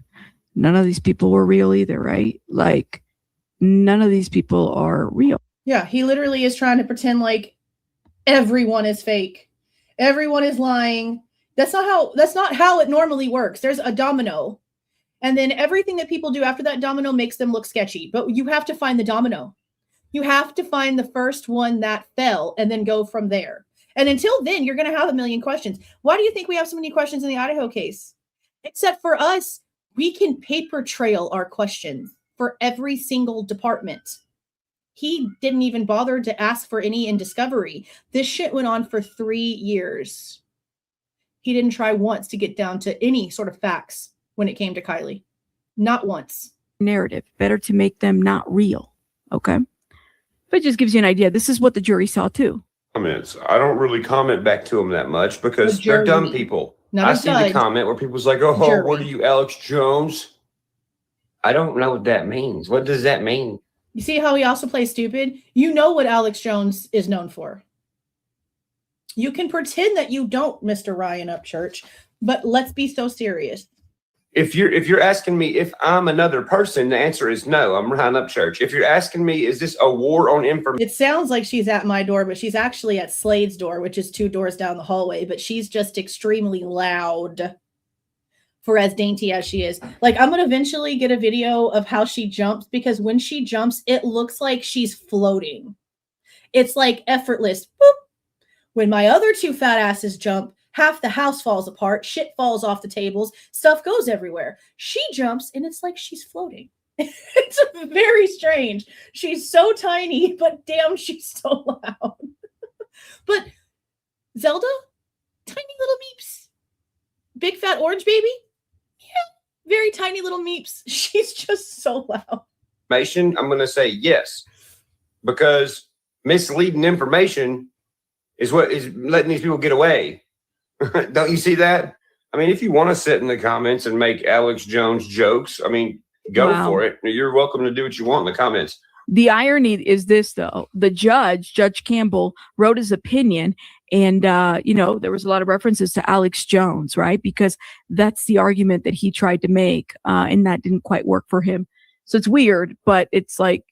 none of these people were real either, right? Like, none of these people are real. Yeah, he literally is trying to pretend like everyone is fake. Everyone is lying. That's not how it normally works. There's a domino. And then everything that people do after that domino makes them look sketchy. But you have to find the domino. You have to find the first one that fell and then go from there. And until then, you're going to have a million questions. Why do you think we have so many questions in the Idaho case? Except for us, we can paper trail our questions for every single department. He didn't even bother to ask for any in discovery. This shit went on for 3 years. He didn't try once to get down to any sort of facts when it came to Kiely. Not once. Narrative. Better to make them not real. Okay. But it just gives you an idea. This is what the jury saw too. Comments. I don't really comment back to them that much because they're dumb people. I see the comment where people's like, oh, what are you, Alex Jones? I don't know what that means. What does that mean? You see how he also plays stupid? You know what Alex Jones is known for. You can pretend that you don't, Mr. Ryan Upchurch, but let's be so serious. If you're asking me if I'm another person, the answer is no. I'm Ryan Upchurch. If you're asking me, is this a war on information? It sounds like she's at my door, but she's actually at Slade's door, which is 2 doors down the hallway. But she's just extremely loud for as dainty as she is. Like, I'm going to eventually get a video of how she jumps, because when she jumps, it looks like she's floating. It's like effortless. Boop. When my other 2 fat asses jump, half the house falls apart, shit falls off the tables, stuff goes everywhere. She jumps and it's like she's floating. It's very strange. She's so tiny, but damn, she's so loud. But Zelda, tiny little meeps. Big fat orange baby, yeah, very tiny little meeps. She's just so loud. I'm going to say yes, because misleading information is what is letting these people get away. Don't you see that? I mean, if you want to sit in the comments and make Alex Jones jokes, I mean, go for it. You're welcome to do what you want in the comments. The irony is this, though. The Judge Campbell, wrote his opinion, and, there was a lot of references to Alex Jones, right? Because that's the argument that he tried to make, and that didn't quite work for him. So it's weird, but it's like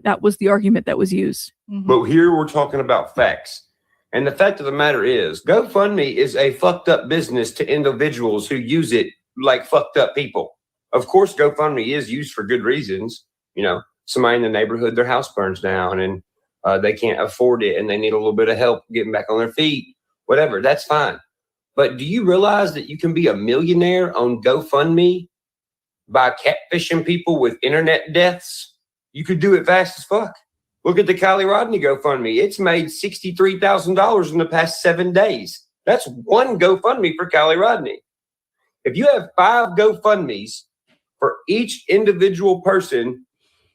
that was the argument that was used. Mm-hmm. But here we're talking about facts. And the fact of the matter is, GoFundMe is a fucked up business to individuals who use it like fucked up people. Of course, GoFundMe is used for good reasons. You know, somebody in the neighborhood, their house burns down and they can't afford it and they need a little bit of help getting back on their feet, whatever. That's fine. But do you realize that you can be a millionaire on GoFundMe by catfishing people with internet deaths? You could do it fast as fuck. Look at the Kiely Rodni GoFundMe. It's made $63,000 in the past 7 days. That's one GoFundMe for Kiely Rodni. If you have 5 GoFundMes for each individual person.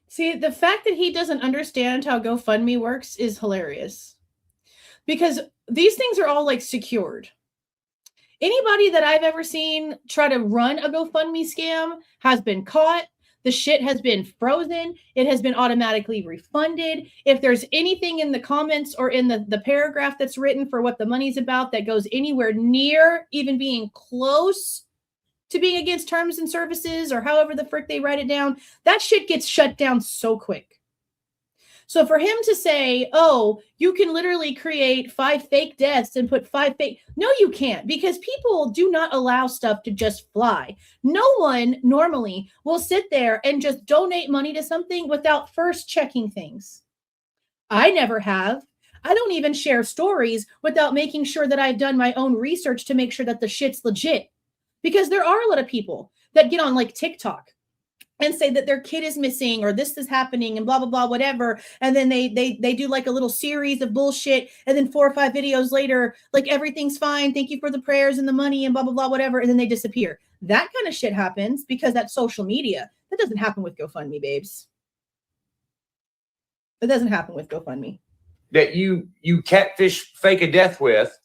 See, the fact that he doesn't understand how GoFundMe works is hilarious. Because these things are all like secured. Anybody that I've ever seen try to run a GoFundMe scam has been caught. The shit has been frozen. It has been automatically refunded. If there's anything in the comments or in the paragraph that's written for what the money's about that goes anywhere near even being close to being against terms and services or however the frick they write it down, that shit gets shut down so quick. So for him to say, oh, you can literally create 5 fake deaths and put 5 fake. No, you can't, because people do not allow stuff to just fly. No one normally will sit there and just donate money to something without first checking things. I never have. I don't even share stories without making sure that I've done my own research to make sure that the shit's legit. Because there are a lot of people that get on like TikTok and say that their kid is missing or this is happening and blah, blah, blah, whatever. And then they do like a little series of bullshit. And then 4 or 5 videos later, like everything's fine. Thank you for the prayers and the money and blah, blah, blah, whatever. And then they disappear. That kind of shit happens because that's social media. That doesn't happen with GoFundMe, babes. That doesn't happen with GoFundMe. That you catfish fake a death with,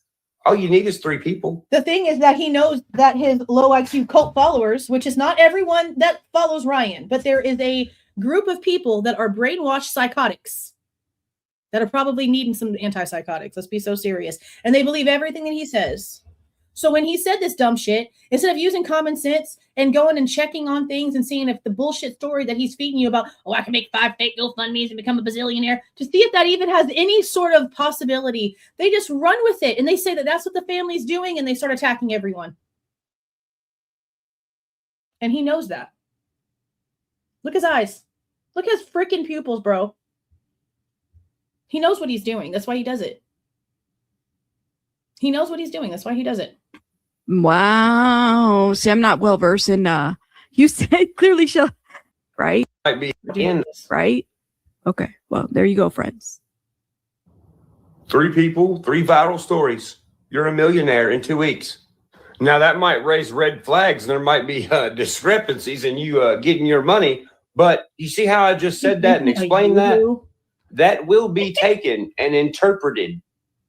all you need is 3 people. The thing is that he knows that his low IQ cult followers, which is not everyone that follows Ryan, but there is a group of people that are brainwashed psychotics that are probably needing some antipsychotics. Let's be so serious. And they believe everything that he says. So when he said this dumb shit, instead of using common sense and going and checking on things and seeing if the bullshit story that he's feeding you about, oh, I can make 5 fake GoFundMes and become a bazillionaire, to see if that even has any sort of possibility, they just run with it. And they say that that's what the family's doing. And they start attacking everyone. And he knows that. Look at his eyes. Look at his freaking pupils, bro. He knows what he's doing. That's why he does it. He knows what he's doing. That's why he does it. Wow. See, I'm not well versed in you said clearly shall right? Might be in Right? Okay. Well, there you go, friends. 3 people, 3 viral stories. You're a millionaire in 2 weeks. Now that might raise red flags and there might be discrepancies in you getting your money. But you see how I just said that and explained that? That will be taken and interpreted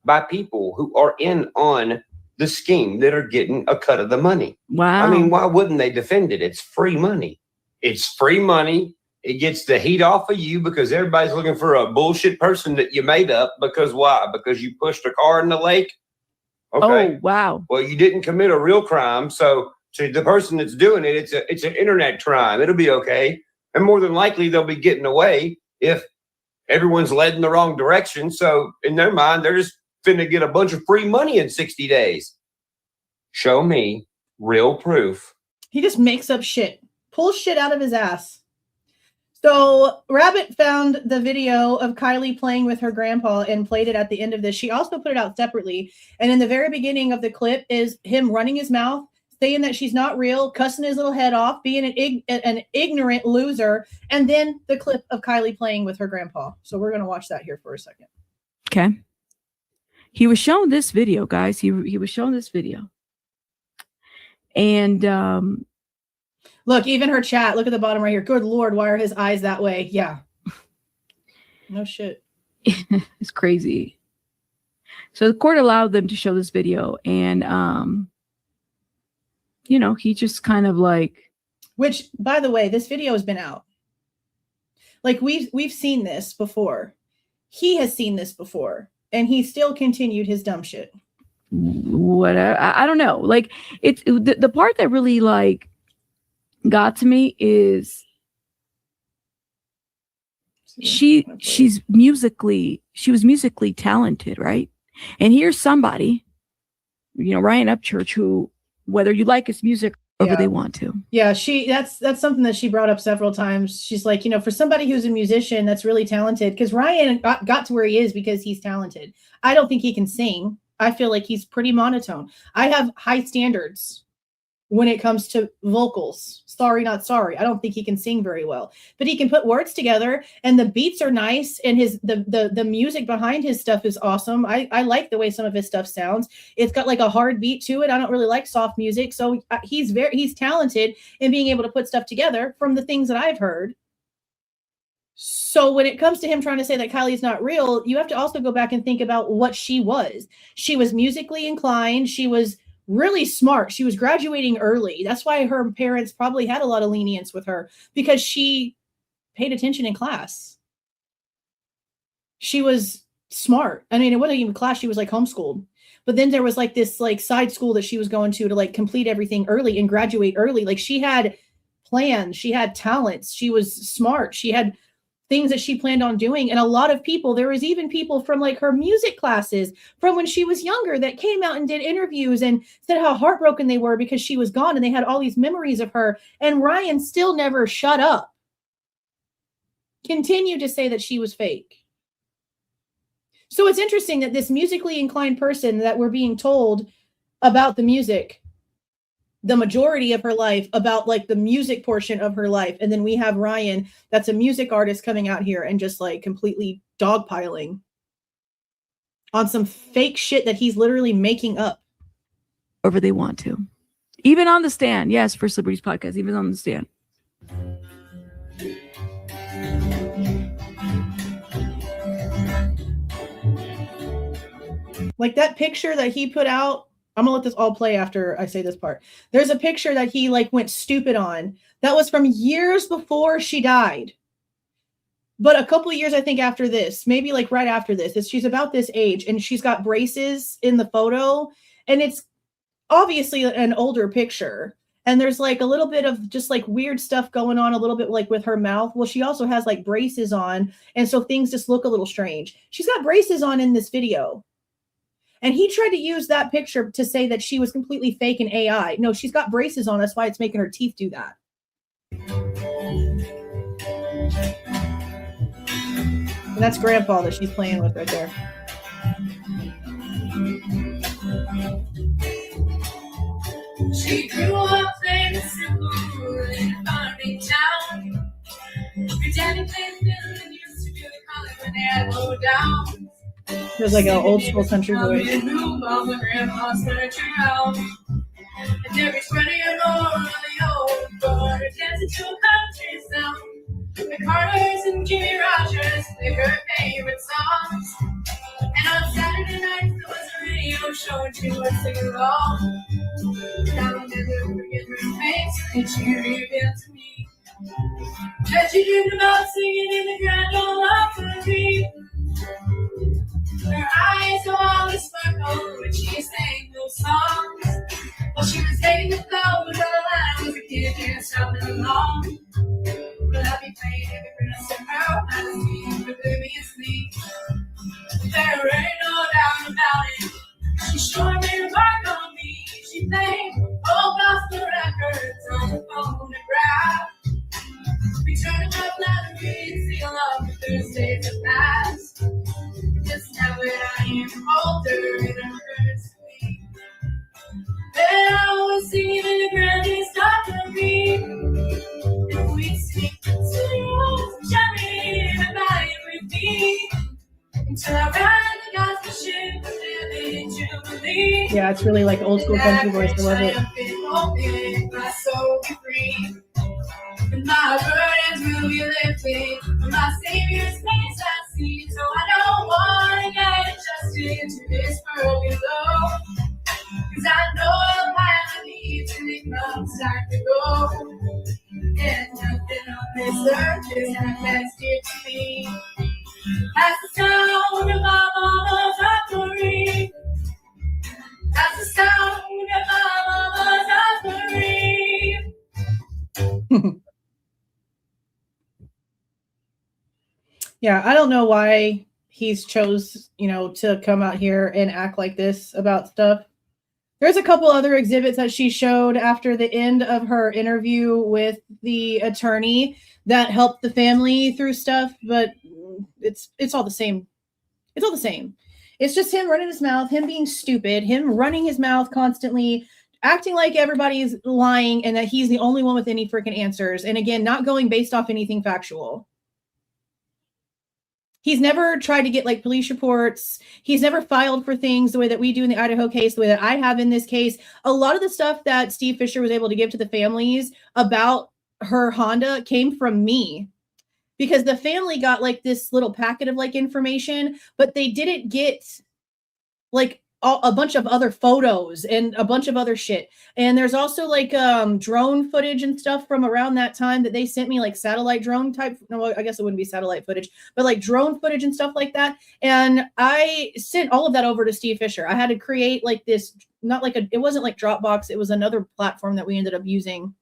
by people who are in on the scheme that are getting a cut of the money. Wow. I mean, why wouldn't they defend it? It's free money. It's free money. It gets the heat off of you because everybody's looking for a bullshit person that you made up. Because why? Because you pushed a car in the lake? Okay. Oh, wow. Well, you didn't commit a real crime. So to the person that's doing it, it's an internet crime. It'll be okay. And more than likely, they'll be getting away if everyone's led in the wrong direction. So in their mind, they're just finna get a bunch of free money in 60 days. Show me real proof. He just makes up shit, pulls shit out of his ass. So Rabbit found the video of Kiely playing with her grandpa and played it at the end of this. She also put it out separately. And in the very beginning of the clip is him running his mouth, saying that she's not real, cussing his little head off, being an ignorant loser. And then the clip of Kiely playing with her grandpa. So we're going to watch that here for a second. Okay. He was shown this video, guys. He was shown this video. And look, even her chat, look at the bottom right here. Good Lord, why are his eyes that way? Yeah. No shit. It's crazy. So the court allowed them to show this video. And, you know, he just kind of like. Which, by the way, this video has been out. Like, we've seen this before. He has seen this before. And he still continued his dumb shit. Whatever. I don't know. Like, it's the part that really like got to me is she was musically talented, right? And here's somebody, you know, Ryan Upchurch, who, whether you like his music or whatever they want to. Yeah, that's something that she brought up several times. She's like, you know, for somebody who's a musician that's really talented, because Ryan got to where he is because he's talented. I don't think he can sing. I feel like he's pretty monotone. I have high standards when it comes to vocals. Sorry, not sorry. I don't think he can sing very well, but he can put words together and the beats are nice. And the music behind his stuff is awesome. I like the way some of his stuff sounds. It's got like a hard beat to it. I don't really like soft music. So he's talented in being able to put stuff together from the things that I've heard. So when it comes to him trying to say that Kiely is not real, you have to also go back and think about what she was. She was musically inclined. She was really smart. She was graduating early. That's why her parents probably had a lot of lenience with her, because she paid attention in class. She was smart. I mean, it wasn't even class. She was like homeschooled. But then there was like this like side school that she was going to like complete everything early and graduate early. Like she had plans. She had talents. She was smart. She had things that she planned on doing. And a lot of people, there was even people from like her music classes from when she was younger that came out and did interviews and said how heartbroken they were because she was gone and they had all these memories of her. And Ryan still never shut up. Continued to say that she was fake. So it's interesting that this musically inclined person that we're being told about the music the majority of her life about like the music portion of her life. And then we have Ryan, that's a music artist, coming out here and just like completely dogpiling on some fake shit that he's literally making up. Wherever they want to. Even on the stand. Yes, for Celebrities Podcast, even on the stand. Like that picture that he put out, I'm gonna let this all play after I say this part. There's a picture that he like went stupid on. That was from years before she died. But a couple of years, I think, after this, maybe like right after this, she's about this age and she's got braces in the photo. And it's obviously an older picture. And there's like a little bit of just like weird stuff going on, a little bit like with her mouth. Well, she also has like braces on. And so things just look a little strange. She's got braces on in this video. And he tried to use that picture to say that she was completely fake and AI. No, she's got braces on. That's why it's making her teeth do that. And that's Grandpa that she's playing with right there. She grew up playing a simple in a farming town. Pretending things didn't used to do the calling when they had low down. There's like an old school country voice. Grandma's country house. And every 20 or more on the old board dancing to a country sound. The Carters and Jimmy Rogers play her favorite songs. And on Saturday nights there was a radio show and she would sing along. Now I'll never forget her face and she revealed to me that she dreamed about singing in the Grand Ole Opry. Her eyes will always sparkle when she sang those songs. While she was taking the flow, but I was a kid just hopping along. But I'll be playing every Prince and Pearl magazine obliviously. There ain't no doubt about it. She sure made a mark on me. She played old gospel records on the phonograph. Returning her flattery, sing along with Thursdays that pass. Just now that I am older, it hurts me. That I was singing in the grandest Opry. And we sing to Johnny and I with me. Until I ride the gospel ship with living Jubilee. Yeah, it's really like old school country voice. I love it. My soul be free. And my burdens will be lifted. My Savior's face I see. So I don't want to get adjusted to this world below. Cause I know I'll have the need to make no time to go. And nothing on this earth is not last dear to me. That's the sound of my mama's offering. That's the sound of my mama's offering. Yeah, I don't know why he's chose, to come out here and act like this about stuff. There's a couple other exhibits that she showed after the end of her interview with the attorney that helped the family through stuff, but it's all the same. It's all the same. It's just him running his mouth, him being stupid, him running his mouth constantly, acting like everybody's lying and that he's the only one with any freaking answers. And again, not going based off anything factual. He's never tried to get like police reports. He's never filed for things the way that we do in the Idaho case, the way that I have in this case. A lot of the stuff that Steve Fisher was able to give to the families about her Honda came from me, because the family got like this little packet of like information, but they didn't get like a bunch of other photos and a bunch of other shit. And there's also like drone footage and stuff from around that time that they sent me, like satellite drone type. No, I guess it wouldn't be satellite footage, but like drone footage and stuff like that. And I sent all of that over to Steve Fisher. I had to create like this, it wasn't like Dropbox. It was another platform that we ended up using.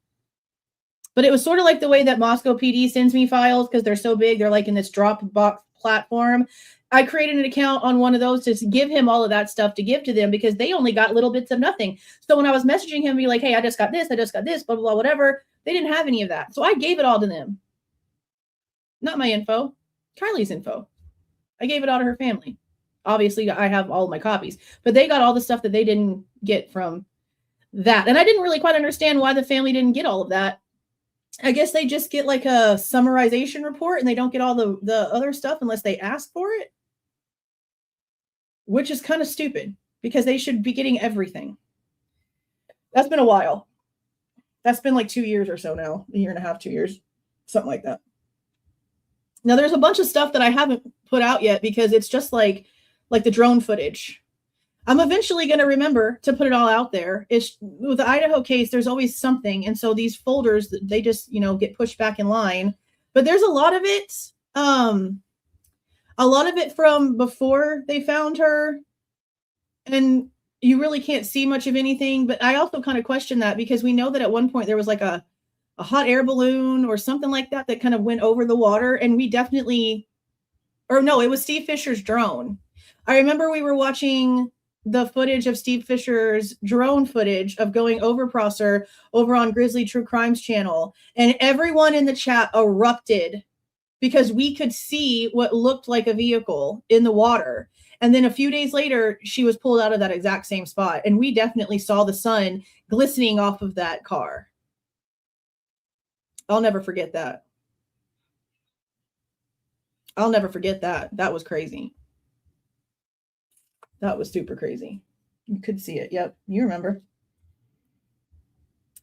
But it was sort of like the way that Moscow PD sends me files, because they're so big. They're like in this Dropbox platform. I created an account on one of those to give him all of that stuff to give to them, because they only got little bits of nothing. So when I was messaging him, be like, hey, I just got this, blah, blah, blah, whatever. They didn't have any of that. So I gave it all to them. Not my info, Kiely's info. I gave it all to her family. Obviously, I have all of my copies, but they got all the stuff that they didn't get from. that. And I didn't really quite understand why the family didn't get all of that. I guess they just get like a summarization report and they don't get all the other stuff unless they ask for it, which is kind of stupid because they should be getting everything. That's been a while. That's been like 2 years or so now, a year and a half, 2 years, something like that. Now there's a bunch of stuff that I haven't put out yet because it's just like the drone footage. I'm eventually going to remember to put it all out there. It's with the Idaho case, there's always something. And so these folders, they just, get pushed back in line, but there's a lot of it from before they found her. And you really can't see much of anything, but I also kind of question that because we know that at one point there was like a hot air balloon or something like that kind of went over the water. And we definitely, or no, it was Steve Fisher's drone. I remember we were watching the footage of Steve Fisher's drone footage of going over Prosser over on Grizzly True Crimes channel. And everyone in the chat erupted because we could see what looked like a vehicle in the water. And then a few days later, she was pulled out of that exact same spot. And we definitely saw the sun glistening off of that car. I'll never forget that. I'll never forget that. That was crazy. That was super crazy. You could see it. Yep. You remember.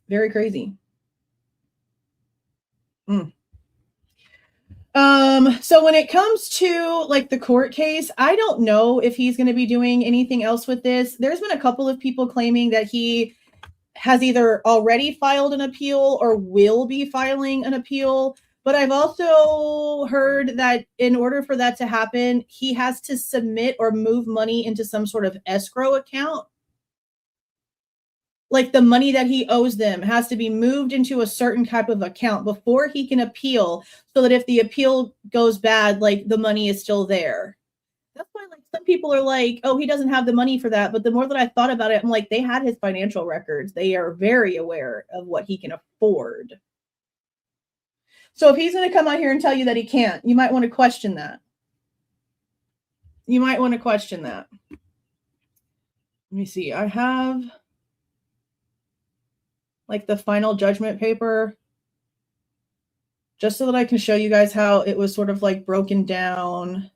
Very crazy. So when it comes to like the court case, I don't know if he's going to be doing anything else with this. There's been a couple of people claiming that he has either already filed an appeal or will be filing an appeal. But I've also heard that in order for that to happen, he has to submit or move money into some sort of escrow account. Like the money that he owes them has to be moved into a certain type of account before he can appeal, so that if the appeal goes bad, like the money is still there. That's why like some people are like, oh, he doesn't have the money for that. But the more that I thought about it, I'm like, they had his financial records. They are very aware of what he can afford. So if he's going to come out here and tell you that he can't, you might want to question that. You might want to question that. Let me see. I have like the final judgment paper just so that I can show you guys how it was sort of like broken down.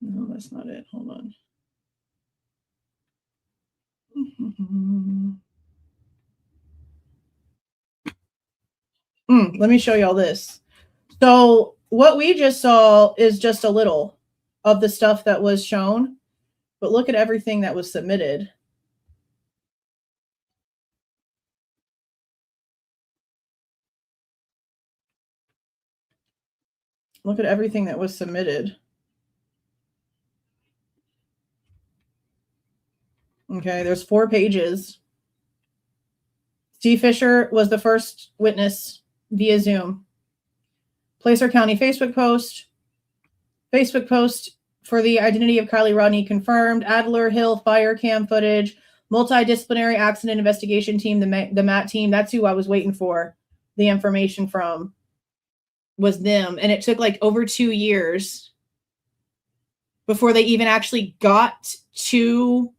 No, that's not it. Hold on. Let me show you all this. So what we just saw is just a little of the stuff that was shown, but look at everything that was submitted. Look at everything that was submitted. Okay, there's 4 pages. Steve Fisher was the first witness via Zoom. Placer County Facebook post for the identity of Kiely Rodni confirmed. Adler Hill fire cam footage, multidisciplinary accident investigation team, the MAT team. That's who I was waiting for the information from, was them. And it took like over 2 years before they even actually got to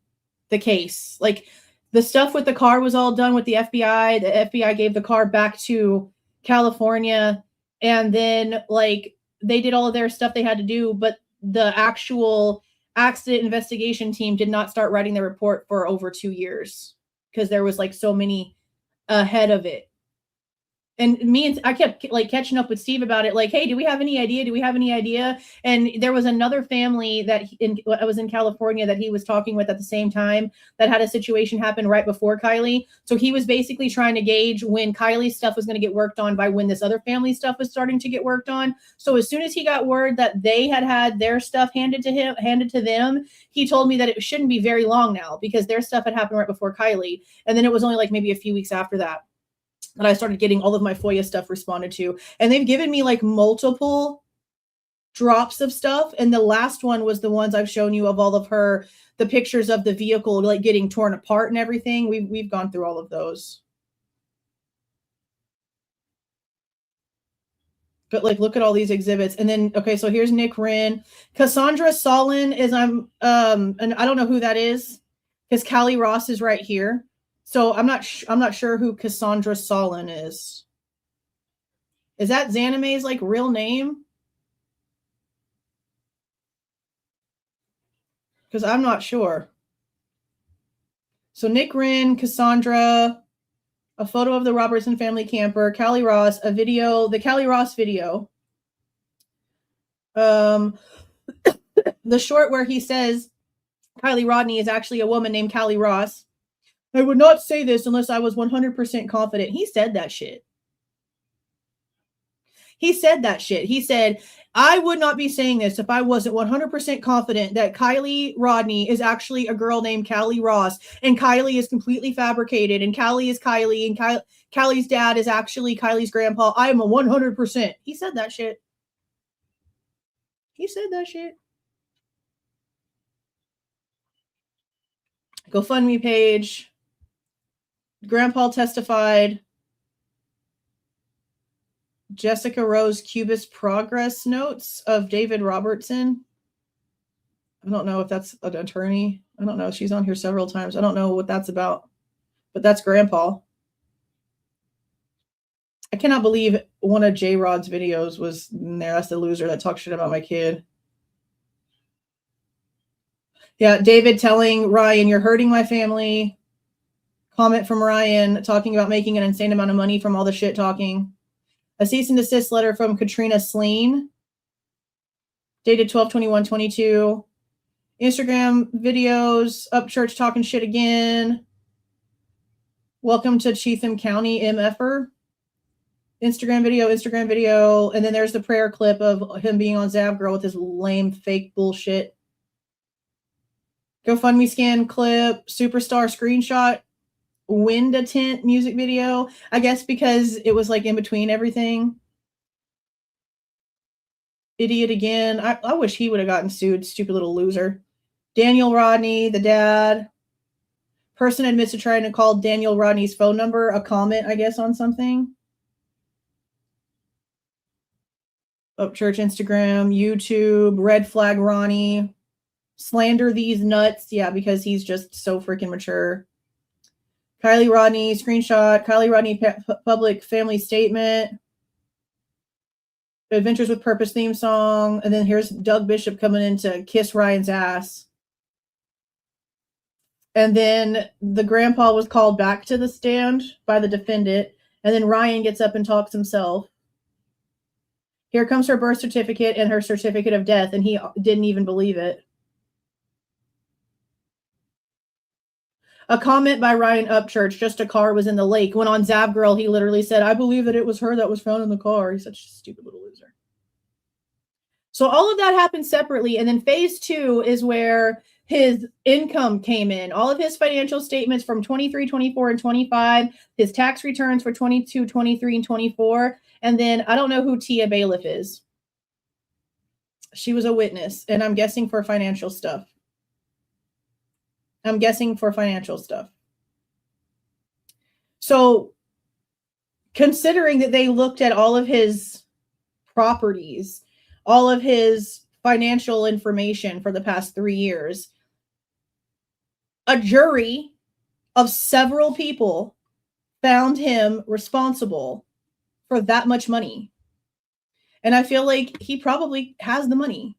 the case. Like the stuff with the car was all done with the FBI. The FBI gave the car back to California, and then like they did all of their stuff they had to do, but the actual accident investigation team did not start writing the report for over 2 years because there was like so many ahead of it. And I kept like catching up with Steve about it. Like, hey, do we have any idea? Do we have any idea? And there was another family that I was in California that he was talking with at the same time that had a situation happen right before Kiely. So he was basically trying to gauge when Kiely's stuff was going to get worked on by when this other family stuff was starting to get worked on. So as soon as he got word that they had their stuff handed to them, he told me that it shouldn't be very long now because their stuff had happened right before Kiely. And then it was only like maybe a few weeks after that that I started getting all of my FOIA stuff responded to. And they've given me like multiple drops of stuff. And the last one was the ones I've shown you of all of the pictures of the vehicle like getting torn apart and everything. We've gone through all of those. But like, look at all these exhibits. And then, okay, so here's Nick Wren. Cassandra Solon is, and I don't know who that is because Callie Ross is right here. So I'm not sure who Cassandra Solon is. Is that Xanime's like real name? Because I'm not sure. So Nick Wren, Cassandra, a photo of the Robertson family camper, Callie Ross, a video, the Callie Ross video. The short where he says Kiely Rodni is actually a woman named Callie Ross. I would not say this unless I was 100% confident. He said that shit. He said that shit. He said, I would not be saying this if I wasn't 100% confident that Kiely Rodni is actually a girl named Callie Ross, and Kylie is completely fabricated, and Callie is Kylie, and Kylie's dad is actually Kylie's grandpa. I am a 100%. He said that shit. He said that shit. GoFundMe page. Grandpa testified. Jessica Rose Cubis progress notes of David Robertson. I don't know if that's an attorney. I don't know. She's on here several times. I don't know what that's about, but that's Grandpa. I cannot believe one of J-Rod's videos was in there. That's the loser that talks shit about my kid. Yeah, David telling Ryan, you're hurting my family. Comment from Ryan talking about making an insane amount of money from all the shit talking. A cease and desist letter from Katrina Sleen, dated 12/21/22. Instagram videos, Upchurch talking shit again. Welcome to Cheatham County, MFer. Instagram video. And then there's the prayer clip of him being on Zavgirl with his lame fake bullshit. GoFundMe scan clip, Superstar screenshot. Wind a tent music video, I guess because it was like in between everything. Idiot again. I wish he would have gotten sued, stupid little loser. Daniel Rodni, the dad. Person admits to trying to call Daniel Rodni's phone number, a comment, I guess, on something. Upchurch Instagram, YouTube, red flag Ronnie. Slander these nuts. Yeah, because he's just so freaking mature. Kiely Rodni screenshot, Kiely Rodni public family statement, Adventures with Purpose theme song, and then here's Doug Bishop coming in to kiss Ryan's ass. And then the grandpa was called back to the stand by the defendant, and then Ryan gets up and talks himself. Here comes her birth certificate and her certificate of death, and he didn't even believe it. A comment by Ryan Upchurch, just a car was in the lake. When on Zavgirl, he literally said, I believe that it was her that was found in the car. He's such a stupid little loser. So all of that happened separately. And then phase 2 is where his income came in. All of his financial statements from 23, 24, and 25. His tax returns for 22, 23, and 24. And then I don't know who Tia Bailiff is. She was a witness. And I'm guessing for financial stuff. So considering that they looked at all of his properties, all of his financial information for the past 3 years, a jury of several people found him responsible for that much money. And I feel like he probably has the money.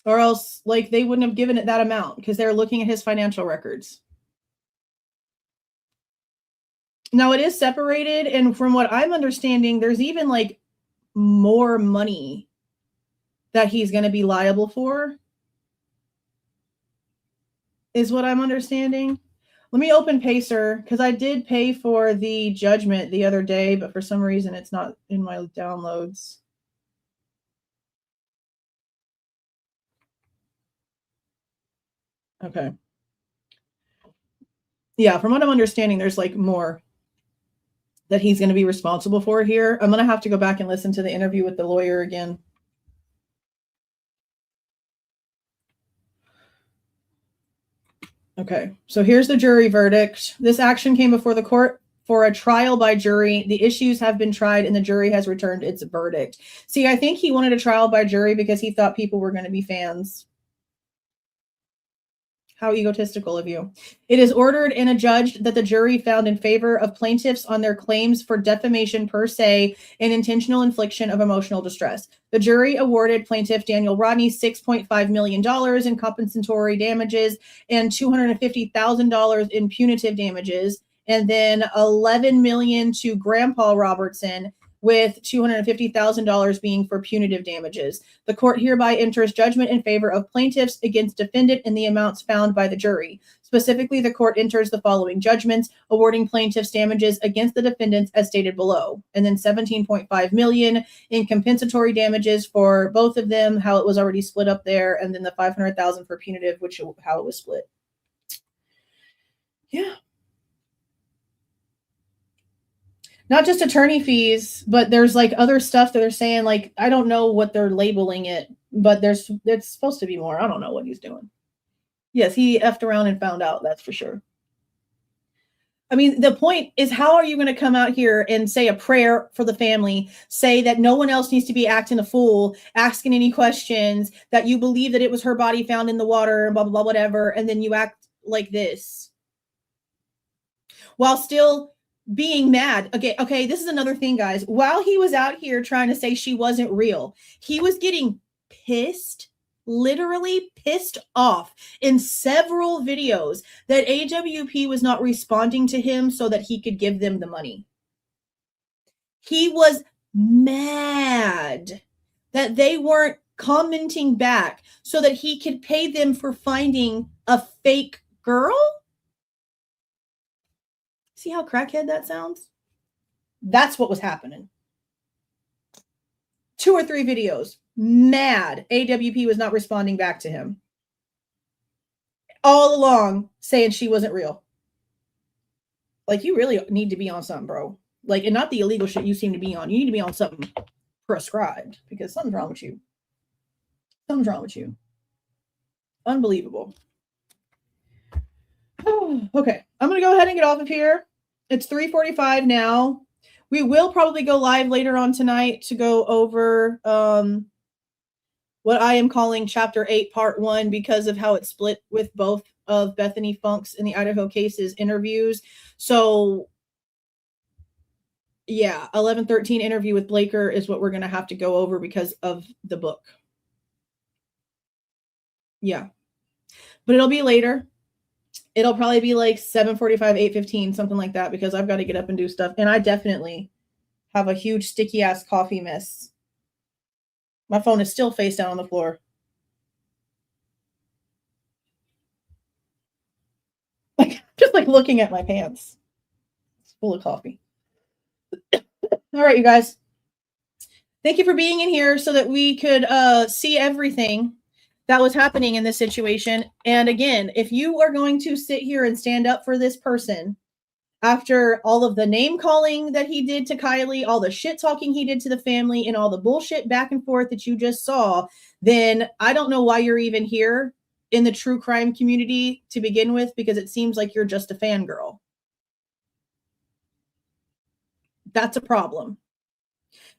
Or else, like, they wouldn't have given it that amount because they're looking at his financial records. Now, it is separated, and from what I'm understanding, there's even, like, more money that he's going to be liable for, is what I'm understanding. Let me open Pacer, because I did pay for the judgment the other day, but for some reason it's not in my downloads. Okay. Yeah, from what I'm understanding, there's like more that he's going to be responsible for here. I'm going to have to go back and listen to the interview with the lawyer again. Okay, so here's the jury verdict. This action came before the court for a trial by jury. The issues have been tried and the jury has returned its verdict. See, I think he wanted a trial by jury because he thought people were going to be fans. How egotistical of you. It is ordered and adjudged that the jury found in favor of plaintiffs on their claims for defamation per se and intentional infliction of emotional distress. The jury awarded plaintiff Daniel Rodni $6.5 million in compensatory damages and $250,000 in punitive damages, and then $11 million to Grandpa Robertson, with $250,000 being for punitive damages. The court hereby enters judgment in favor of plaintiffs against defendant in the amounts found by the jury. Specifically, the court enters the following judgments, awarding plaintiffs damages against the defendants as stated below, and then $17.5 million in compensatory damages for both of them, how it was already split up there, and then the $500,000 for punitive, which how it was split. Yeah. Not just attorney fees, but there's like other stuff that they're saying, like, I don't know what they're labeling it, but it's supposed to be more. I don't know what he's doing. Yes, he effed around and found out, that's for sure. I mean, the point is, how are you going to come out here and say a prayer for the family, say that no one else needs to be acting a fool, asking any questions, that you believe that it was her body found in the water, blah, blah, blah, whatever, and then you act like this while still being mad. Okay, this is another thing, guys. While he was out here trying to say she wasn't real, he was getting pissed, literally pissed off in several videos that AWP was not responding to him so that he could give them the money. He was mad that they weren't commenting back so that he could pay them for finding a fake girl. See how crackhead that sounds? That's what was happening. 2 or 3 videos. Mad. AWP was not responding back to him. All along saying she wasn't real. Like, you really need to be on something, bro. Like, and not the illegal shit you seem to be on. You need to be on something prescribed because something's wrong with you. Something's wrong with you. Unbelievable. Okay, I'm going to go ahead and get off of here. It's 3:45 now. We will probably go live later on tonight to go over what I am calling Chapter 8, Part 1, because of how it split with both of Bethany Funk's and the Idaho cases interviews. So, yeah, 11:13 interview with Blaker is what we're going to have to go over because of the book. Yeah. But it'll be later. It'll probably be like 7:45, 8:15, something like that, because I've got to get up and do stuff. And I definitely have a huge sticky ass coffee mess. My phone is still face down on the floor. Like, just like looking at my pants. It's full of coffee. All right, you guys. Thank you for being in here so that we could see everything that was happening in this situation. And again, if you are going to sit here and stand up for this person after all of the name calling that he did to Kiely, all the shit talking he did to the family, and all the bullshit back and forth that you just saw, then I don't know why you're even here in the true crime community to begin with, because it seems like you're just a fangirl. That's a problem.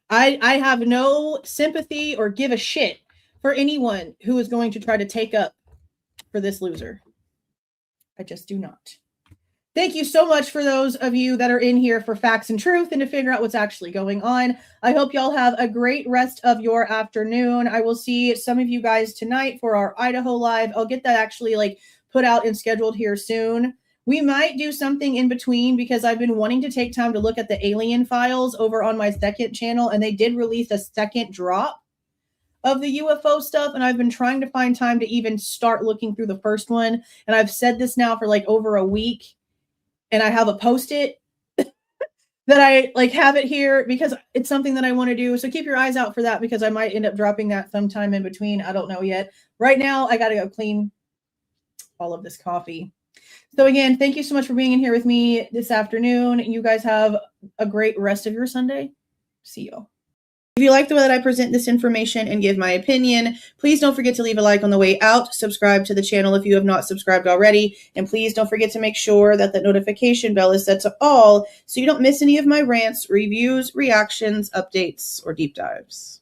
I have no sympathy or give a shit for anyone who is going to try to take up for this loser. I just do not. Thank you so much for those of you that are in here for facts and truth and to figure out what's actually going on. I hope y'all have a great rest of your afternoon. I will see some of you guys tonight for our Idaho Live. I'll get that actually like put out and scheduled here soon. We might do something in between because I've been wanting to take time to look at the alien files over on my second channel, and they did release a second drop of the UFO stuff, and I've been trying to find time to even start looking through the first one. And I've said this now for like over a week, and I have a post-it that I like have it here because it's something that I want to do. So keep your eyes out for that because I might end up dropping that sometime in between. I don't know yet. Right now, I got to go clean all of this coffee. So again, thank you so much for being in here with me this afternoon. You guys have a great rest of your Sunday. See y'all. If you like the way that I present this information and give my opinion, please don't forget to leave a like on the way out, subscribe to the channel if you have not subscribed already, and please don't forget to make sure that the notification bell is set to all so you don't miss any of my rants, reviews, reactions, updates, or deep dives.